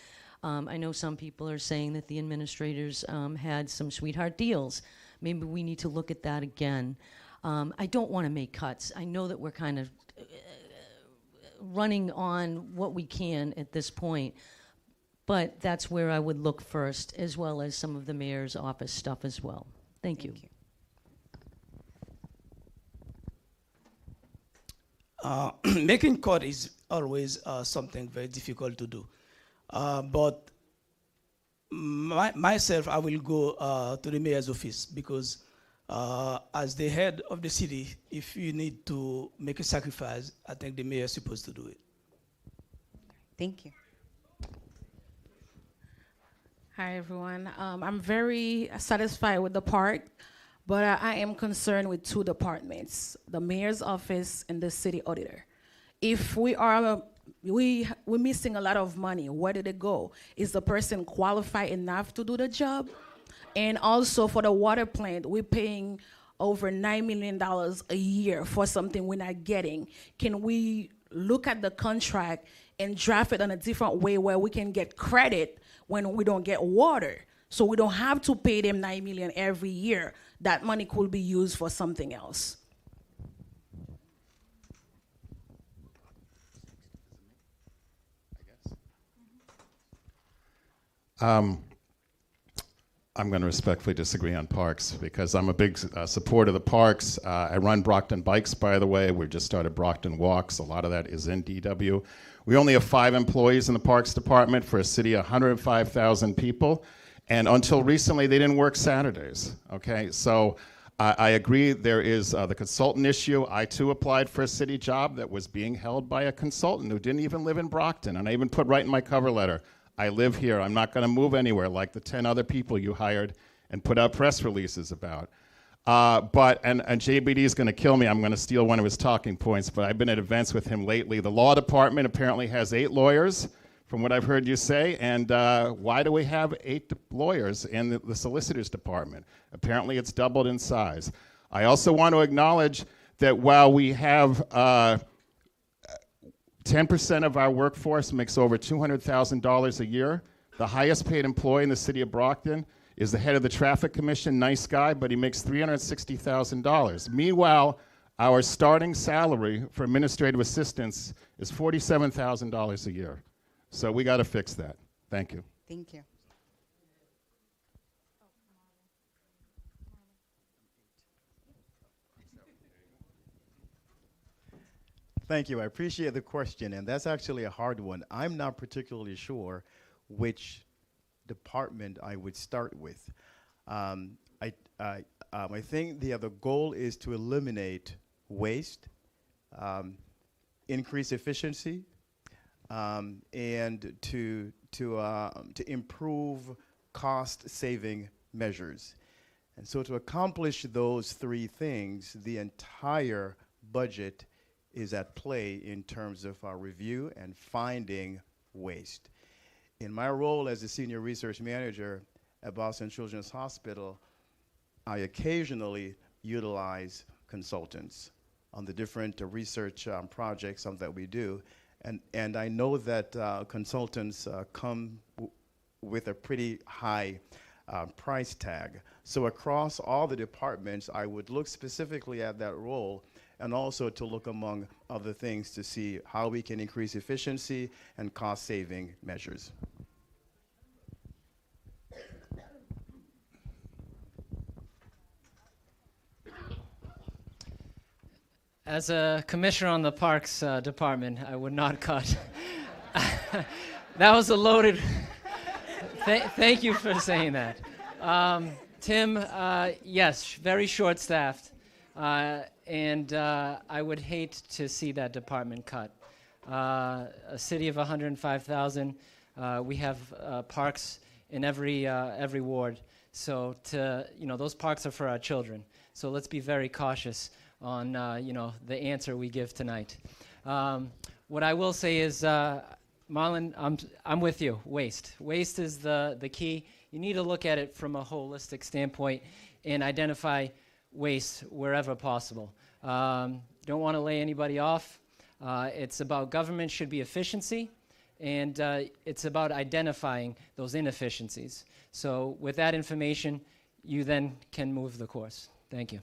Speaker 21: I know some people are saying that the administrators had some sweetheart deals. Maybe we need to look at that again. I don't want to make cuts. I know that we're kind of running on what we can at this point, but that's where I would look first, as well as some of the mayor's office stuff as well. Thank you.
Speaker 3: Making cut is always something very difficult to do. But myself, I will go to the mayor's office because as the head of the city, if you need to make a sacrifice, I think the mayor is supposed to do it.
Speaker 18: Thank you.
Speaker 22: Hi, everyone. I'm very satisfied with the park, but I am concerned with 2 departments, the mayor's office and the city auditor. If we're missing a lot of money, where did it go? Is the person qualified enough to do the job? And also for the water plant, we're paying over $9 million a year for something we're not getting. Can we look at the contract and draft it in a different way where we can get credit when we don't get water? So we don't have to pay them $9 million every year. That money could be used for something else.
Speaker 24: I'm going to respectfully disagree on parks because I'm a big supporter of the parks. I run Brockton Bikes, by the way. We've just started Brockton Walks. A lot of that is in DW. We only have 5 employees in the Parks Department for a city of 105,000 people. And until recently, they didn't work Saturdays, okay? So I agree there is the consultant issue. I too applied for a city job that was being held by a consultant who didn't even live in Brockton. And I even put right in my cover letter, I live here. I'm not going to move anywhere like the 10 other people you hired and put out press releases about. And JBD is going to kill me. I'm going to steal one of his talking points, but I've been at events with him lately. The law department apparently has 8 lawyers, from what I've heard you say, and why do we have 8 lawyers in the solicitor's department? Apparently it's doubled in size. I also want to acknowledge that while we have 10% of our workforce makes over $200,000 a year, the highest paid employee in the city of Brockton is the head of the traffic commission, nice guy, but he makes $360,000. Meanwhile, our starting salary for administrative assistants is $47,000 a year. So we got to fix that. Thank you.
Speaker 18: Thank you.
Speaker 1: Thank you. I appreciate the question, and that's actually a hard one. I'm not particularly sure which department I would start with. I think the goal is to eliminate waste, increase efficiency, and to improve cost-saving measures. And so to accomplish those 3 things, the entire budget is at play in terms of our review and finding waste. In my role as a senior research manager at Boston Children's Hospital, I occasionally utilize consultants on the different research projects that we do. And I know that consultants come with a pretty high price tag. So across all the departments, I would look specifically at that role and also to look among other things to see how we can increase efficiency and cost-saving measures.
Speaker 23: As a commissioner on the Parks Department, I would not cut. That was a loaded. Thank you for saying that. Tim, yes, very short-staffed. And I would hate to see that department cut. A city of 105,000, we have parks in every ward. So those parks are for our children. So let's be very cautious on the answer we give tonight. What I will say is, Marlon, I'm with you. Waste is the key. You need to look at it from a holistic standpoint and identify waste wherever possible. Don't want to lay anybody off. It's about government should be efficiency, and it's about identifying those inefficiencies. So with that information, you then can move the course. Thank you.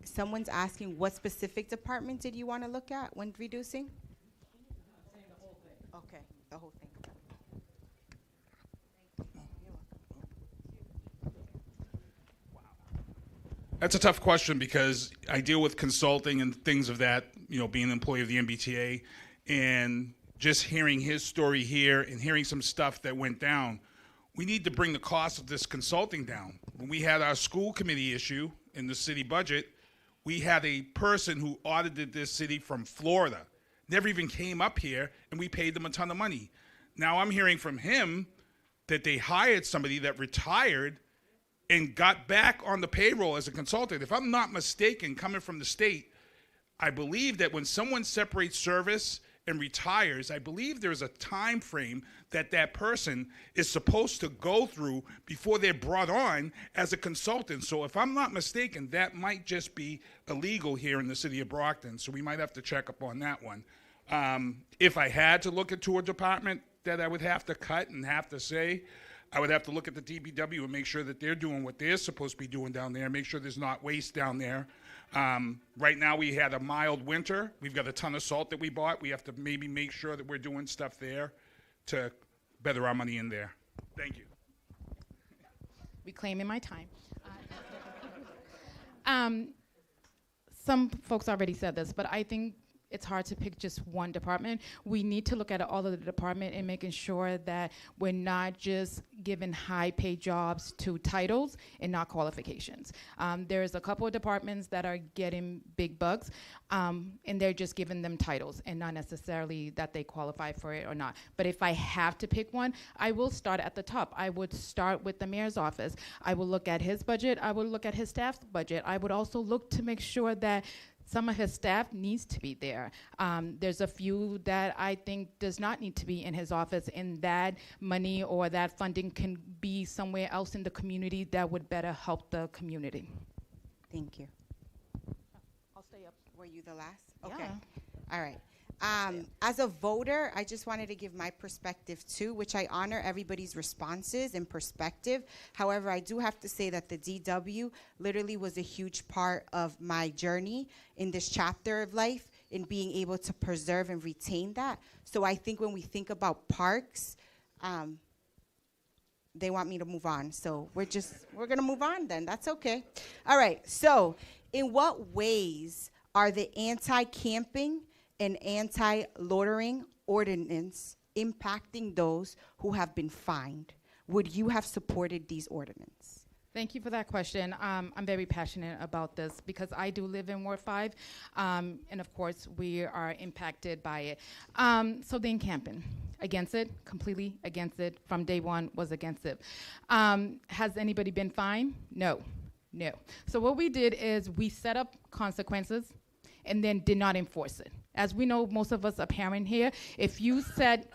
Speaker 18: Someone's asking, what specific department did you want to look at when reducing?
Speaker 23: I'm saying the whole thing.
Speaker 18: Okay, the whole thing.
Speaker 10: That's a tough question because I deal with consulting and things of that, being an employee of the MBTA, and just hearing his story here and hearing some stuff that went down, we need to bring the cost of this consulting down. When we had our school committee issue in the city budget, we had a person who audited this city from Florida, never even came up here, and we paid them a ton of money. Now I'm hearing from him that they hired somebody that retired and got back on the payroll as a consultant. If I'm not mistaken, coming from the state, I believe that when someone separates service and retires, I believe there's a time frame that person is supposed to go through before they're brought on as a consultant. So if I'm not mistaken, that might just be illegal here in the city of Brockton. So we might have to check up on that one. If I had to look into a department that I would have to cut and have to say, I would have to look at the DPW and make sure that they're doing what they're supposed to be doing down there, make sure there's not waste down there. Right now we had a mild winter. We've got a ton of salt that we bought. We have to maybe make sure that we're doing stuff there to better our money in there. Thank you.
Speaker 11: Reclaiming my time. Some folks already said this, but I think it's hard to pick just one department. We need to look at all of the department and making sure that we're not just giving high-paid jobs to titles and not qualifications. There's a couple of departments that are getting big bucks, and they're just giving them titles and not necessarily that they qualify for it or not. But if I have to pick one, I will start at the top. I would start with the mayor's office. I will look at his budget. I will look at his staff's budget. I would also look to make sure that some of his staff needs to be there. There's a few that I think does not need to be in his office, and that money or that funding can be somewhere else in the community that would better help the community.
Speaker 18: Thank you.
Speaker 11: I'll stay up.
Speaker 18: Were you the last?
Speaker 11: Yeah.
Speaker 18: Okay. All right. As a voter, I just wanted to give my perspective too, which I honor everybody's responses and perspective. However, I do have to say that the DW literally was a huge part of my journey in this chapter of life, in being able to preserve and retain that. So I think when we think about parks, they want me to move on. So we're gonna move on then, that's okay. All right, so in what ways are the anti-camping and anti-loitering ordinance impacting those who have been fined? Would you have supported these ordinances?
Speaker 11: Thank you for that question. I'm very passionate about this because I do live in Ward 5, and of course we are impacted by it. So the encamping, against it, completely against it, from day one was against it. Has anybody been fined? No, no. So what we did is we set up consequences and then did not enforce it. As we know, most of us are parent here. If you set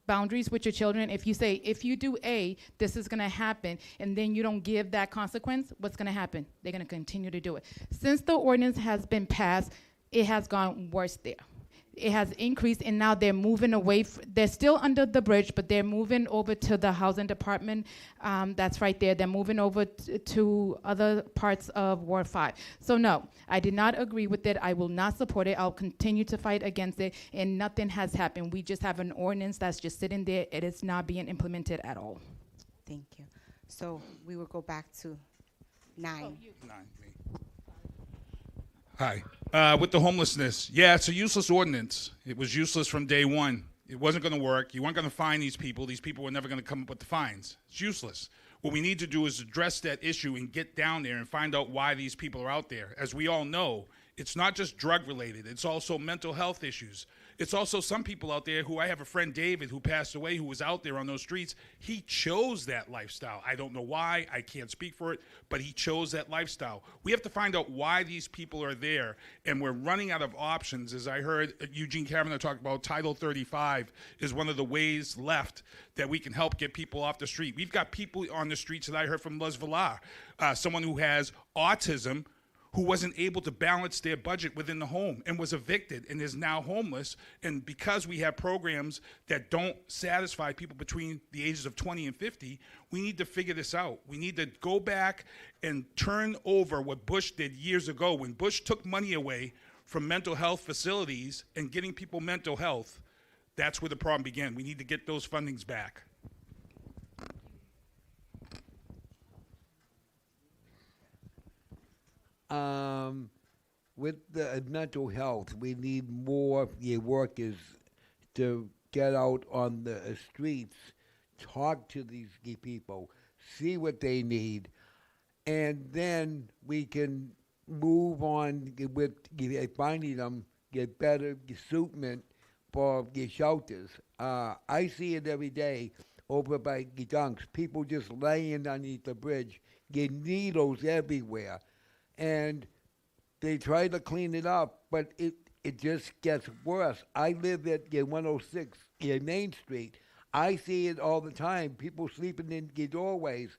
Speaker 11: boundaries with your children, if you say, if you do A, this is gonna happen, and then you don't give that consequence, what's gonna happen? They're gonna continue to do it. Since the ordinance has been passed, it has gone worse there. It has increased, and now they're moving away. They're still under the bridge, but they're moving over to the housing department. That's right there. They're moving over to other parts of Ward 5. So no, I did not agree with it. I will not support it. I'll continue to fight against it, and nothing has happened. We just have an ordinance that's just sitting there. It is not being implemented at all.
Speaker 18: Thank you. So we will go back to 9.
Speaker 10: Hi. With the homelessness, yeah, it's a useless ordinance. It was useless from day one. It wasn't going to work. You weren't going to find these people. These people were never going to come up with the fines. It's useless. What we need to do is address that issue and get down there and find out why these people are out there. As we all know, it's not just drug related. It's also mental health issues. It's also some people out there who, I have a friend, David, who passed away, who was out there on those streets. He chose that lifestyle. I don't know why. I can't speak for it, but he chose that lifestyle. We have to find out why these people are there, and we're running out of options. As I heard Eugene Kavanaugh talk about, Title 35 is one of the ways left that we can help get people off the street. We've got people on the streets that I heard from Les Villar, someone who has autism, who wasn't able to balance their budget within the home and was evicted and is now homeless. And because we have programs that don't satisfy people between the ages of 20 and 50, we need to figure this out. We need to go back and turn over what Bush did years ago. When Bush took money away from mental health facilities and getting people mental health, that's where the problem began. We need to get those fundings back.
Speaker 20: With the mental health, we need more workers to get out on the streets, talk to these people, see what they need, and then we can move on with finding them, get better suitment for the shelters. I see it every day over by the dunks, people just laying underneath the bridge, get needles everywhere. And they try to clean it up, but it just gets worse. I live at 106 Main Street. I see it all the time. People sleeping in the doorways.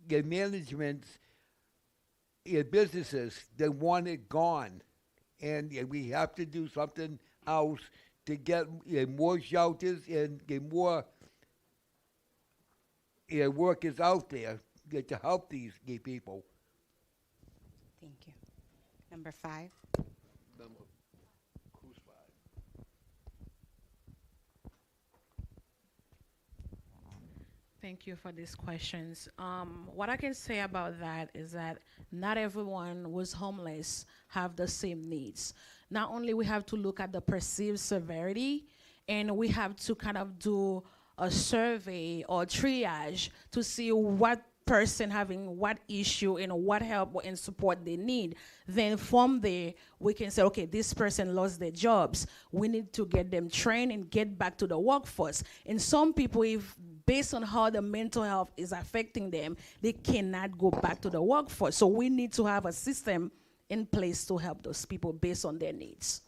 Speaker 20: The managements, businesses, they want it gone. And we have to do something else to get more shelters and get more workers out there to help these people.
Speaker 18: Thank you. Number 5.
Speaker 20: Who's 5?
Speaker 22: Thank you for these questions. What I can say about that is that not everyone who's homeless have the same needs. Not only we have to look at the perceived severity, and we have to kind of do a survey or triage to see what person having what issue and what help and support they need. Then from there, we can say, okay, this person lost their jobs. We need to get them trained and get back to the workforce. And some people, if based on how the mental health is affecting them, they cannot go back to the workforce. So we need to have a system in place to help those people based on their needs.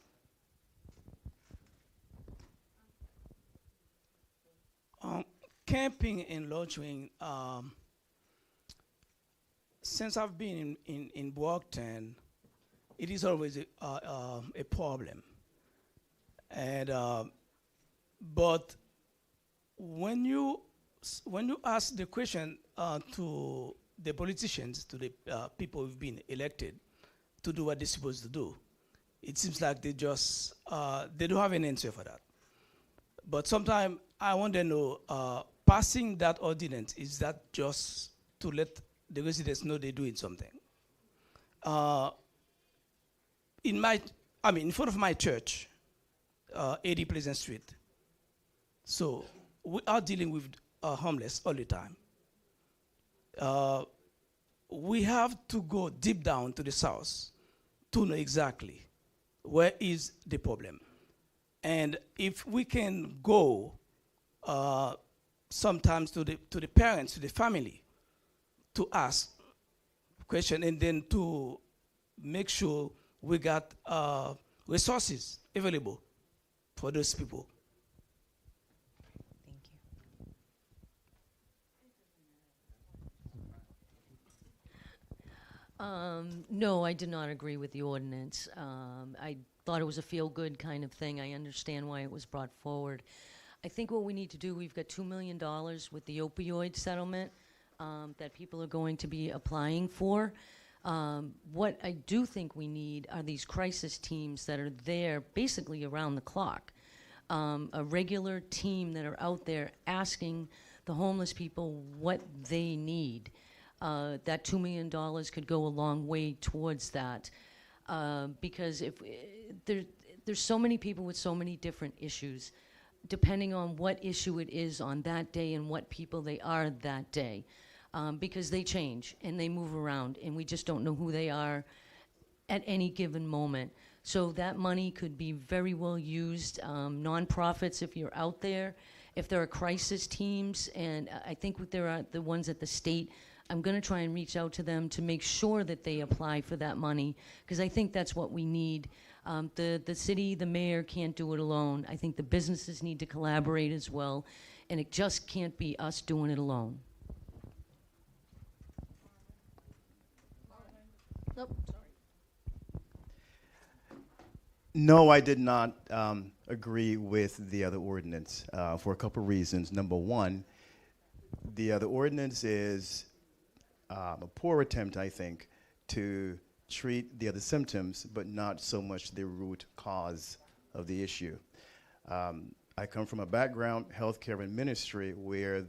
Speaker 3: Camping and lodging, since I've been in Brockton, it is always a problem. And but when you ask the question to the politicians, to the people who've been elected to do what they're supposed to do, it seems like they just they don't have an answer for that. But sometimes I want to know, passing that ordinance, is that just to let the residents know they're doing something? In front of my church, 80 Pleasant Street. So we are dealing with homeless all the time. We have to go deep down to the south to know exactly where is the problem. And if we can go sometimes to the parents, to the family, to ask question, and then to make sure we got resources available for those people.
Speaker 21: No, I did not agree with the ordinance. I thought it was a feel-good kind of thing. I understand why it was brought forward. I think what we need to do, we've got $2 million with the opioid settlement that people are going to be applying for. What I do think we need are these crisis teams that are there basically around the clock. A regular team that are out there asking the homeless people what they need. That $2 million could go a long way towards that. Because if there's so many people with so many different issues, depending on what issue it is on that day and what people they are that day. Because they change and they move around and we just don't know who they are at any given moment. So that money could be very well used. Nonprofits, if you're out there, if there are crisis teams, and I think there are the ones at the state, I'm going to try and reach out to them to make sure that they apply for that money, because I think that's what we need. The city, the mayor can't do it alone. I think the businesses need to collaborate as well, and it just can't be us doing it alone. Nope, sorry.
Speaker 1: No, I did not agree with the other ordinance for a couple reasons. Number one, the other ordinance is a poor attempt, I think, to treat the other symptoms, but not so much the root cause of the issue. I come from a background, healthcare and ministry, where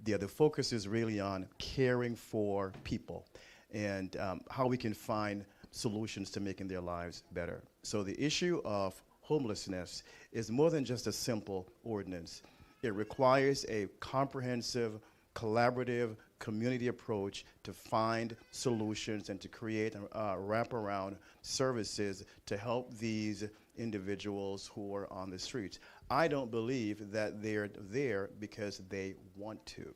Speaker 1: the other focus is really on caring for people and how we can find solutions to making their lives better. So the issue of homelessness is more than just a simple ordinance. It requires a comprehensive, collaborative, community approach to find solutions and to create wraparound services to help these individuals who are on the streets. I don't believe that they're there because they want to.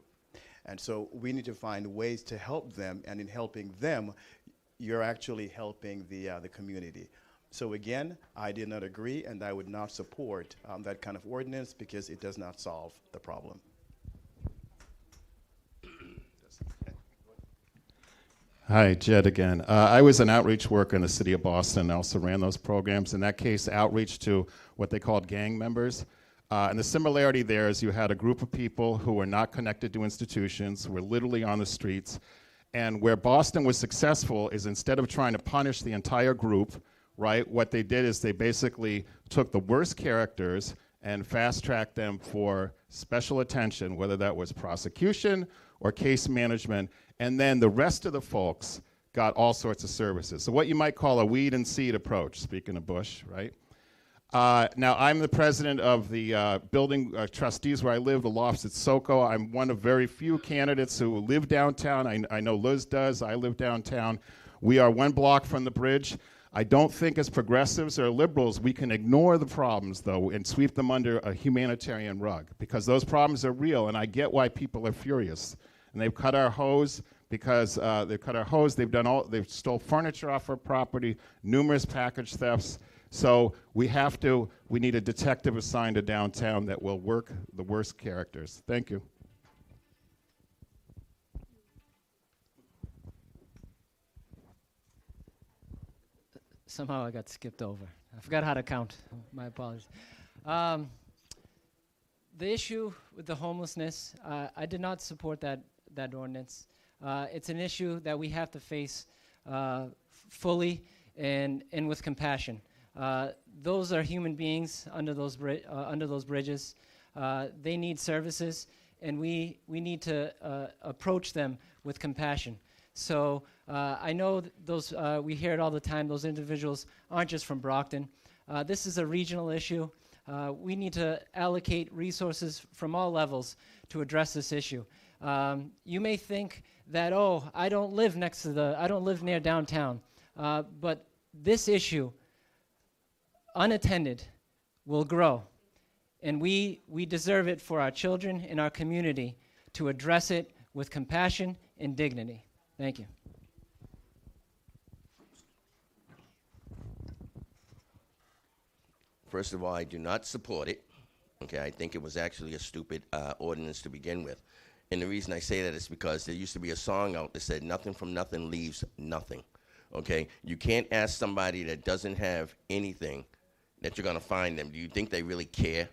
Speaker 1: And so we need to find ways to help them, and in helping them, you're actually helping the community. So again, I did not agree, and I would not support that kind of ordinance because it does not solve the problem.
Speaker 24: Hi, Jed again. I was an outreach worker in the city of Boston. I also ran those programs. In that case, outreach to what they called gang members. And the similarity there is you had a group of people who were not connected to institutions, who were literally on the streets. And where Boston was successful is instead of trying to punish the entire group, right, what they did is they basically took the worst characters and fast-track them for special attention, whether that was prosecution or case management, and then the rest of the folks got all sorts of services. So what you might call a weed and seed approach, speaking of Bush, right? Now, I'm the president of the building trustees where I live, the Lofts at SoCo. I'm one of very few candidates who live downtown. I know Liz does. I live downtown. We are 1 block from the bridge. I don't think as progressives or liberals we can ignore the problems, though, and sweep them under a humanitarian rug, because those problems are real, and I get why people are furious. And they've cut our hose because they've stole furniture off our property, numerous package thefts. So we need a detective assigned to downtown that will work the worst characters. Thank you.
Speaker 23: Somehow I got skipped over. I forgot how to count. My apologies. The issue with the homelessness, I did not support that ordinance. It's an issue that we have to face fully and with compassion. Those are human beings under those bridges. They need services, and we need to approach them with compassion. So I know we hear it all the time, those individuals aren't just from Brockton. This is a regional issue. We need to allocate resources from all levels to address this issue. You may think that, oh, I don't live near downtown, but this issue, unattended, will grow. And we deserve it for our children in our community to address it with compassion and dignity. Thank you.
Speaker 19: First of all, I do not support it. Okay, I think it was actually a stupid ordinance to begin with. And the reason I say that is because there used to be a song out that said, nothing from nothing leaves nothing. Okay, you can't ask somebody that doesn't have anything that you're going to find them. Do you think they really care?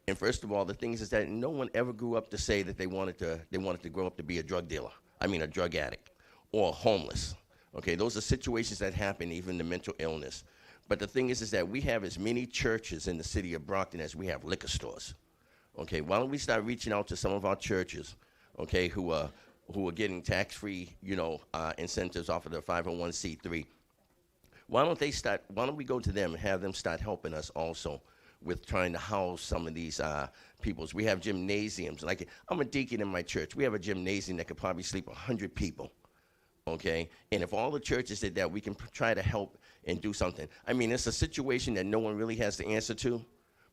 Speaker 19: And first of all, the thing is that no one ever grew up to say that they wanted to grow up to be a drug addict or homeless. Okay, those are situations that happen, even the mental illness. But the thing is that we have as many churches in the city of Brockton as we have liquor stores. Okay, why don't we start reaching out to some of our churches, okay, who are getting tax-free, incentives off of their 501c3. Why don't we go to them and have them start helping us also with trying to house some of these peoples. We have gymnasiums. Like, I'm a deacon in my church. We have a gymnasium that could probably sleep 100 people, okay? And if all the churches did that, we can try to help and do something. I mean, it's a situation that no one really has the answer to,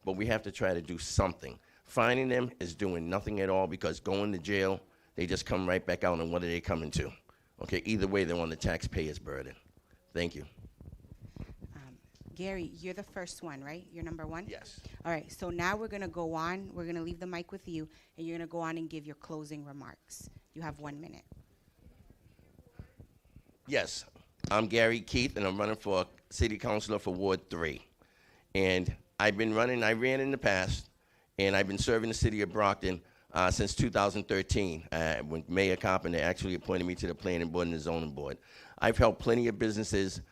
Speaker 19: but we have to try to do something. Finding them is doing nothing at all, because going to jail, they just come right back out, and what are they coming to? Okay, either way, they're on the taxpayer's burden. Thank you.
Speaker 18: Gary, you're the first one, right? You're number one?
Speaker 19: Yes.
Speaker 18: All right, so now we're going to go on. We're going to leave the mic with you, and you're going to go on and give your closing remarks. You have 1 minute.
Speaker 19: Yes, I'm Gary Keith, and I'm running for city councilor for Ward 3. And I ran in the past, and I've been serving the city of Brockton since 2013, when Mayor Carpenter actually appointed me to the planning board and the zoning board. I've helped plenty of businesses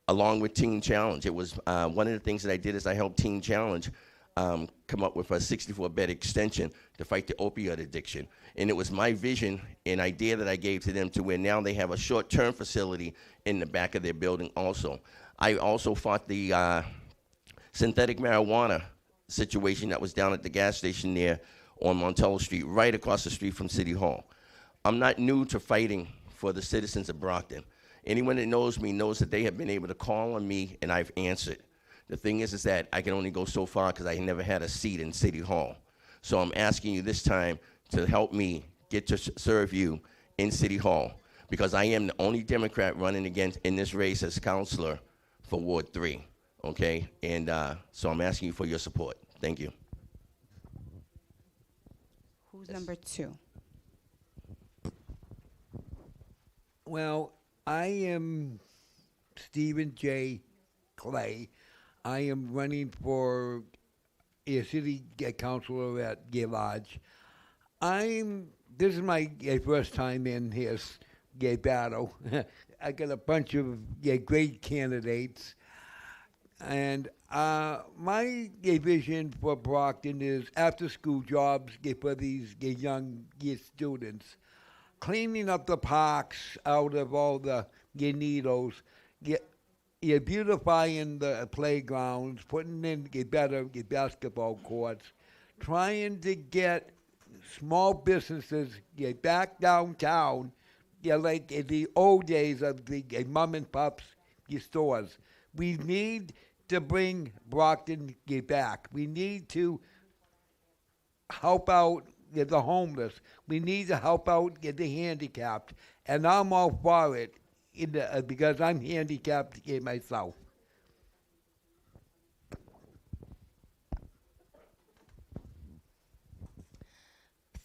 Speaker 19: along with Teen Challenge. It was one of the things that I did is I helped Teen Challenge come up with a 64-bed extension to fight the opioid addiction. And it was my vision and idea that I gave to them to where now they have a short-term facility in the back of their building also. I also fought the synthetic marijuana situation that was down at the gas station there on Montello Street, right across the street from City Hall. I'm not new to fighting for the citizens of Brockton. Anyone that knows me knows that they have been able to call on me, and I've answered. The thing is that I can only go so far because I never had a seat in City Hall. So I'm asking you this time to help me get to serve you in City Hall, because I am the only Democrat running against in this race as councilor for Ward 3, okay? And so I'm asking you for your support. Thank you.
Speaker 18: Who's number 2?
Speaker 20: Well, I am Stephen J. Clay. I am running for a city councilor at Gay Lodge. This is my first time in his gay battle. I got a bunch of great candidates. And my vision for Brockton is after-school jobs for these young students, cleaning up the parks out of all the needles, beautifying the playgrounds, putting in better basketball courts, trying to get small businesses back downtown, like in the old days of the mom and pops stores. We need to bring Brockton back. We need to help out the homeless. We need to help out the handicapped. And I'm all for it because I'm handicapped myself.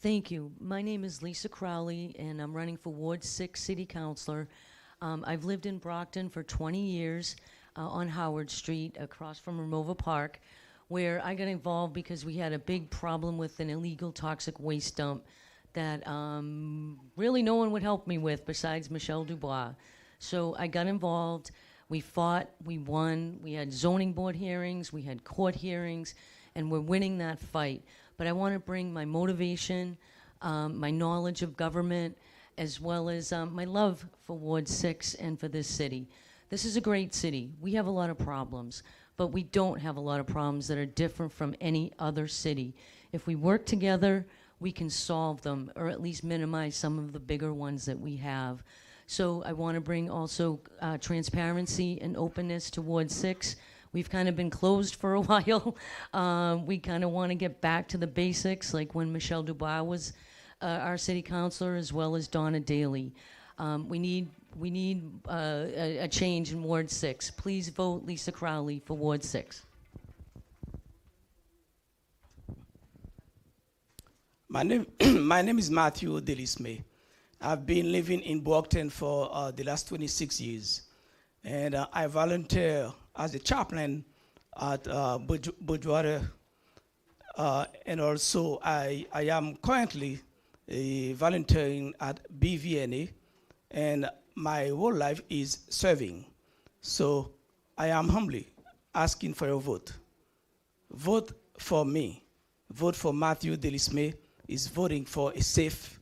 Speaker 21: Thank you. My name is Lisa Crowley, and I'm running for Ward 6 City Councilor. I've lived in Brockton for 20 years on Howard Street across from Remova Park, where I got involved because we had a big problem with an illegal toxic waste dump that really no one would help me with besides Michelle Dubois. So I got involved. We fought, we won, we had zoning board hearings, we had court hearings, and we're winning that fight. But I want to bring my motivation, my knowledge of government, as well as my love for Ward 6 and for this city. This is a great city. We have a lot of problems, but we don't have a lot of problems that are different from any other city. If we work together, we can solve them, or at least minimize some of the bigger ones that we have. So I want to bring also transparency and openness to Ward 6. We've kind of been closed for a while. We kind of want to get back to the basics, like when Michelle Dubois was our city councilor, as well as Donna Daly. We need a change in Ward 6. Please vote Lisa Crowley for Ward 6.
Speaker 3: My name is Matthew Delisme. I've been living in Brockton for the last 26 years. And I volunteer as a chaplain at Bridgewater. And also I am currently volunteering at BVNA. And my whole life is serving. So I am humbly asking for your vote. Vote for me. Vote for Matthew Delisme. Is voting for a safe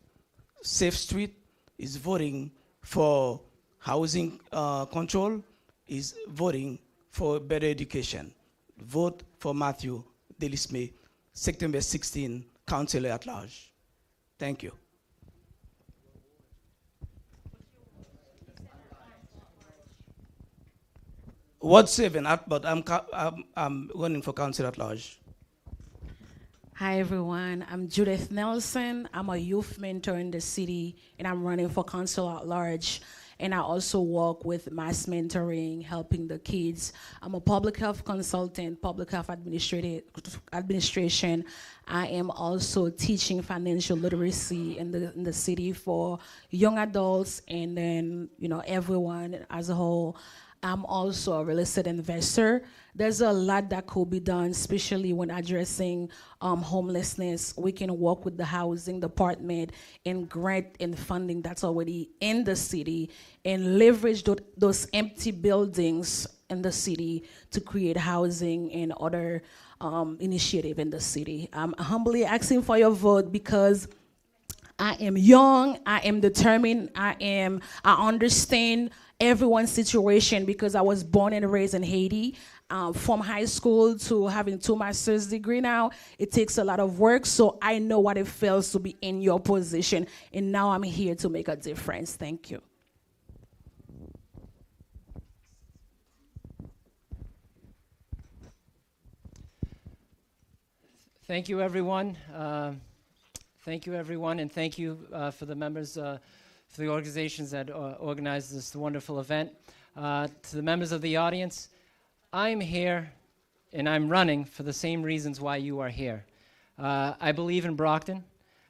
Speaker 3: street. Is voting for housing control. Is voting for better education. Vote for Matthew Delisme, September 16, Councilor at Large. Thank you. Ward 7, but I'm running for Council at Large.
Speaker 22: Hi everyone, I'm Judith Nelson. I'm a youth mentor in the city and I'm running for council at large. And I also work with mass mentoring, helping the kids. I'm a public health consultant, public health administration. I am also teaching financial literacy in the city for young adults and then everyone as a whole. I'm also a real estate investor. There's a lot that could be done, especially when addressing homelessness. We can work with the housing department and grant and funding that's already in the city and leverage those empty buildings in the city to create housing and other initiative in the city. I'm humbly asking for your vote because I am young, I am determined, I understand everyone's situation because I was born and raised in Haiti. From high school to having 2 master's degree now, it takes a lot of work, so I know what it feels to be in your position, and now I'm here to make a difference. Thank you.
Speaker 23: Thank you, everyone. Thank you, everyone, and thank you for the members, for the organizations that organized this wonderful event. To the members of the audience, I'm here and I'm running for the same reasons why you are here. I believe in Brockton.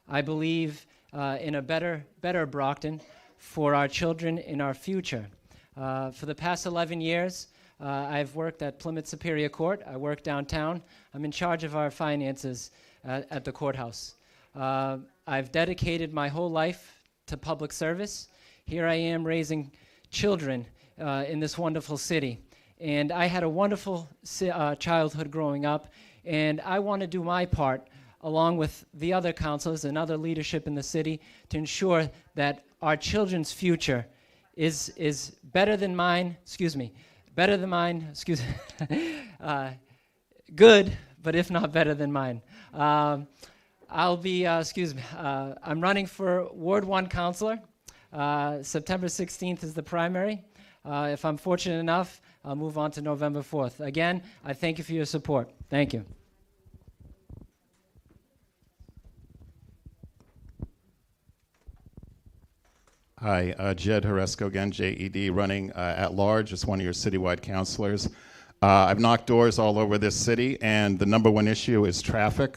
Speaker 23: I believe in a better Brockton for our children in our future. For the past 11 years, I've worked at Plymouth Superior Court. I work downtown. I'm in charge of our finances at the courthouse. I've dedicated my whole life to public service. Here I am raising children in this wonderful city. And I had a wonderful childhood growing up, and I want to do my part along with the other councilors and other leadership in the city to ensure that our children's future is better than mine, good, but if not better than mine. I'll be, I'm running for Ward 1 councilor. September 16th is the primary. If I'm fortunate enough, I'll move on to November 4th. Again, I thank you for your support. Thank you.
Speaker 24: Hi, Jed Horesco again, JED, running at large as one of your citywide councilors. I've knocked doors all over this city, and the number one issue is traffic,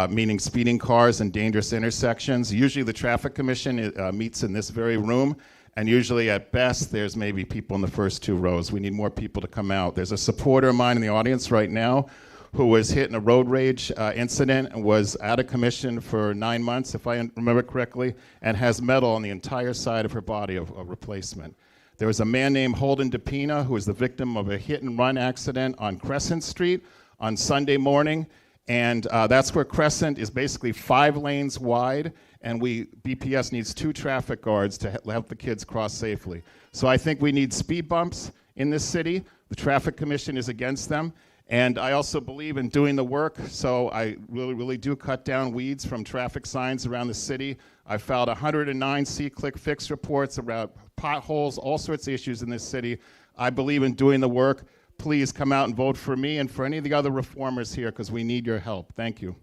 Speaker 24: meaning speeding cars and dangerous intersections. Usually the Traffic Commission meets in this very room, and usually at best there's maybe people in the first two rows. We need more people to come out. There's a supporter of mine in the audience right now who was hit in a road rage incident and was out of commission for 9 months, if I remember correctly, and has metal on the entire side of her body of replacement. There was a man named Holden DePina who was the victim of a hit-and-run accident on Crescent Street on Sunday morning, and that's where Crescent is basically 5 lanes wide, and BPS needs 2 traffic guards to help the kids cross safely. So I think we need speed bumps in this city. The Traffic Commission is against them. And I also believe in doing the work, so I really do cut down weeds from traffic signs around the city. I filed 109 See-Click Fix reports about potholes, all sorts of issues in this city. I believe in doing the work. Please come out and vote for me and for any of the other reformers here, because we need your help. Thank you.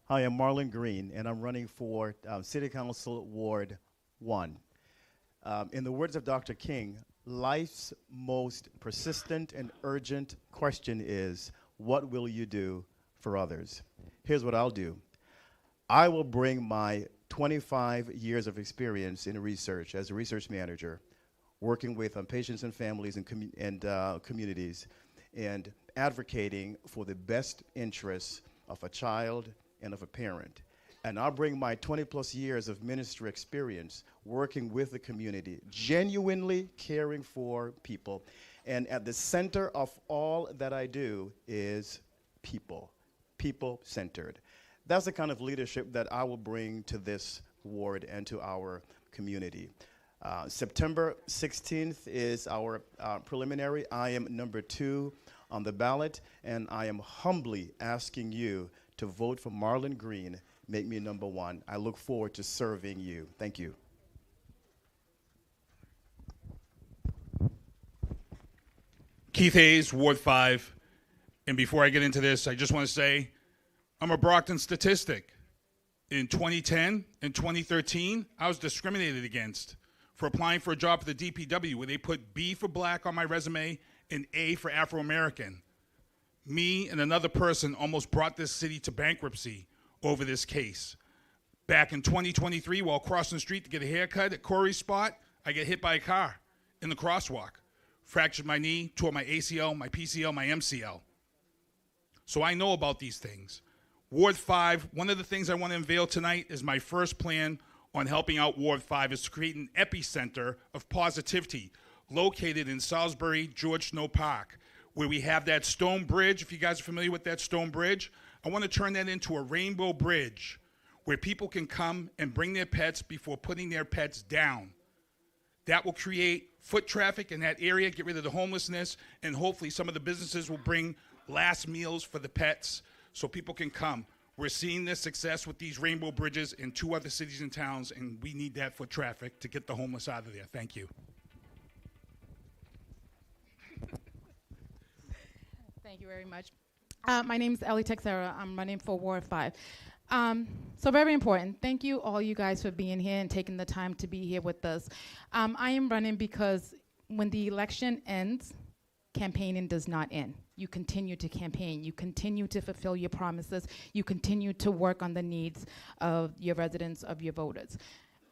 Speaker 1: Hi, I'm Marlon Green, and I'm running for City Council Ward 1. In the words of Dr. King, life's most persistent and urgent question is, what will you do for others? Here's what I'll do. I will bring my 25 years of experience in research as a research manager, working with patients and families and communities, and advocating for the best interests of a child and of a parent. And I'll bring my 20+ years of ministry experience working with the community, genuinely caring for people. And at the center of all that I do is people, people-centered. That's the kind of leadership that I will bring to this ward and to our community. September 16th is our preliminary. I am number 2 on the ballot, and I am humbly asking you to vote for Marlon Green. Make me number 1. I look forward to serving you. Thank you.
Speaker 10: Keith Hayes, Ward 5. And before I get into this, I just want to say I'm a Brockton statistic. In 2010 and 2013, I was discriminated against for applying for a job at the DPW where they put B for black on my resume and A for Afro-American. Me and another person almost brought this city to bankruptcy over this case. Back in 2023, while crossing the street to get a haircut at Corey's spot, I get hit by a car in the crosswalk. Fractured my knee, tore my ACL, my PCL, my MCL. So I know about these things. Ward 5, one of the things I want to unveil tonight is my first plan on helping out Ward 5 is to create an epicenter of positivity located in Salisbury, George Snow Park, where we have that stone bridge. If you guys are familiar with that stone bridge, I want to turn that into a rainbow bridge where people can come and bring their pets before putting their pets down. That will create foot traffic in that area, get rid of the homelessness, and hopefully some of the businesses will bring last meals for the pets so people can come. We're seeing this success with these rainbow bridges in 2 other cities and towns, and we need that foot traffic to get the homeless out of there. Thank you.
Speaker 11: Thank you very much. My name is Ellie Texera. I'm running for Ward 5. So very important. Thank you, all you guys, for being here and taking the time to be here with us. I am running because when the election ends, campaigning does not end. You continue to campaign. You continue to fulfill your promises. You continue to work on the needs of your residents, of your voters.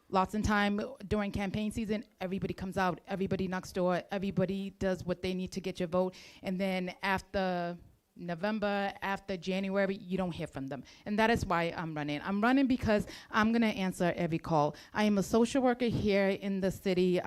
Speaker 11: Lots of time during campaign season, everybody comes out, everybody knocks door, everybody does what they need to get your vote, and then after November, after January, you don't hear from them. And that is why I'm running. I'm running because I'm gonna answer every call. I am a social worker here in the city.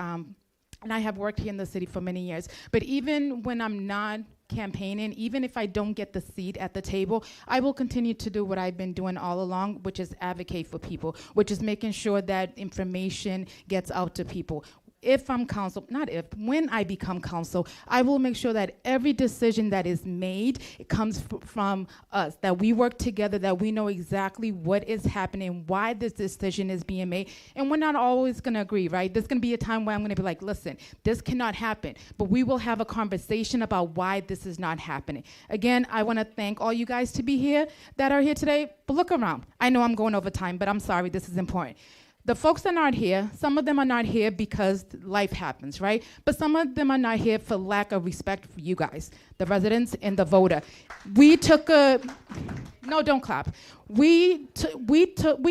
Speaker 11: and I have worked here in the city for many years. But even when I'm not campaigning, even if I don't get the seat at the table, I will continue to do what I've been doing all along, which is advocate for people, which is making sure that information gets out to people. If I'm council, not if, when I become council, I will make sure that every decision that is made, it comes from us, that we work together, that we know exactly what is happening, why this decision is being made. And we're not always gonna agree, right? There's gonna be a time where I'm gonna be like, listen, this cannot happen, but we will have a conversation about why this is not happening. Again, I wanna thank all you guys to be here, that are here today, but look around. I know I'm going over time, but I'm sorry, this is important. The folks that aren't here, some of them are not here because life happens, right? But some of them are not here for lack of respect for you guys, the residents and the voter. We took a, no, don't clap. We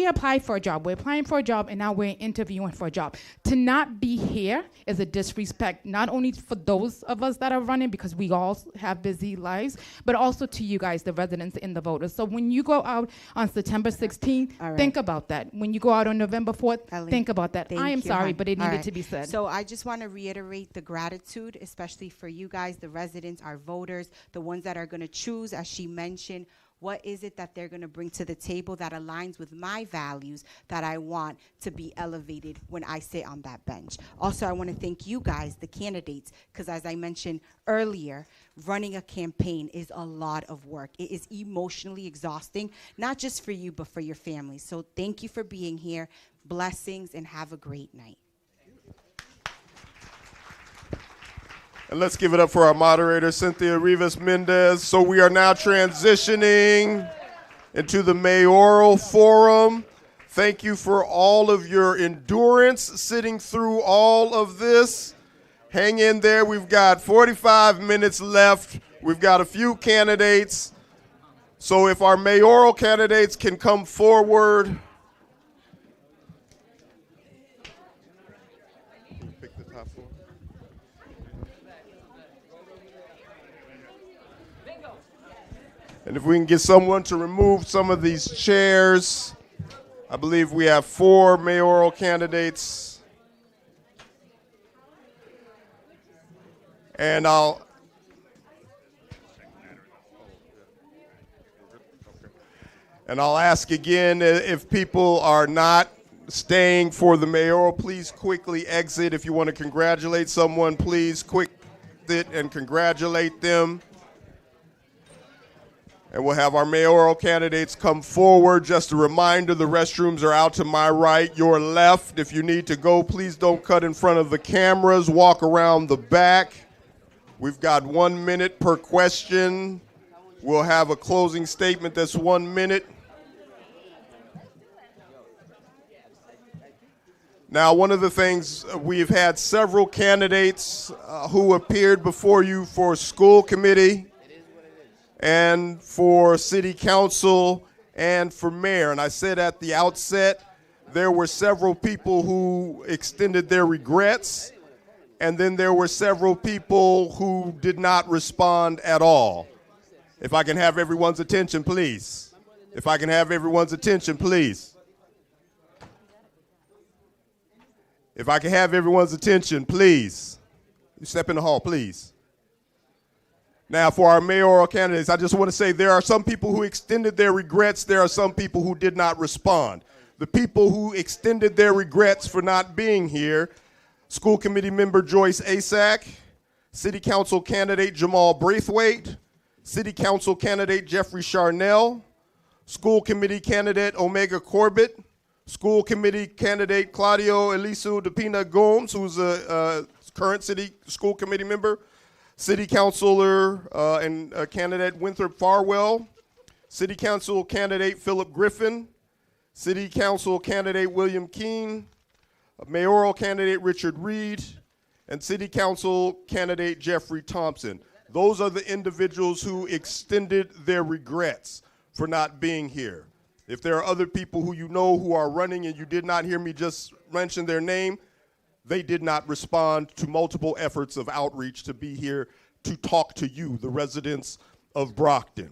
Speaker 11: applied for a job. We're applying for a job, and now we're interviewing for a job. To not be here is a disrespect, not only for those of us that are running, because we all have busy lives, but also to you guys, the residents and the voters. So when you go out on September 16th, think about that. When you go out on November 4th, think about that. I am sorry, but it needed to be said.
Speaker 18: So I just want to reiterate the gratitude, especially for you guys, the residents, our voters, the ones that are going to choose, as she mentioned, what is it that they're going to bring to the table that aligns with my values that I want to be elevated when I sit on that bench. Also, I want to thank you guys, the candidates, because as I mentioned earlier, running a campaign is a lot of work. It is emotionally exhausting, not just for you, but for your families. So thank you for being here. Blessings, and have a great night.
Speaker 4: And let's give it up for our moderator, Cynthia Rivas Mendez. So we are now transitioning into the mayoral forum. Thank you for all of your endurance sitting through all of this. Hang in there. We've got 45 minutes left. We've got a few candidates. So if our mayoral candidates can come forward. Pick the top four. And if we can get someone to remove some of these chairs, I believe we have 4 mayoral candidates. And I'll ask again, if people are not staying for the mayoral, please quickly exit. If you want to congratulate someone, please quick exit and congratulate them. And we'll have our mayoral candidates come forward. Just a reminder, the restrooms are out to my right, your left. If you need to go, please don't cut in front of the cameras. Walk around the back. We've got 1 minute per question. We'll have a closing statement that's 1 minute. Now, one of the things, we've had several candidates who appeared before you for school committee and for city council and for mayor. And I said at the outset, there were several people who extended their regrets, and then there were several people who did not respond at all. If I can have everyone's attention, please. If I can have everyone's attention, please. If I can have everyone's attention, please. You step in the hall, please. Now, for our mayoral candidates, I just want to say there are some people who extended their regrets. There are some people who did not respond. The people who extended their regrets for not being here: school committee member Joyce Asak, city council candidate Jamal Braithwaite, city council candidate Jeffrey Charnell, school committee candidate Omega Corbett, school committee candidate Claudio Elisu Depina Gomes, who's a current city school committee member, city councilor and candidate Winthrop Farwell, city council candidate Philip Griffin, city council candidate William Keene, mayoral candidate Richard Reed, and city council candidate Jeffrey Thompson. Those are the individuals who extended their regrets for not being here. If there are other people who you know who are running and you did not hear me just mention their name, they did not respond to multiple efforts of outreach to be here to talk to you, the residents of Brockton.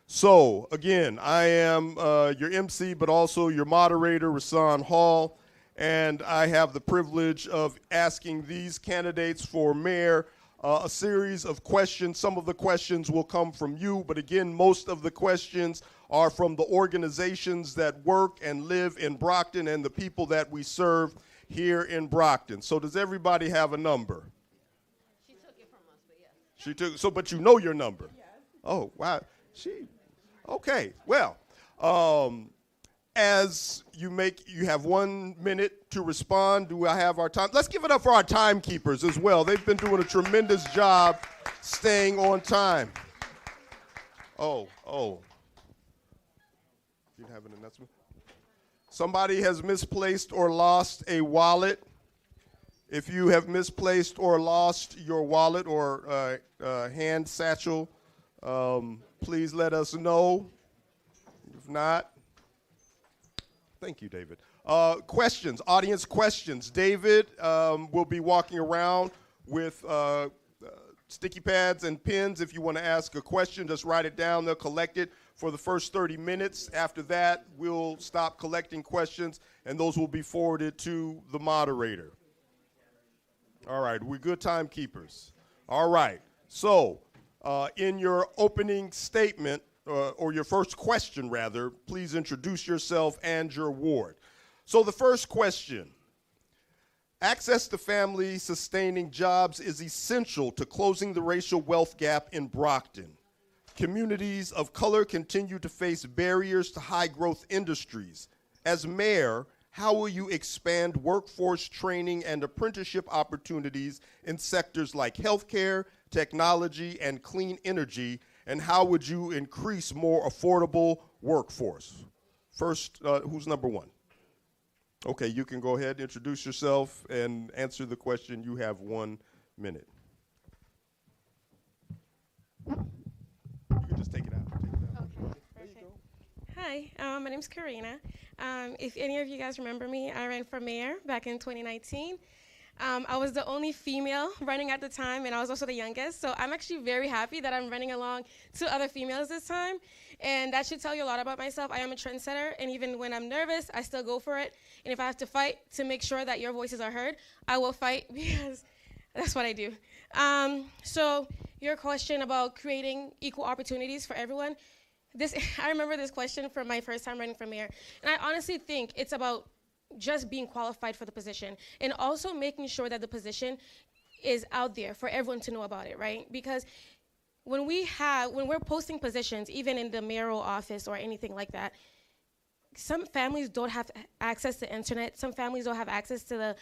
Speaker 4: So, again, I am your MC, but also your moderator, Rasan Hall, and I have the privilege of asking these candidates for mayor a series of questions. Some of the questions will come from you, but again, most of the questions are from the organizations that work and live in Brockton and the people that we serve here in Brockton. So does everybody have a number?
Speaker 8: She took it from us, but yes.
Speaker 4: But you know your number? Yes. Oh, wow. Okay, well, as you have 1 minute to respond. Do I have our time? Let's give it up for our timekeepers as well. They've been doing a tremendous job staying on time. Oh. You have an announcement? Somebody has misplaced or lost a wallet. If you have misplaced or lost your wallet or hand satchel, please let us know. If not, thank you, David. Questions, audience questions. David will be walking around with sticky pads and pens. If you want to ask a question, just write it down. They'll collect it for the first 30 minutes. After that, we'll stop collecting questions, and those will be forwarded to the moderator. All right, we're good timekeepers. All right, so in your opening statement, or your first question, rather, please introduce yourself and your ward. So the first question: access to family-sustaining jobs is essential to closing the racial wealth gap in Brockton. Communities of color continue to face barriers to high-growth industries. As mayor, how will you expand workforce training and apprenticeship opportunities in sectors like healthcare, technology, and clean energy, and how would you increase more affordable workforce? First, who's number one? Okay, you can go ahead, introduce yourself, and answer the question. You have 1 minute. You can just take it out.
Speaker 13: Okay, perfect. Hi, my name's Karina. If any of you guys remember me, I ran for mayor back in 2019. I was the only female running at the time, and I was also the youngest. So I'm actually very happy that I'm running along to other females this time. And that should tell you a lot about myself. I am a trendsetter, and even when I'm nervous, I still go for it. And if I have to fight to make sure that your voices are heard, I will fight because that's what I do. So your question about creating equal opportunities for everyone, I remember this question from my first time running for mayor. And I honestly think it's about just being qualified for the position and also making sure that the position is out there for everyone to know about it, right? Because when we're posting positions, even in the mayoral office or anything like that, some families don't have access to internet. Some families don't have access to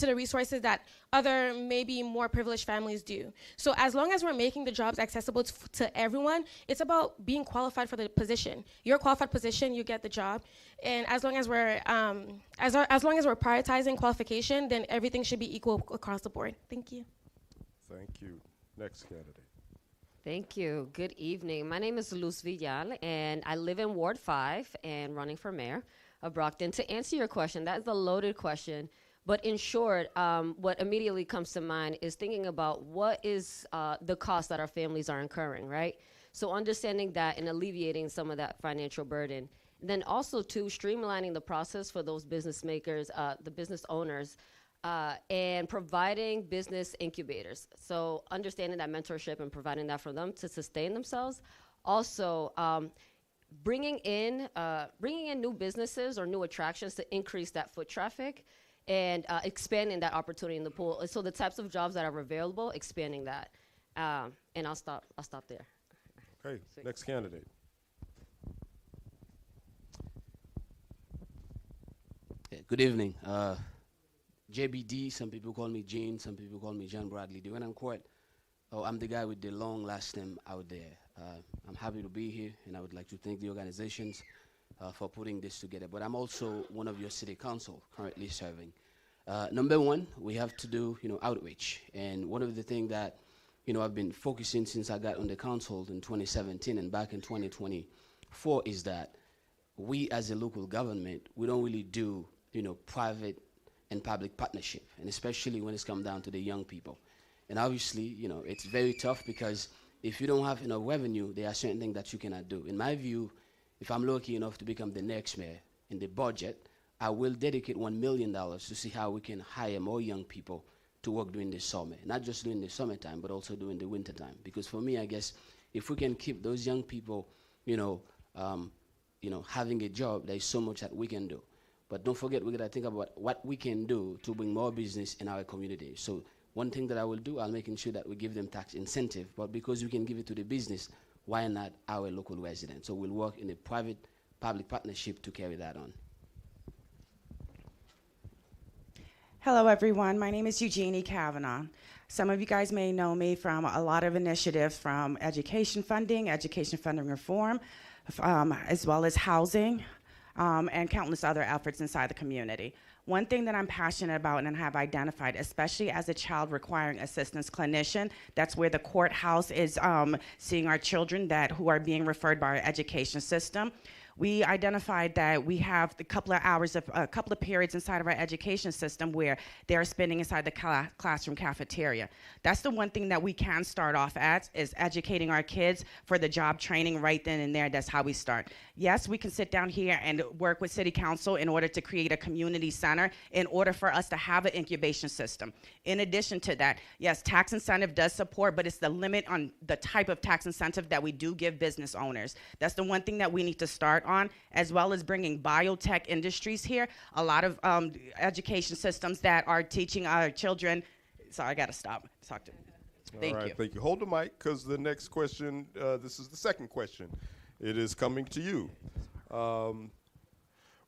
Speaker 13: the resources that other maybe more privileged families do. So as long as we're making the jobs accessible to everyone, it's about being qualified for the position. You're a qualified position, you get the job. And as long as we're prioritizing qualification, then everything should be equal across the board. Thank you.
Speaker 4: Thank you. Next candidate.
Speaker 8: Thank you. Good evening. My name is Luz Villal, and I live in Ward 5 and running for mayor of Brockton. To answer your question, that is a loaded question. But in short, what immediately comes to mind is thinking about what is the cost that our families are incurring, right? So understanding that and alleviating some of that financial burden. And then also, too, streamlining the process for those business makers, the business owners, and providing business incubators. So understanding that mentorship and providing that for them to sustain themselves. Also, bringing in new businesses or new attractions to increase that foot traffic and expanding that opportunity in the pool. So the types of jobs that are available, expanding that. And I'll stop there.
Speaker 4: Okay, next candidate.
Speaker 14: Yeah, good evening. JBD, some people call me Gene, some people call me John Bradley. When I'm court, I'm the guy with the long last name out there. I'm happy to be here, and I would like to thank the organizations for putting this together. But I'm also one of your city council currently serving. Number one, we have to do outreach. And one of the things that I've been focusing since I got on the council in 2017 and back in 2024 is that we as a local government, we don't really do private and public partnership, and especially when it's come down to the young people. And obviously, it's very tough because if you don't have enough revenue, there are certain things that you cannot do. In my view, if I'm lucky enough to become the next mayor, in the budget, I will dedicate $1 million to see how we can hire more young people to work during the summer, not just during the summertime, but also during the wintertime. Because for me, I guess if we can keep those young people, having a job, there is so much that we can do. But don't forget, we gotta think about what we can do to bring more business in our community. So one thing that I will do, I'll make sure that we give them tax incentive, but because we can give it to the business, why not our local residents? So we'll work in a private-public partnership to carry that on.
Speaker 6: Hello, everyone. My name is Eugenie Kavanaugh. Some of you guys may know me from a lot of initiatives from education funding reform, as well as housing, and countless other efforts inside the community. One thing that I'm passionate about and have identified, especially as a child requiring assistance clinician, that's where the courthouse is seeing our children who are being referred by our education system. We identified that we have a couple of periods inside of our education system where they're spending inside the classroom cafeteria. That's the one thing that we can start off at, is educating our kids for the job training right then and there. That's how we start. Yes, we can sit down here and work with City Council in order to create a community center in order for us to have an incubation system. In addition to that, yes, tax incentive does support, but it's the limit on the type of tax incentive that we do give business owners. That's the one thing that we need to start on, as well as bringing biotech industries here. A lot of education systems that are teaching our children. Sorry, I gotta stop. Thank you.
Speaker 4: Thank you. Hold the mic, because the next question, this is the second question. It is coming to you.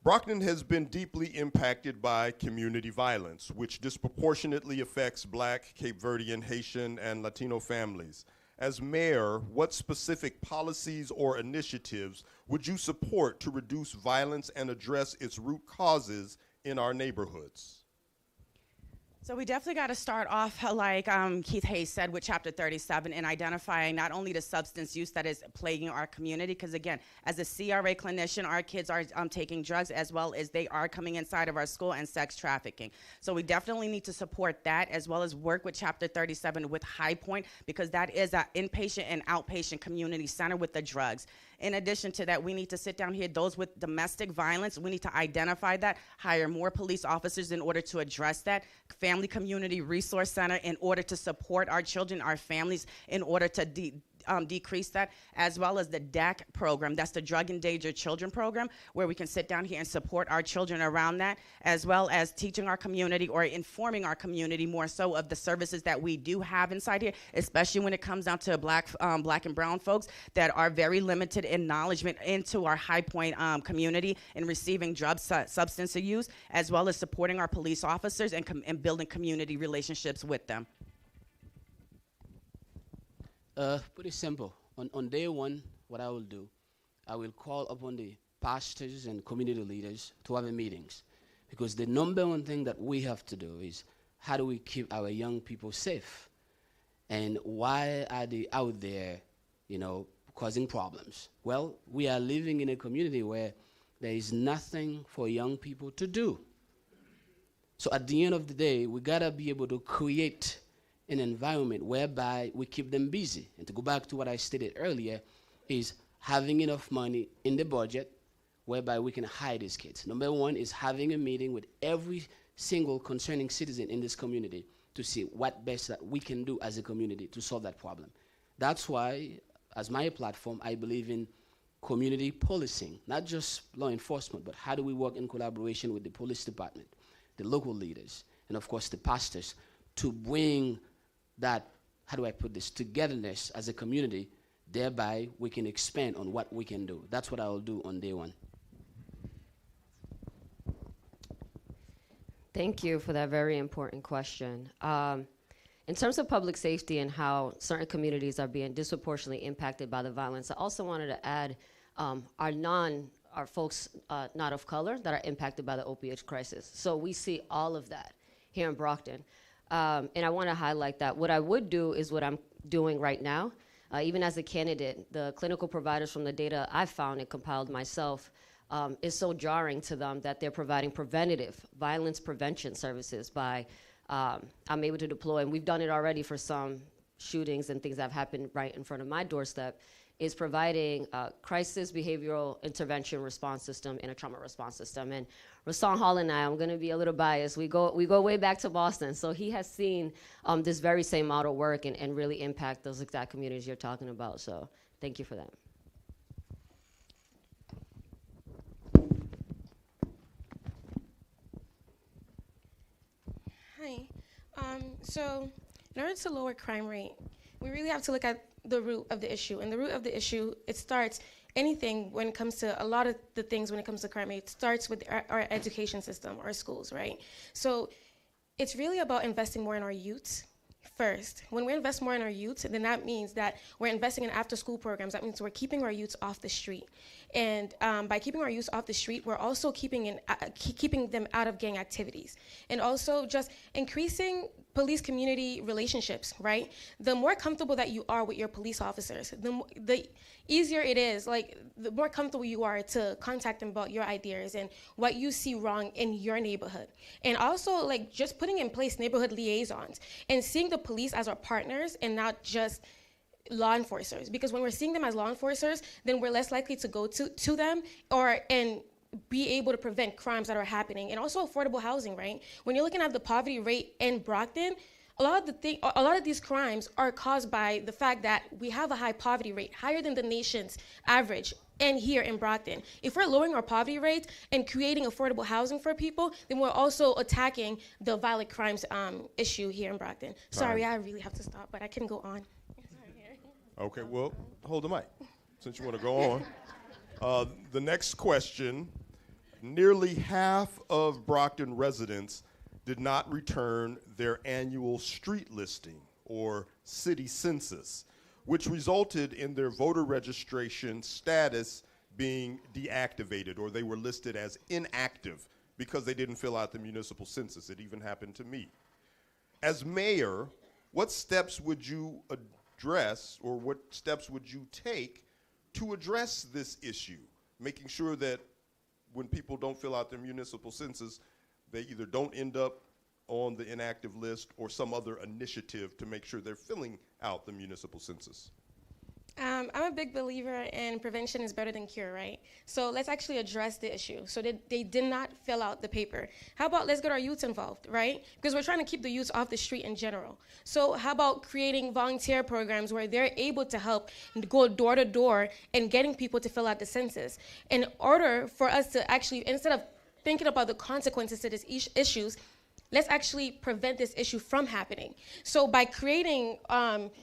Speaker 4: Brockton has been deeply impacted by community violence, which disproportionately affects Black, Cape Verdean, Haitian, and Latino families. As mayor, what specific policies or initiatives would you support to reduce violence and address its root causes in our neighborhoods?
Speaker 6: So we definitely got to start off, like Keith Hayes said, with Chapter 37 and identifying not only the substance use that is plaguing our community, because again, as a CRA clinician, our kids are taking drugs, as well as they are coming inside of our school, and sex trafficking. So we definitely need to support that, as well as work with Chapter 37 with High Point, because that is an inpatient and outpatient community center with the drugs. In addition to that, we need to sit down here, those with domestic violence, we need to identify that, hire more police officers in order to address that, Family Community Resource Center in order to support our children, our families, in order to decrease that, as well as the DAC program, that's the Drug Endangered Children program, where we can sit down here and support our children around that, as well as teaching our community or informing our community more so of the services that we do have inside here, especially when it comes down to Black and brown folks that are very limited in knowledge into our High Point community in receiving drug substance use, as well as supporting our police officers and building community relationships with them.
Speaker 14: Pretty simple. On day one, what I will do, I will call upon the pastors and community leaders to have meetings, because the number one thing that we have to do is how do we keep our young people safe, and why are they out there, causing problems? Well, we are living in a community where there is nothing for young people to do. So at the end of the day, we gotta be able to create an environment whereby we keep them busy. And to go back to what I stated earlier, is having enough money in the budget whereby we can hire these kids. Number one is having a meeting with every single concerning citizen in this community to see what best that we can do as a community to solve that problem. That's why, as my platform, I believe in community policing, not just law enforcement, but how do we work in collaboration with the police department, the local leaders, and of course the pastors, to bring that, how do I put this, togetherness as a community, thereby we can expand on what we can do. That's what I will do on day one.
Speaker 8: Thank you for that very important question. In terms of public safety and how certain communities are being disproportionately impacted by the violence, I also wanted to add our folks not of color that are impacted by the opioid crisis. So we see all of that here in Brockton. And I want to highlight that. What I would do is what I'm doing right now. Even as a candidate, the clinical providers from the data I found and compiled myself is so jarring to them that they're providing preventative violence prevention services by, I'm able to deploy, and we've done it already for some shootings and things that have happened right in front of my doorstep, is providing a crisis behavioral intervention response system and a trauma response system. And Rashawn Hall and I, I'm gonna be a little biased, we go way back to Boston, so he has seen this very same model work and really impact those exact communities you're talking about, so thank you for that.
Speaker 13: Hi. So in order to lower crime rate, we really have to look at the root of the issue. And the root of the issue, it starts anything when it comes to a lot of the things when it comes to crime rate, it starts with our education system, our schools, right? So it's really about investing more in our youth first. When we invest more in our youth, then that means that we're investing in after-school programs. That means we're keeping our youth off the street. And by keeping our youth off the street, we're also keeping them out of gang activities. And also just increasing police-community relationships, right? The more comfortable that you are with your police officers, the easier it is, like the more comfortable you are to contact them about your ideas and what you see wrong in your neighborhood. And also like just putting in place neighborhood liaisons and seeing the police as our partners and not just law enforcers, because when we're seeing them as law enforcers, then we're less likely to go to them and be able to prevent crimes that are happening. And also affordable housing, right? When you're looking at the poverty rate in Brockton, a lot of these crimes are caused by the fact that we have a high poverty rate, higher than the nation's average, and here in Brockton. If we're lowering our poverty rate and creating affordable housing for people, then we're also attacking the violent crimes issue here in Brockton. Sorry, I really have to stop, but I can go on.
Speaker 4: Okay, well, hold the mic, since you want to go on. The next question, nearly half of Brockton residents did not return their annual street listing, or city census, which resulted in their voter registration status being deactivated, or they were listed as inactive because they didn't fill out the municipal census. It even happened to me. As mayor, what steps would you address, or what steps would you take to address this issue, making sure that when people don't fill out their municipal census, they either don't end up on the inactive list or some other initiative to make sure they're filling out the municipal census?
Speaker 13: I'm a big believer in prevention is better than cure, right? So let's actually address the issue. So they did not fill out the paper. How about let's get our youth involved, right? Because we're trying to keep the youth off the street in general. So how about creating volunteer programs where they're able to help go door to door and getting people to fill out the census in order for us to actually, instead of thinking about the consequences to these issues, let's actually prevent this issue from happening. So by creating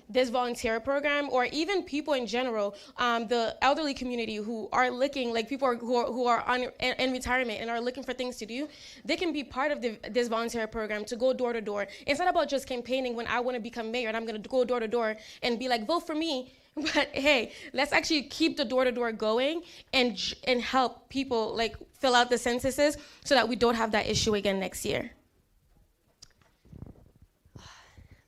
Speaker 13: this volunteer program, or even people in general, the elderly community who are looking, like people who are in retirement and are looking for things to do, they can be part of this volunteer program to go door to door. It's not about just campaigning when I want to become mayor and I'm going to go door to door and be like, vote for me. But hey, let's actually keep the door-to-door going and help people like fill out the censuses so that we don't have that issue again next year.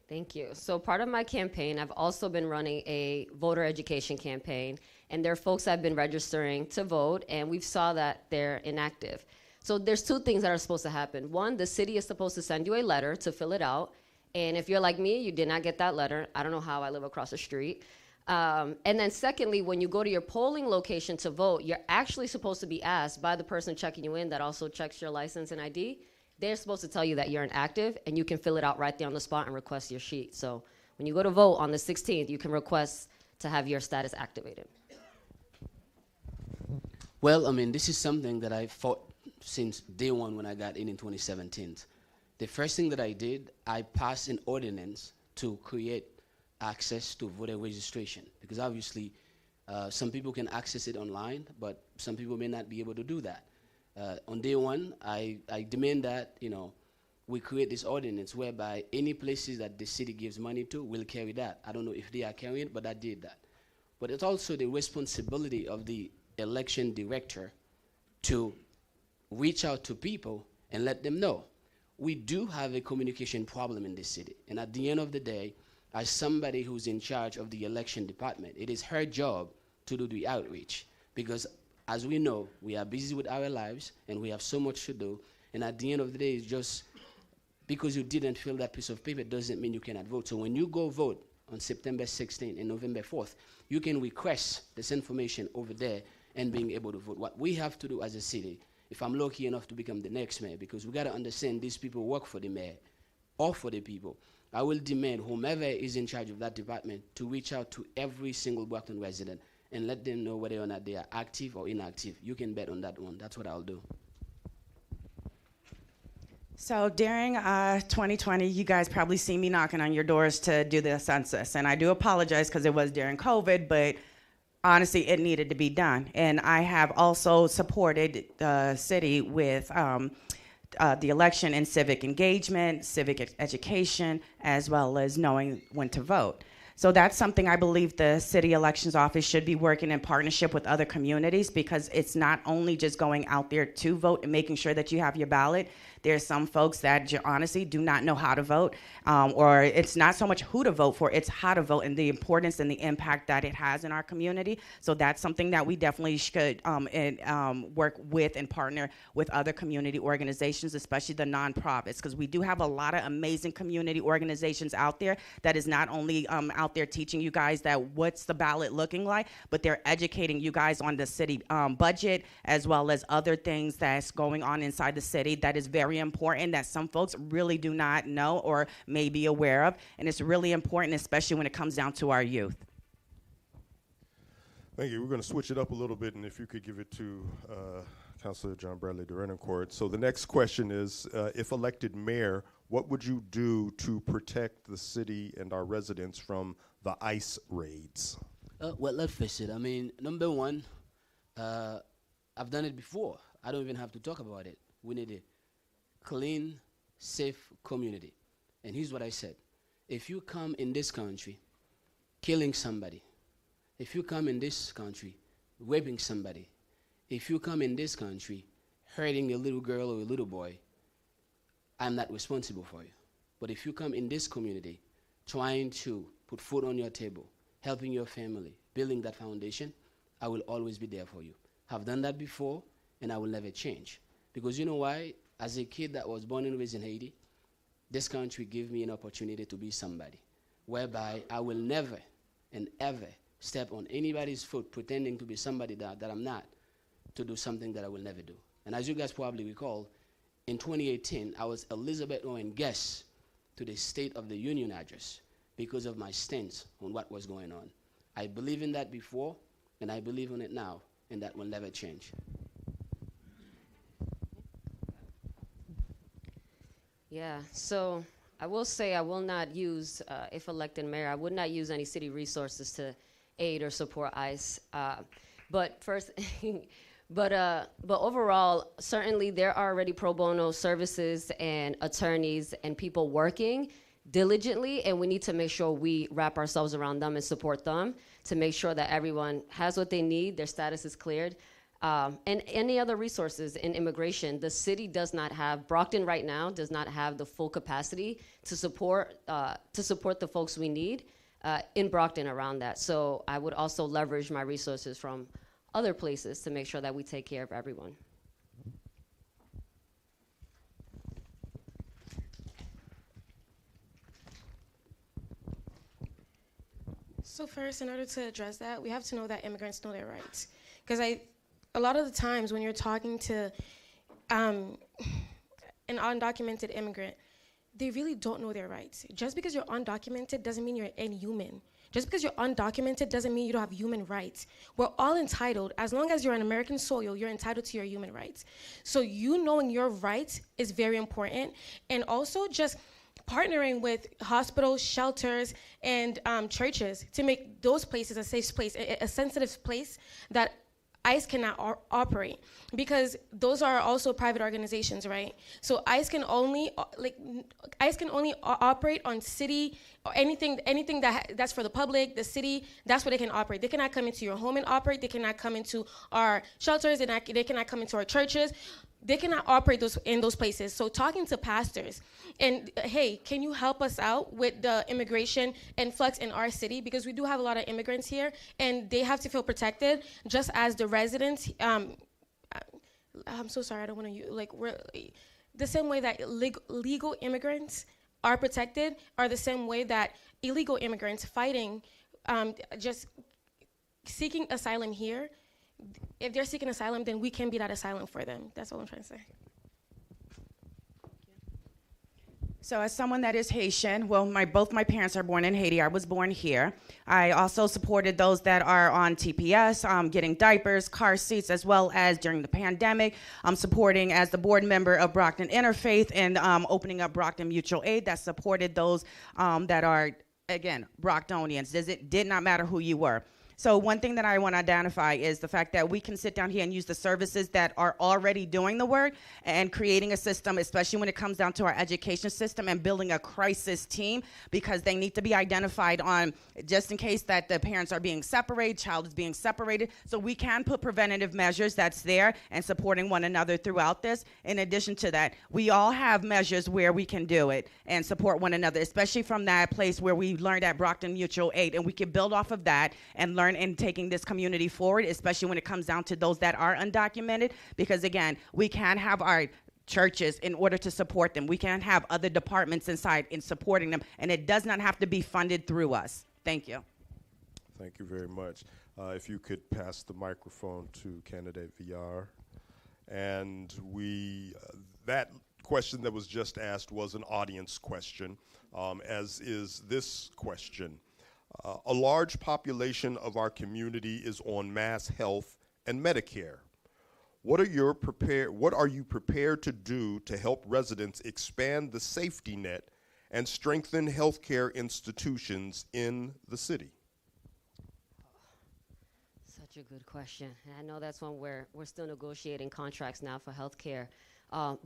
Speaker 8: Thank you. So part of my campaign, I've also been running a voter education campaign, and there are folks I've been registering to vote, and we've saw that they're inactive. So there's two things that are supposed to happen. One, the city is supposed to send you a letter to fill it out, and if you're like me, you did not get that letter. I don't know how, I live across the street. And then secondly, when you go to your polling location to vote, you're actually supposed to be asked by the person checking you in that also checks your license and ID. They're supposed to tell you that you're inactive, and you can fill it out right there on the spot and request your sheet. So when you go to vote on the 16th, you can request to have your status activated.
Speaker 14: Well, I mean, this is something that I fought since day one when I got in 2017. The first thing that I did, I passed an ordinance to create access to voter registration, because obviously some people can access it online, but some people may not be able to do that. On day one, I demand that, we create this ordinance whereby any places that the city gives money to will carry that. I don't know if they are carrying it, but I did that. But it's also the responsibility of the election director to reach out to people and let them know. We do have a communication problem in this city. And at the end of the day, as somebody who's in charge of the election department, it is her job to do the outreach, because as we know, we are busy with our lives and we have so much to do, and at the end of the day, it's just because you didn't fill that piece of paper doesn't mean you cannot vote. So when you go vote, on September 16th and November 4th, you can request this information over there and being able to vote. What we have to do as a city, if I'm lucky enough to become the next mayor, because we got to understand these people work for the mayor or for the people, I will demand whomever is in charge of that department to reach out to every single Brockton resident and let them know whether or not they are active or inactive. You can bet on that one. That's what I'll do.
Speaker 6: So during 2020, you guys probably see me knocking on your doors to do the census. And I do apologize because it was during COVID, but honestly, it needed to be done. And I have also supported the city with the election and civic engagement, civic education, as well as knowing when to vote. So that's something I believe the city elections office should be working in partnership with other communities, because it's not only just going out there to vote and making sure that you have your ballot. There's some folks that honestly do not know how to vote, or it's not so much who to vote for, it's how to vote and the importance and the impact that it has in our community. So that's something that we definitely should work with and partner with other community organizations, especially the nonprofits, because we do have a lot of amazing community organizations out there that is not only out there teaching you guys that what's the ballot looking like, but they're educating you guys on the city budget, as well as other things that's going on inside the city that is very important that some folks really do not know or may be aware of. And it's really important, especially when it comes down to our youth.
Speaker 4: Thank you. We're going to switch it up a little bit, and if you could give it to Councilor John Bradley Durencourt. So the next question is, if elected mayor, what would you do to protect the city and our residents from the ICE raids?
Speaker 14: Well, let's face it. I mean, number one, I've done it before. I don't even have to talk about it. We need a clean, safe community. And here's what I said. If you come in this country killing somebody, if you come in this country raping somebody, if you come in this country hurting a little girl or a little boy, I'm not responsible for you. But if you come in this community trying to put food on your table, helping your family, building that foundation, I will always be there for you. I've done that before, and I will never change. Because you know why? As a kid that was born and raised in Haiti, this country gave me an opportunity to be somebody, whereby I will never and ever step on anybody's foot pretending to be somebody that I'm not, to do something that I will never do. And as you guys probably recall, in 2018, I was Elizabeth Warren guest to the State of the Union address because of my stance on what was going on. I believe in that before, and I believe in it now, and that will never change.
Speaker 8: Yeah, so I will say I will not use, if elected mayor, I would not use any city resources to aid or support ICE. But first, but overall, certainly there are already pro bono services and attorneys and people working diligently, and we need to make sure we wrap ourselves around them and support them to make sure that everyone has what they need, their status is cleared. And any other resources in immigration, the city does not have, Brockton right now does not have the full capacity to support the folks we need in Brockton around that. So I would also leverage my resources from other places to make sure that we take care of everyone.
Speaker 13: So first, in order to address that, we have to know that immigrants know their rights. Because a lot of the times when you're talking to an undocumented immigrant, they really don't know their rights. Just because you're undocumented doesn't mean you're inhuman. Just because you're undocumented doesn't mean you don't have human rights. We're all entitled. As long as you're on American soil, you're entitled to your human rights. So you knowing your rights is very important. And also just partnering with hospitals, shelters, and churches to make those places a safe place, a sensitive place that ICE cannot operate, because those are also private organizations, right? So ICE can only operate on city or anything that's for the public, the city. That's where they can operate. They cannot come into your home and operate. They cannot come into our shelters. They cannot come into our churches. They cannot operate in those places. So talking to pastors and, hey, can you help us out with the immigration influx in our city? Because we do have a lot of immigrants here, and they have to feel protected, just as the residents. I'm so sorry, I don't want to we're the same way that legal immigrants are protected are the same way that illegal immigrants fighting, just seeking asylum here, if they're seeking asylum, then we can be that asylum for them. That's all I'm trying to say.
Speaker 6: So as someone that is Haitian, well, both my parents are born in Haiti. I was born here. I also supported those that are on TPS, getting diapers, car seats, as well as during the pandemic. I'm supporting as the board member of Brockton Interfaith and opening up Brockton Mutual Aid that supported those that are, again, Brocktonians. It did not matter who you were. So one thing that I want to identify is the fact that we can sit down here and use the services that are already doing the work and creating a system, especially when it comes down to our education system and building a crisis team, because they need to be identified on just in case that the parents are being separated, child is being separated. So we can put preventative measures that's there and supporting one another throughout this. In addition to that, we all have measures where we can do it and support one another, especially from that place where we learned at Brockton Mutual Aid, and we can build off of that and learn in taking this community forward, especially when it comes down to those that are undocumented, because again, we can have our churches in order to support them. We can have other departments inside in supporting them, and it does not have to be funded through us. Thank you.
Speaker 4: Thank you very much. If you could pass the microphone to candidate VR. And that question that was just asked was an audience question, as is this question. A large population of our community is on mass health and Medicare. What are you prepared to do to help residents expand the safety net and strengthen healthcare institutions in the city?
Speaker 8: Such a good question. And I know that's one where we're still negotiating contracts now for healthcare.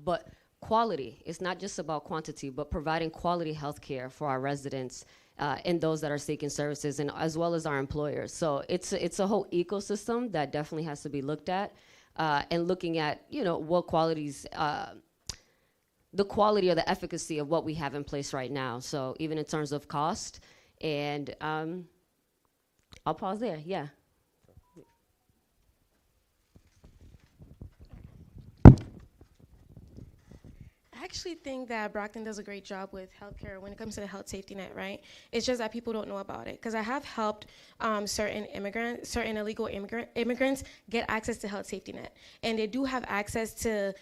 Speaker 8: But quality is not just about quantity, but providing quality healthcare for our residents and those that are seeking services, and as well as our employers. So it's a whole ecosystem that definitely has to be looked at, and looking at, what qualities, the quality or the efficacy of what we have in place right now. So even in terms of cost, and I'll pause there. Yeah.
Speaker 13: I actually think that Brockton does a great job with healthcare when it comes to the health safety net, right? It's just that people don't know about it. Because I have helped certain illegal immigrants get access to health safety net. And they do have access to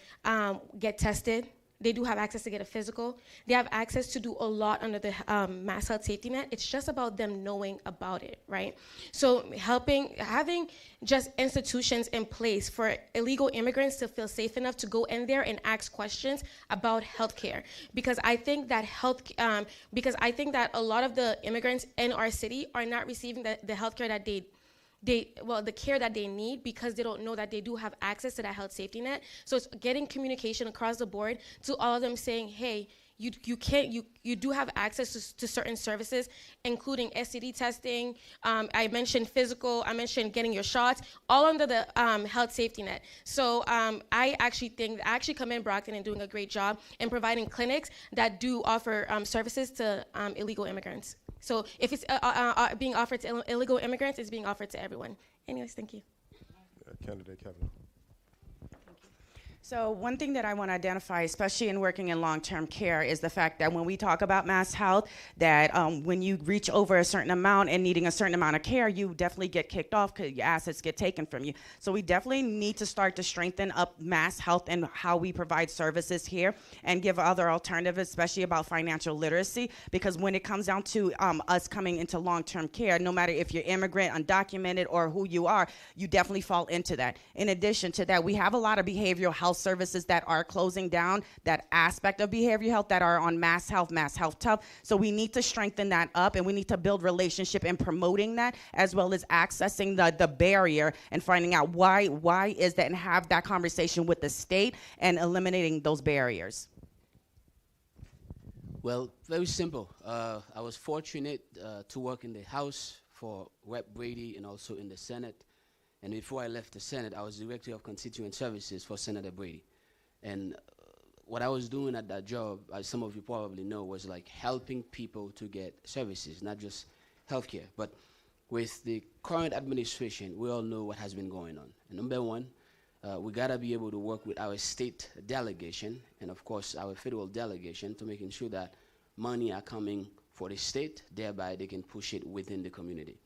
Speaker 13: get tested. They do have access to get a physical. They have access to do a lot under the mass health safety net. It's just about them knowing about it, right? So having just institutions in place for illegal immigrants to feel safe enough to go in there and ask questions about healthcare, because I think that a lot of the immigrants in our city are not receiving the healthcare that the care that they need, because they don't know that they do have access to that health safety net. So it's getting communication across the board to all of them saying, hey, you do have access to certain services, including STD testing. I mentioned physical. I mentioned getting your shots, all under the health safety net. So I actually commend Brockton in doing a great job in providing clinics that do offer services to illegal immigrants. So if it's being offered to illegal immigrants, it's being offered to everyone. Anyways, thank you.
Speaker 4: Candidate Kavanaugh.
Speaker 6: So one thing that I want to identify, especially in working in long-term care, is the fact that when we talk about mass health, that when you reach over a certain amount and needing a certain amount of care, you definitely get kicked off because your assets get taken from you. So we definitely need to start to strengthen up mass health and how we provide services here, and give other alternatives, especially about financial literacy, because when it comes down to us coming into long-term care, no matter if you're immigrant, undocumented, or who you are, you definitely fall into that. In addition to that, we have a lot of behavioral health services that are closing down, that aspect of behavioral health that are on mass health tough. So we need to strengthen that up, and we need to build relationship in promoting that, as well as accessing the barrier and finding out why is that, and have that conversation with the state and eliminating those barriers.
Speaker 14: Well, very simple. I was fortunate to work in the House for Rep. Brady and also in the Senate. And before I left the Senate, I was Director of Constituent Services for Senator Brady. And what I was doing at that job, as some of you probably know, was like helping people to get services, not just healthcare. But with the current administration, we all know what has been going on. And number one, we gotta be able to work with our state delegation and of course our federal delegation to making sure that money are coming for the state, thereby they can push it within the community.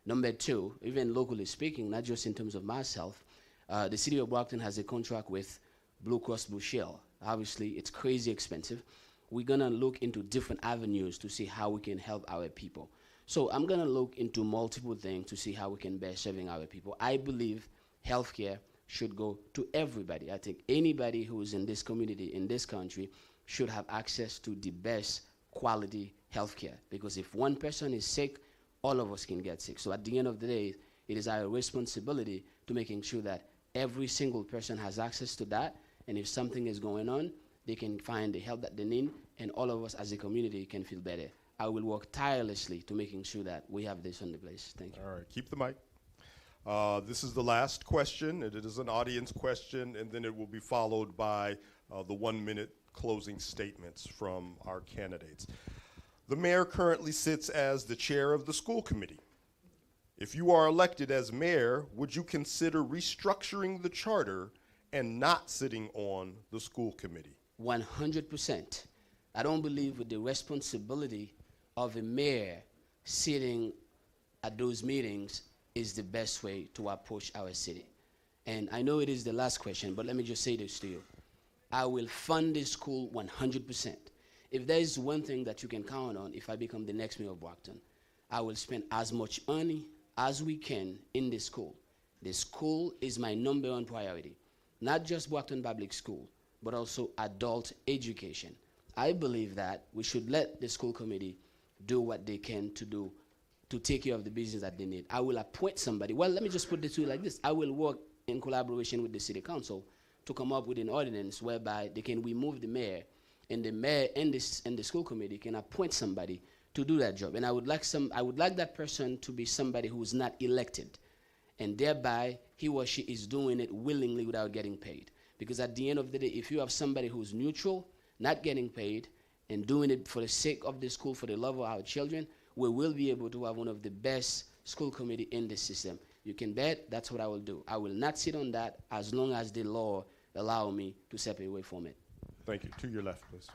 Speaker 14: Number two, even locally speaking, not just in terms of myself, the city of Brockton has a contract with Blue Cross Blue Shield. Obviously, it's crazy expensive. We're gonna look into different avenues to see how we can help our people. So I'm gonna look into multiple things to see how we can best serving our people. I believe healthcare should go to everybody. I think anybody who is in this community, in this country, should have access to the best quality healthcare. Because if one person is sick, all of us can get sick. So at the end of the day, it is our responsibility to making sure that every single person has access to that, and if something is going on, they can find the help that they need, and all of us as a community can feel better. I will work tirelessly to making sure that we have this on the place. Thank you.
Speaker 4: All right, keep the mic. This is the last question, and it is an audience question, and then it will be followed by the 1-minute closing statements from our candidates. The mayor currently sits as the chair of the school committee. If you are elected as mayor, would you consider restructuring the charter and not sitting on the school committee?
Speaker 14: 100%. I don't believe with the responsibility of a mayor sitting at those meetings is the best way to approach our city. And I know it is the last question, but let me just say this to you. I will fund this school 100%. If there is one thing that you can count on, if I become the next mayor of Brockton, I will spend as much money as we can in the school. The school is my #1 priority. Not just Brockton Public School, but also adult education. I believe that we should let the school committee do what they can to do to take care of the business that they need. I will appoint somebody. Well, let me just put it to you like this. I will work in collaboration with the city council to come up with an ordinance whereby they can remove the mayor, and the mayor and the school committee can appoint somebody to do that job. And I would like that person to be somebody who is not elected, and thereby he or she is doing it willingly without getting paid. Because at the end of the day, if you have somebody who's neutral, not getting paid, and doing it for the sake of the school, for the love of our children, we will be able to have one of the best school committee in the system. You can bet that's what I will do. I will not sit on that as long as the law allow me to step away from it.
Speaker 4: Thank you. To your left, please.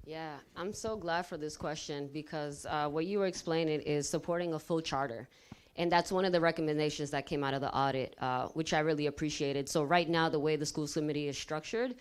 Speaker 8: Yeah, I'm so glad for this question because what you were explaining is supporting a full charter. And that's one of the recommendations that came out of the audit, which I really appreciated. So right now, the way the schools committee is structured,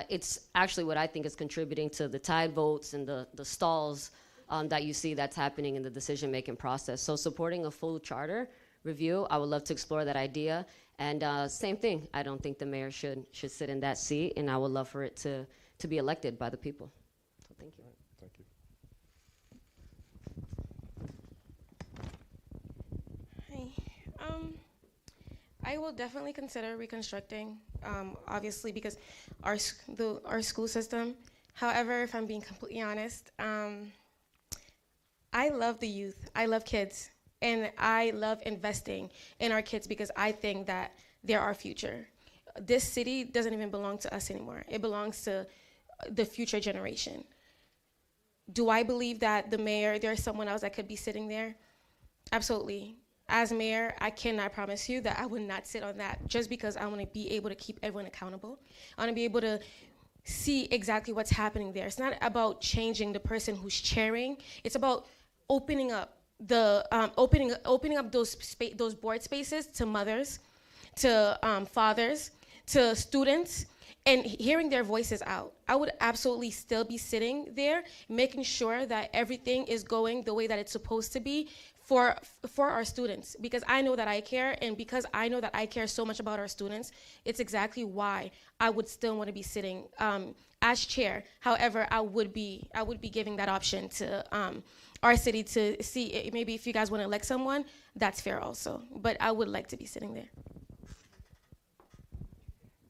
Speaker 8: it's actually what I think is contributing to the tide votes and the stalls that you see that's happening in the decision-making process. So supporting a full charter review, I would love to explore that idea. And same thing, I don't think the mayor should sit in that seat, and I would love for it to be elected by the people. So thank you.
Speaker 4: Thank you.
Speaker 13: I will definitely consider reconstructing, obviously, because our school system. However, if I'm being completely honest, I love the youth. I love kids. And I love investing in our kids because I think that they're our future. This city doesn't even belong to us anymore. It belongs to the future generation. Do I believe that the mayor, there's someone else that could be sitting there? Absolutely. As mayor, I cannot promise you that I would not sit on that just because I want to be able to keep everyone accountable. I want to be able to see exactly what's happening there. It's not about changing the person who's chairing. It's about opening up opening up those board spaces to mothers, to fathers, to students, and hearing their voices out. I would absolutely still be sitting there, making sure that everything is going the way that it's supposed to be for our students, because I know that I care, and because I know that I care so much about our students, it's exactly why I would still want to be sitting as chair. However, I would be giving that option to our city to see maybe if you guys want to elect someone, that's fair also. But I would like to be sitting there.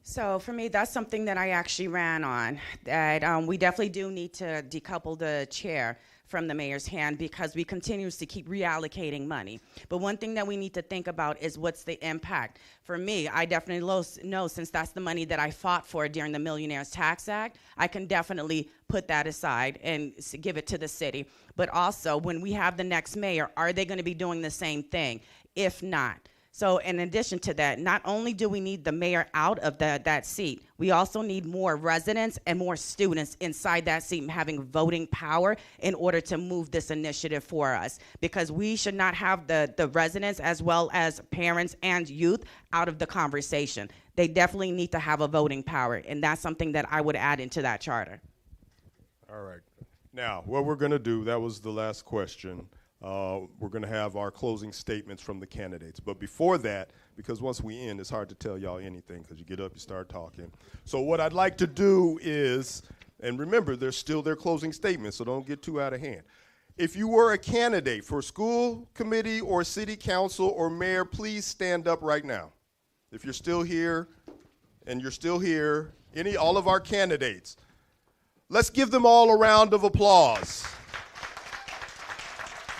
Speaker 6: So for me, that's something that I actually ran on, that we definitely do need to decouple the chair from the mayor's hand because we continue to keep reallocating money. But one thing that we need to think about is what's the impact. For me, I definitely know, since that's the money that I fought for during the Millionaires Tax Act, I can definitely put that aside and give it to the city. But also, when we have the next mayor, are they going to be doing the same thing? If not. So in addition to that, not only do we need the mayor out of that seat, we also need more residents and more students inside that seat having voting power in order to move this initiative for us. Because we should not have the residents as well as parents and youth out of the conversation. They definitely need to have a voting power, and that's something that I would add into that charter.
Speaker 4: All right. Now, what we're going to do, that was the last question. We're going to have our closing statements from the candidates. But before that, because once we end, it's hard to tell y'all anything because you get up, you start talking. So what I'd like to do is, and remember, there's still their closing statements, so don't get too out of hand. If you were a candidate for school committee or city council or mayor, please stand up right now. If you're still here, and you're still here, all of our candidates, let's give them all a round of applause.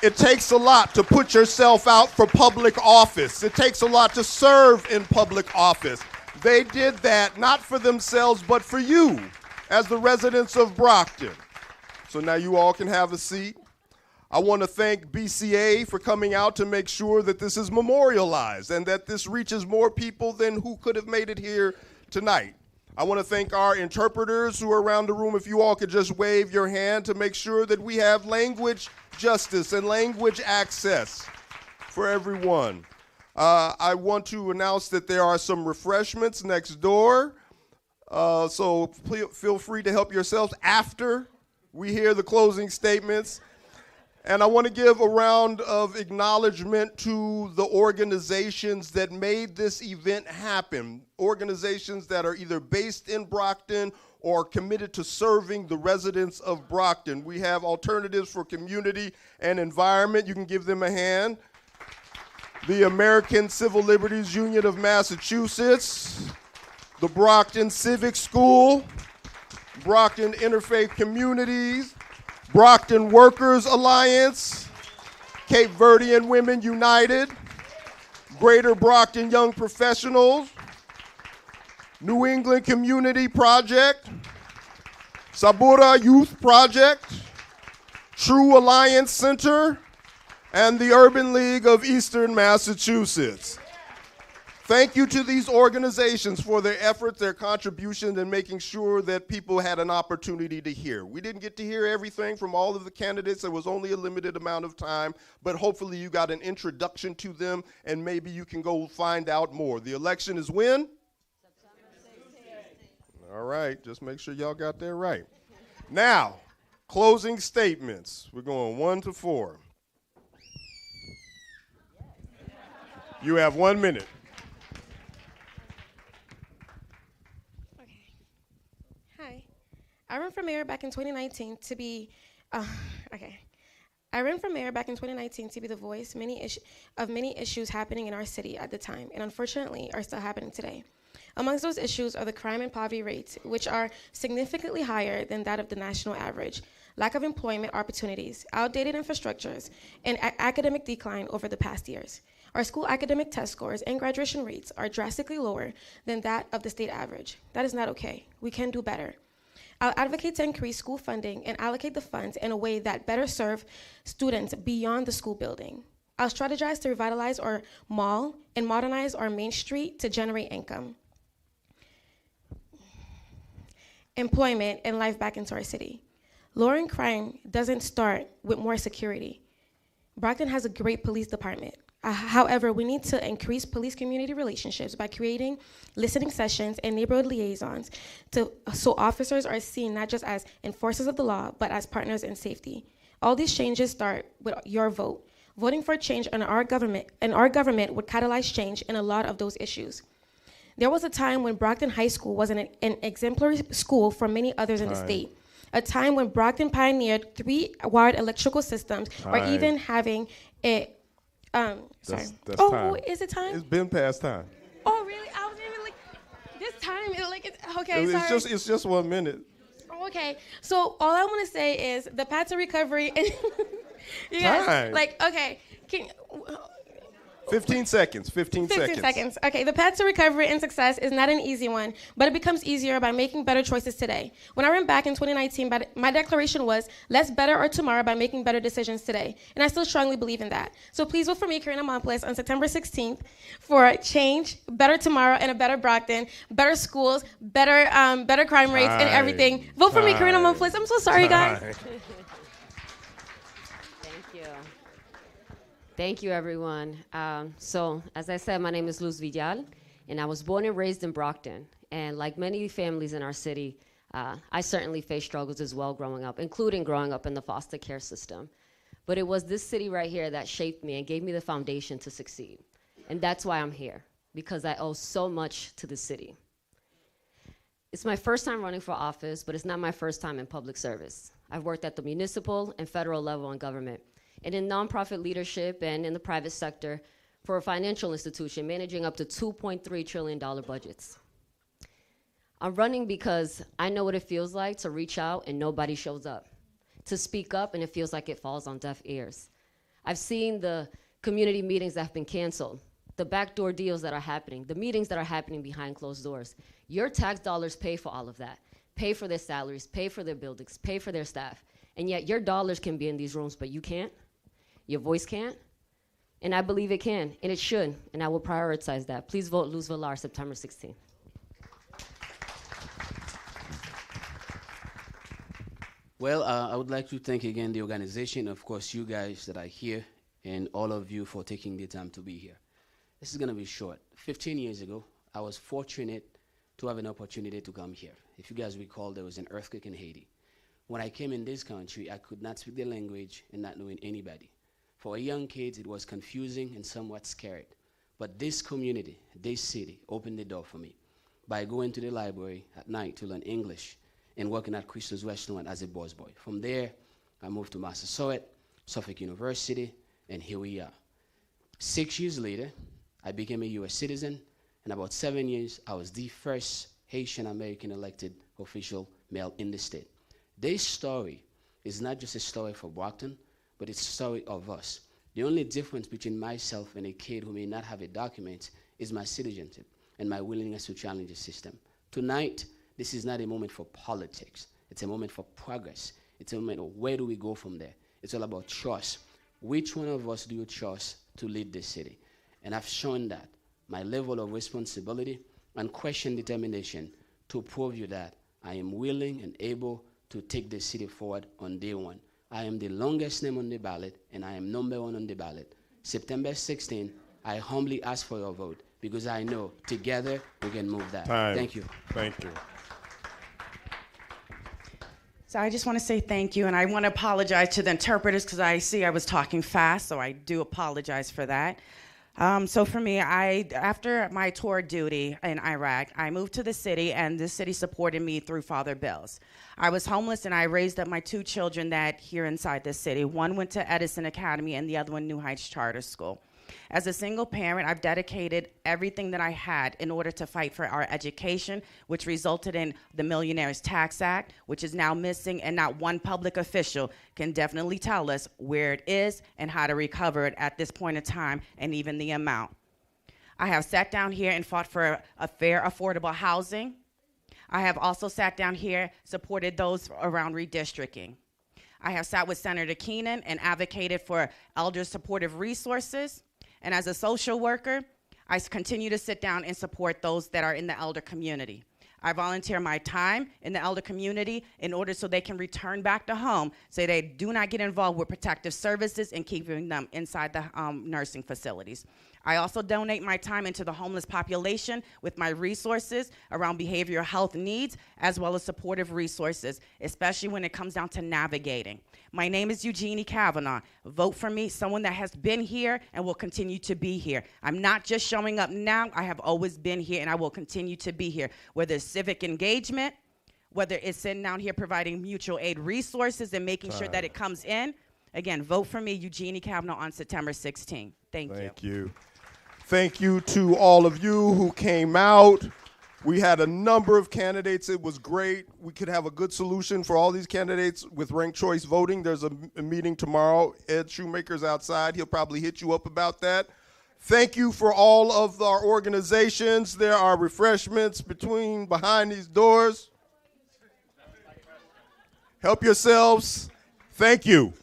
Speaker 4: It takes a lot to put yourself out for public office. It takes a lot to serve in public office. They did that not for themselves, but for you as the residents of Brockton. So now you all can have a seat. I want to thank BCA for coming out to make sure that this is memorialized and that this reaches more people than who could have made it here tonight. I want to thank our interpreters who are around the room. If you all could just wave your hand to make sure that we have language justice and language access for everyone. I want to announce that there are some refreshments next door. So feel free to help yourselves after we hear the closing statements. And I want to give a round of acknowledgement to the organizations that made this event happen. Organizations that are either based in Brockton or committed to serving the residents of Brockton. We have Alternatives for Community and Environment. You can give them a hand. The American Civil Liberties Union of Massachusetts, the Brockton Civic School, Brockton Interfaith Communities, Brockton Workers Alliance, Cape Verdean Women United, Greater Brockton Young Professionals, New England Community Project, Sabura Youth Project, True Alliance Center, and the Urban League of Eastern Massachusetts. Thank you to these organizations for their efforts, their contributions, in making sure that people had an opportunity to hear. We didn't get to hear everything from all of the candidates. There was only a limited amount of time, but hopefully you got an introduction to them, and maybe you can go find out more. The election is when? September 16th. All right, just make sure y'all got that right. Now, closing statements. We're going 1 to 4. You have 1 minute.
Speaker 13: I ran for mayor back in 2019 to be, I ran for mayor back in 2019 to be the voice of many issues happening in our city at the time, and unfortunately are still happening today. Amongst those issues are the crime and poverty rates, which are significantly higher than that of the national average, lack of employment opportunities, outdated infrastructures, and academic decline over the past years. Our school academic test scores and graduation rates are drastically lower than that of the state average. That is not okay. We can do better. I'll advocate to increase school funding and allocate the funds in a way that better serve students beyond the school building. I'll strategize to revitalize our mall and modernize our main street to generate income, employment, and life back into our city. Lowering crime doesn't start with more security. Brockton has a great police department. However, we need to increase police-community relationships by creating listening sessions and neighborhood liaisons so officers are seen not just as enforcers of the law, but as partners in safety. All these changes start with your vote. Voting for change in our government would catalyze change in a lot of those issues. There was a time when Brockton High School was an exemplary school for many others in the state. A time when Brockton pioneered 3-ward electrical systems, or even having a
Speaker 4: That's
Speaker 13: oh,
Speaker 4: time.
Speaker 13: Is it time?
Speaker 4: It's been past time.
Speaker 13: Oh, really? I wasn't even this time. Okay, sorry.
Speaker 4: It's just 1 minute.
Speaker 13: Oh, okay. So all I want to say is the path to recovery. You guys,
Speaker 4: Time.
Speaker 13: okay.
Speaker 4: 15 seconds, 15
Speaker 13: seconds. Okay, the path to recovery and success is not an easy one, but it becomes easier by making better choices today. When I ran back in 2019, my declaration was, let's better our tomorrow by making better decisions today. And I still strongly believe in that. So please vote for me, Karina Montples, on September 16th for change, better tomorrow, and a better Brockton, better schools, better crime rates, and everything. Vote for me, Karina Montples. I'm so sorry, guys.
Speaker 8: Thank you, everyone. So, as I said, my name is Luz Vidal, and I was born and raised in Brockton. And like many families in our city, I certainly faced struggles as well growing up, including growing up in the foster care system. But it was this city right here that shaped me and gave me the foundation to succeed. And that's why I'm here, because I owe so much to the city. It's my first time running for office, but it's not my first time in public service. I've worked at the municipal and federal level in government, and in nonprofit leadership and in the private sector for a financial institution managing up to $2.3 trillion budgets. I'm running because I know what it feels like to reach out and nobody shows up, to speak up and it feels like it falls on deaf ears. I've seen the community meetings that have been canceled, the backdoor deals that are happening, the meetings that are happening behind closed doors. Your tax dollars pay for all of that, pay for their salaries, pay for their buildings, pay for their staff, and yet your dollars can be in these rooms, but you can't. Your voice can't, and I believe it can, and it should, and I will prioritize that. Please vote Luz Villar, September 16th.
Speaker 14: Well, I would like to thank again the organization, of course, you guys that are here, and all of you for taking the time to be here. This is going to be short. 15 years ago, I was fortunate to have an opportunity to come here. If you guys recall, there was an earthquake in Haiti. When I came in this country, I could not speak the language and not knowing anybody. For a young kid, it was confusing and somewhat scared. But this community, this city, opened the door for me by going to the library at night to learn English and working at Crystal's Restaurant as a busboy. From there, I moved to Massasoit, Suffolk University, and here we are. 6 years later, I became a U.S. citizen, and about 7 years, I was the first Haitian American elected official male in the state. This story is not just a story for Brockton, but it's a story of us. The only difference between myself and a kid who may not have a document is my citizenship and my willingness to challenge the system. Tonight, this is not a moment for politics. It's a moment for progress. It's a moment of where do we go from there. It's all about trust. Which one of us do you trust to lead this city? And I've shown that, my level of responsibility and question determination to prove you that I am willing and able to take this city forward on day one. I am the longest name on the ballot, and I am number one on the ballot. September 16, I humbly ask for your vote because I know together we can move that.
Speaker 4: Time.
Speaker 14: Thank you.
Speaker 4: Thank you.
Speaker 6: So I just want to say thank you, and I want to apologize to the interpreters because I see I was talking fast, so I do apologize for that. So for me, after my tour duty in Iraq, I moved to the city, and the city supported me through Father Bills. I was homeless, and I raised up my 2 children that here inside the city. One went to Edison Academy, and the other one New Heights Charter School. As a single parent, I've dedicated everything that I had in order to fight for our education, which resulted in the Millionaire's Tax Act, which is now missing, and not one public official can definitely tell us where it is and how to recover it at this point in time, and even the amount. I have sat down here and fought for a fair, affordable housing. I have also sat down here, supported those around redistricting. I have sat with Senator Keenan and advocated for elder supportive resources. And as a social worker, I continue to sit down and support those that are in the elder community. I volunteer my time in the elder community in order so they can return back to home so they do not get involved with protective services and keeping them inside the nursing facilities. I also donate my time into the homeless population with my resources around behavioral health needs as well as supportive resources, especially when it comes down to navigating. My name is Eugenie Kavanaugh. Vote for me, someone that has been here and will continue to be here. I'm not just showing up now. I have always been here, and I will continue to be here, whether it's civic engagement, whether it's sitting down here providing mutual aid resources and making sure that it comes in. Again, vote for me, Eugenie Kavanaugh, on September 16th. Thank you.
Speaker 4: Thank you. Thank you to all of you who came out. We had a number of candidates. It was great. We could have a good solution for all these candidates with ranked choice voting. There's a meeting tomorrow. Ed Shoemaker's outside. He'll probably hit you up about that. Thank you for all of our organizations. There are refreshments behind these doors. Help yourselves. Thank you.